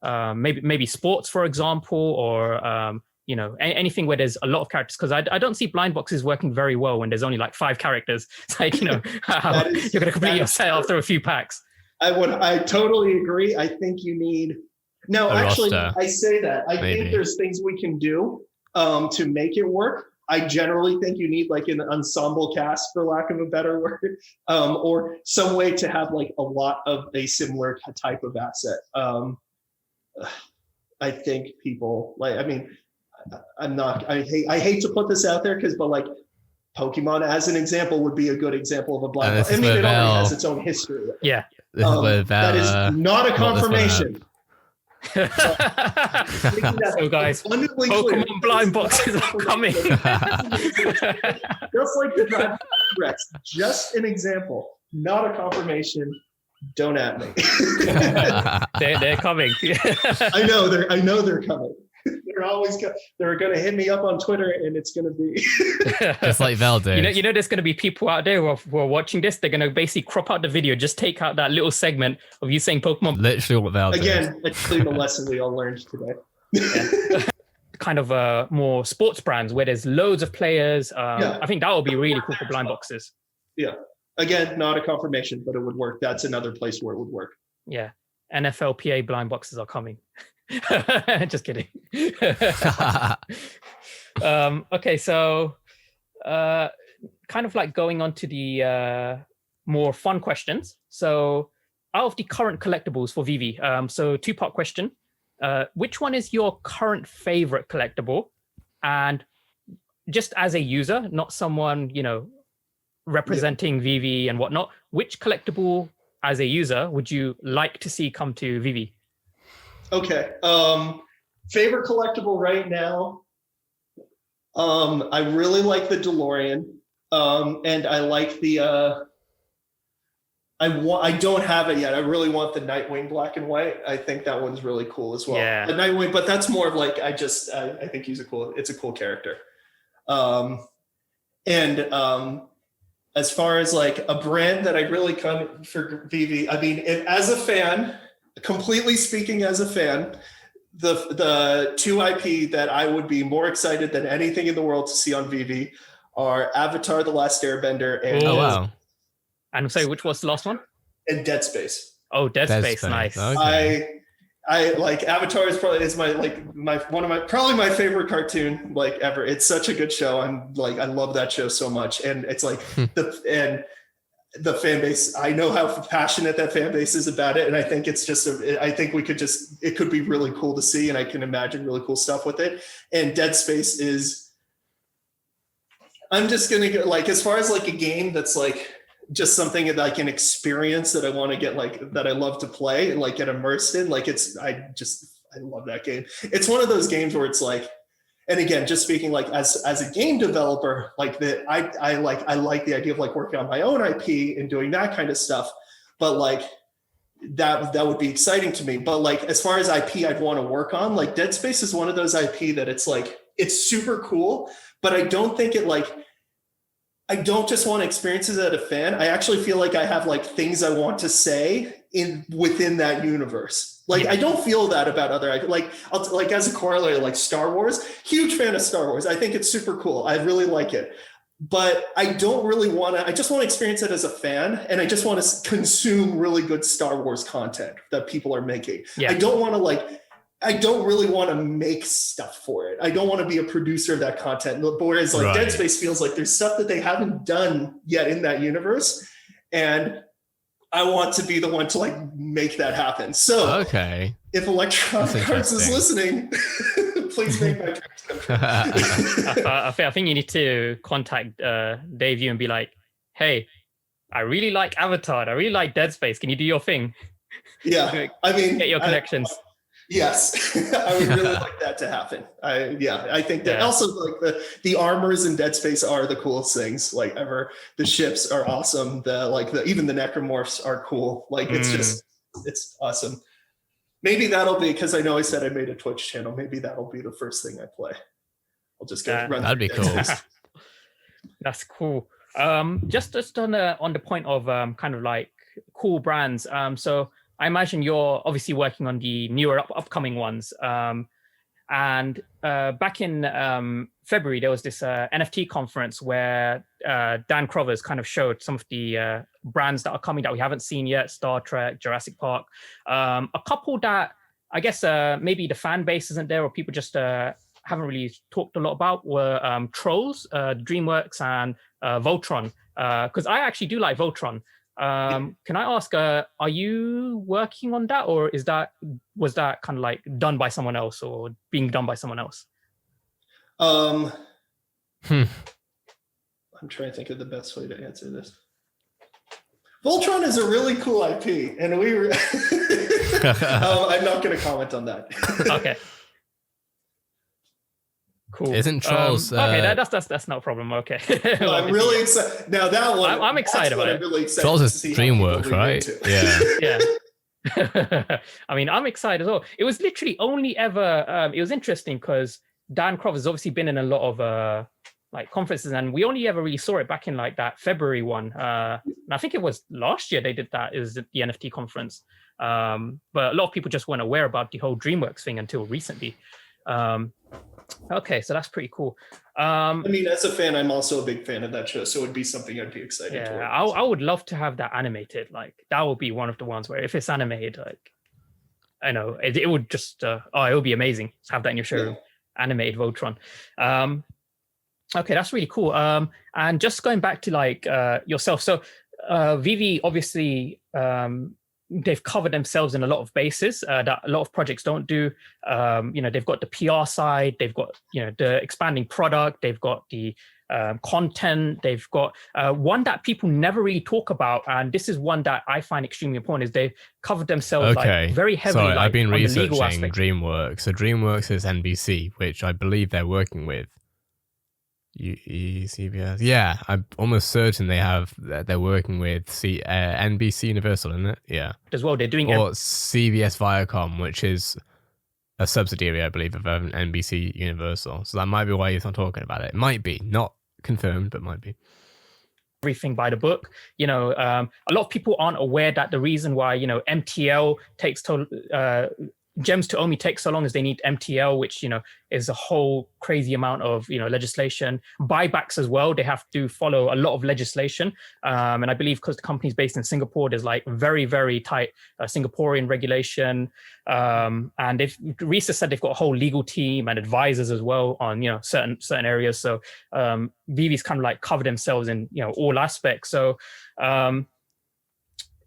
Speaker 2: Maybe sports, for example, or anything where there's a lot of characters, because I don't see blind boxes working very well when there's only 5 characters. It's you're going to complete your set after a few packs.
Speaker 3: I totally agree. I think you need roster. I say that. I think there's things we can do to make it work. I generally think you need an ensemble cast, for lack of a better word, or some way to have a lot of a similar type of asset. I think people I hate to put this out there, but Pokemon, as an example, would be a good example of a blind box.
Speaker 1: this
Speaker 3: I
Speaker 1: is
Speaker 3: mean,
Speaker 1: where
Speaker 3: it already
Speaker 1: Val-
Speaker 3: has its own history.
Speaker 2: Yeah.
Speaker 1: This is where
Speaker 3: That is
Speaker 1: Val,
Speaker 3: not a
Speaker 1: brought this one
Speaker 3: confirmation.
Speaker 2: So guys,
Speaker 3: Abundantly
Speaker 2: Pokemon
Speaker 3: clear.
Speaker 2: blind boxes are coming.
Speaker 3: Just like the Dragon Rex, just an example, not a confirmation. Don't at me.
Speaker 2: They're coming.
Speaker 3: I know they're coming. They're always they're going to hit me up on Twitter, and it's going to be
Speaker 1: just like Val did.
Speaker 2: You know, there's going to be people out there who are watching this. They're going to basically crop out the video, just take out that little segment of you saying Pokemon.
Speaker 1: Literally what Val did.
Speaker 3: Again, actually the lesson we all learned today.
Speaker 2: Yeah. Kind of more sports brands where there's loads of players. I think that would be really cool for blind boxes.
Speaker 3: Yeah. Again, not a confirmation, but it would work. That's another place where it would work.
Speaker 2: Yeah. NFLPA blind boxes are coming. Just kidding. Okay, so kind of like going on to the more fun questions. So out of the current collectibles for VeVe, so two-part question. Which one is your current favorite collectible? And just as a user, not someone, you know, representing VeVe and whatnot, which collectible as a user would you like to see come to VeVe?
Speaker 3: Okay. Favorite collectible right now. I really like the DeLorean. And I like the I don't have it yet. I really want the Nightwing black and white. I think that one's really cool as well.
Speaker 2: Yeah.
Speaker 3: The Nightwing, but that's more of like I think it's a cool character. As far as like a brand that I really come for VeVe, I mean, as a fan, completely speaking as a fan, the two IP that I would be more excited than anything in the world to see on VeVe are Avatar: The Last Airbender and
Speaker 2: And so, which was the last one?
Speaker 3: And Dead Space.
Speaker 2: Oh, Dead Space, nice.
Speaker 1: Okay.
Speaker 3: I like Avatar is probably my favorite cartoon like ever. It's such a good show. I love that show so much, and it's like the fan base. I know how passionate that fan base is about it, and I think it's just it could be really cool to see, and I can imagine really cool stuff with it. And Dead Space is. I'm just gonna go like as far as like a game that's like. Just something that I can experience that I want to get that I love to play and get immersed in. I love that game. It's one of those games where it's like, and again, just speaking as a game developer, I like the idea of working on my own IP and doing that kind of stuff. But that would be exciting to me. But as far as IP I'd want to work on, Dead Space is one of those IP that it's super cool, but I don't think it I don't just want experiences as a fan. I actually feel like I have things I want to say within that universe. I don't feel that about other as a corollary, Star Wars, huge fan of Star Wars. I think it's super cool. I really like it. But I don't really want to, I just want to experience it as a fan, and I just want to consume really good Star Wars content that people are making. Yeah. I don't really want to make stuff for it. I don't want to be a producer of that content. Whereas Dead Space feels like there's stuff that they haven't done yet in that universe. And I want to be the one to make that happen. So if Electronic Arts is listening, please make my dreams come true.
Speaker 2: I think you need to contact Dave and be like, hey, I really like Avatar. I really like Dead Space. Can you do your thing?
Speaker 3: Yeah. I mean,
Speaker 2: get your connections.
Speaker 3: Yes, I would really like that to happen. I think that also the armors in Dead Space are the coolest things ever. The ships are awesome. Even the necromorphs are cool. It's awesome. Maybe that'll be, because I know I said I made a Twitch channel. Maybe that'll be the first thing I play. I'll just go run.
Speaker 1: That'd be cool.
Speaker 2: That's cool. Just on the point of kind of cool brands. So I imagine you're obviously working on the newer upcoming ones. And back in February, there was this NFT conference where Dan Crovers kind of showed some of the brands that are coming that we haven't seen yet: Star Trek, Jurassic Park. A couple that I guess maybe the fan base isn't there, or people just haven't really talked a lot about were Trolls, DreamWorks, and Voltron. Because I actually do like Voltron. Can I ask, are you working on that, or was that kind of done by someone else, or being done by someone else?
Speaker 3: I'm trying to think of the best way to answer this. Voltron is a really cool IP, and we were. I'm not going to comment on that.
Speaker 2: Okay. Cool.
Speaker 1: Isn't Trolls?
Speaker 2: Okay, that's no problem. Okay.
Speaker 3: Well, I'm really excited. Now that one,
Speaker 2: I'm excited about it.
Speaker 3: Really excited
Speaker 1: Trolls is DreamWorks, right?
Speaker 2: Yeah. I mean, I'm excited as well. It was literally only ever. It was interesting because Dan Croft has obviously been in a lot of like conferences, and we only ever really saw it back in like that February one. And I think it was last year they did that. It was the NFT conference. But a lot of people just weren't aware about the whole DreamWorks thing until recently. Okay, so that's pretty cool.
Speaker 3: I mean, as a fan, I'm also a big fan of that show, so it would be something I'd be excited to watch.
Speaker 2: I would love to have that animated. Like that would be one of the ones where if it's animated, like I know it would just it would be amazing to have that in your showroom, animated Voltron. Okay, that's really cool. And just going back to like yourself, so VeVe obviously they've covered themselves in a lot of bases that a lot of projects don't do. They've got the PR side, they've got the expanding product, they've got the content, they've got one that people never really talk about, and this is one that I find extremely important, is they've covered themselves like very heavily.
Speaker 1: Sorry,
Speaker 2: like,
Speaker 1: I've been
Speaker 2: on
Speaker 1: researching
Speaker 2: the legal aspect.
Speaker 1: DreamWorks. So DreamWorks is NBC, which I believe they're working with. CBS. Yeah, I'm almost certain they're working with NBC Universal, isn't it? Yeah.
Speaker 2: As well, they're doing
Speaker 1: or CBS Viacom, which is a subsidiary, I believe, of NBC Universal. So that might be why he's not talking about it. It might be, not confirmed, but might be.
Speaker 2: Everything by the book. A lot of people aren't aware that the reason why MTL takes Gems to Omi takes so long as they need MTL, which is a whole crazy amount of legislation. Buybacks as well, they have to follow a lot of legislation, and I believe because the company's based in Singapore, there's like very, very tight Singaporean regulation, and Risa said they've got a whole legal team and advisors as well on certain areas. So VeVe's kind of like covered themselves in all aspects. So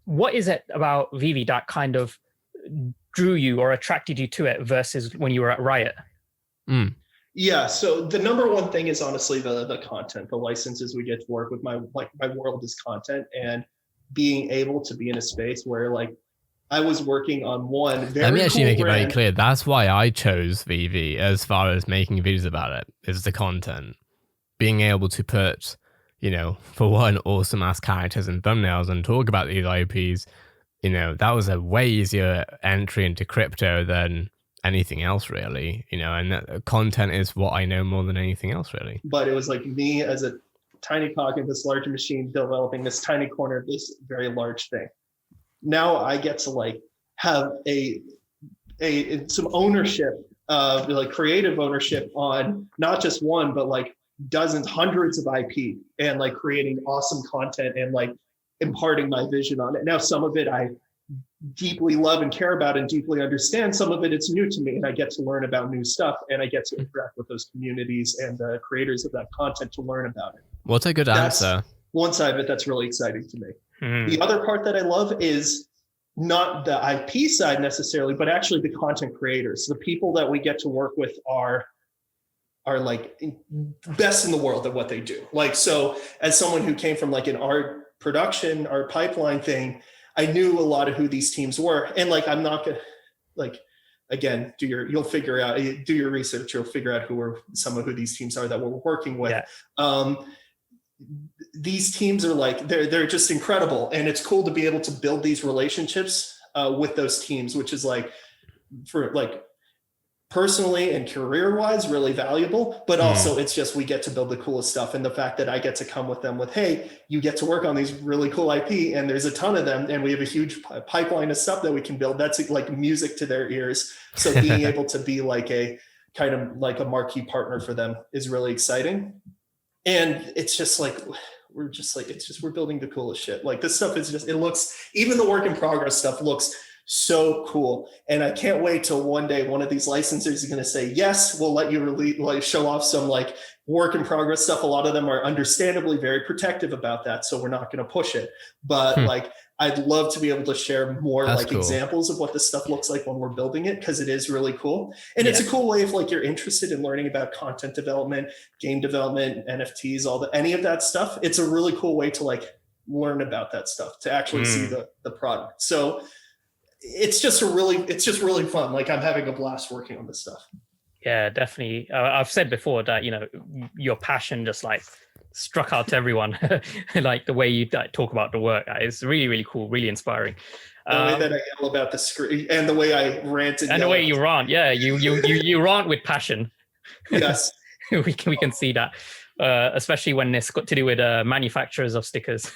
Speaker 2: what is it about VeVe that kind of drew you or attracted you to it versus when you were at Riot?
Speaker 3: Yeah, so the number one thing is honestly the content, the licenses we get to work with. My world is content, and being able to be in a space where like I was working on one very
Speaker 1: Let me actually
Speaker 3: cool
Speaker 1: make
Speaker 3: brand.
Speaker 1: it very clear. That's why I chose VeVe as far as making videos about it, is the content. Being able to put, for one, awesome ass characters and thumbnails and talk about these IPs. That was a way easier entry into crypto than anything else, really. And that content is what I know more than anything else, really.
Speaker 3: But it was like me as a tiny cog in this large machine developing this tiny corner of this very large thing. Now I get to like have some ownership, like creative ownership on not just one, but like dozens, hundreds of IP, and like creating awesome content and like imparting my vision on it. Now, some of it I deeply love and care about and deeply understand. Some of it, it's new to me, and I get to learn about new stuff, and I get to interact with those communities and the creators of that content to learn about it.
Speaker 1: What's a good answer?
Speaker 3: One side of it that's really exciting to me. The other part that I love is not the IP side necessarily, but actually the content creators. The people that we get to work with are like best in the world at what they do. Like, so as someone who came from like an art production or pipeline thing, I knew a lot of who these teams were. And like, I'm not gonna, like, again, do your research, you'll figure out some of who these teams are that we're working with. Yeah. These teams are like, they're just incredible. And it's cool to be able to build these relationships with those teams, which is like, for like, personally and career-wise, really valuable, but also it's just we get to build the coolest stuff, and the fact that I get to come with them with, hey, you get to work on these really cool IP, and there's a ton of them, and we have a huge pipeline of stuff that we can build. That's like music to their ears. So being able to be like a kind of like a marquee partner for them is really exciting. And it's just like we're building the coolest shit. Like this stuff is just, it looks, even the work in progress stuff looks so cool. And I can't wait till one day one of these licensors is going to say, yes, we'll let you show off some like work in progress stuff. A lot of them are understandably very protective about that, so we're not going to push it. But like, I'd love to be able to share more like examples of what this stuff looks like when we're building it, because it is really cool. And it's a cool way if like you're interested in learning about content development, game development, NFTs, any of that stuff. It's a really cool way to like learn about that stuff, to actually see the product. So it's just really fun. Like, I'm having a blast working on this stuff.
Speaker 2: Yeah, definitely. I've said before that, you know, your passion just like struck out to everyone. Like the way you talk about the work, it's really, really cool, really inspiring.
Speaker 3: The way that I yell about the screen, and the way I rant
Speaker 2: and the way you rant, you rant with passion.
Speaker 3: Yes,
Speaker 2: we can see that, especially when it's got to do with manufacturers of stickers.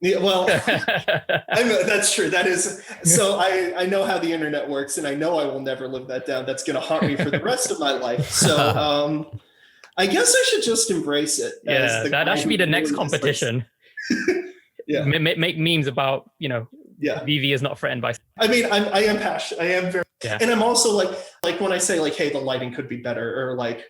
Speaker 3: Yeah, well, that's true. That is, so I know how the internet works, and I know I will never live that down. That's going to haunt me for the rest of my life. So I guess I should just embrace it.
Speaker 2: Yeah, that should be the next competition.
Speaker 3: Yeah,
Speaker 2: make memes about, you know, VeVe is not threatened by.
Speaker 3: I mean, I am passionate. I am very, and I'm also like when I say like, hey, the lighting could be better, or like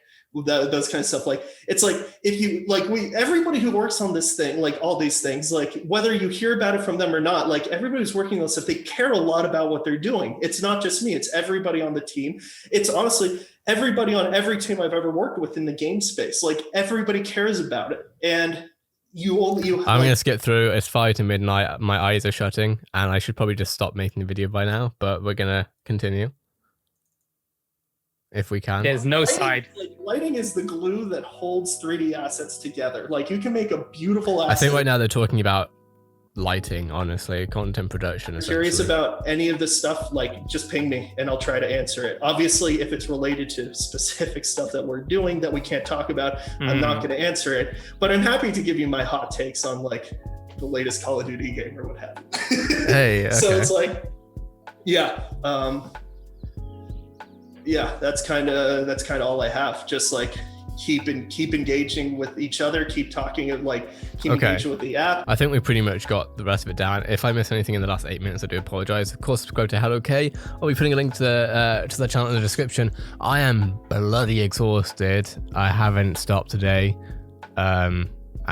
Speaker 3: those kind of stuff. Like, it's like, if you like, everybody who works on this thing, like all these things, like whether you hear about it from them or not, like everybody who's working on this stuff, they care a lot about what they're doing. It's not just me, it's everybody on the team. It's honestly everybody on every team I've ever worked with in the game space. Like, everybody cares about it. And I'm
Speaker 1: gonna skip through. It's 5 to midnight. My eyes are shutting, and I should probably just stop making the video by now. But we're gonna continue if we can.
Speaker 2: There's no side.
Speaker 3: Lighting is the glue that holds 3D assets together. Like, you can make a beautiful asset.
Speaker 1: I think right now they're talking about lighting, honestly, content production.
Speaker 3: If you're curious about any of this stuff, like, just ping me and I'll try to answer it. Obviously, if it's related to specific stuff that we're doing that we can't talk about, I'm not going to answer it. But I'm happy to give you my hot takes on like the latest Call of Duty game or what have you.
Speaker 1: Hey, okay.
Speaker 3: So it's like, that's kind of all I have. Just like keep engaging with each other, keep talking, and like keep engaging with the app.
Speaker 1: I think we pretty much got the rest of it down. If I missed anything in the last 8 minutes, I do apologize. Of course, subscribe to Hello K. I'll be putting a link to the channel in the description. I am bloody exhausted. I haven't stopped today. And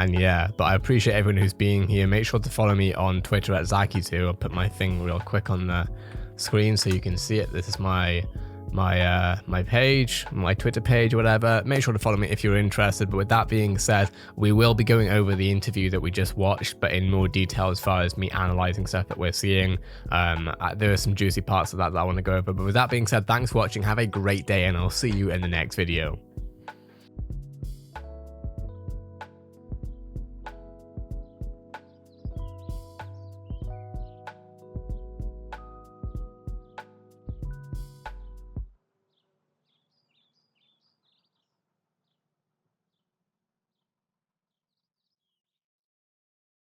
Speaker 1: yeah, but I appreciate everyone who's being here. Make sure to follow me on Twitter at Zaki2. I'll put my thing real quick on the screen so you can see it. This is my page, my Twitter page, or whatever. Make sure to follow me if you're interested. But with that being said, we will be going over the interview that we just watched, but in more detail as far as me analyzing stuff that we're seeing. There are some juicy parts of that I want to go over. But with that being said, thanks for watching. Have a great day, and I'll see you in the next video.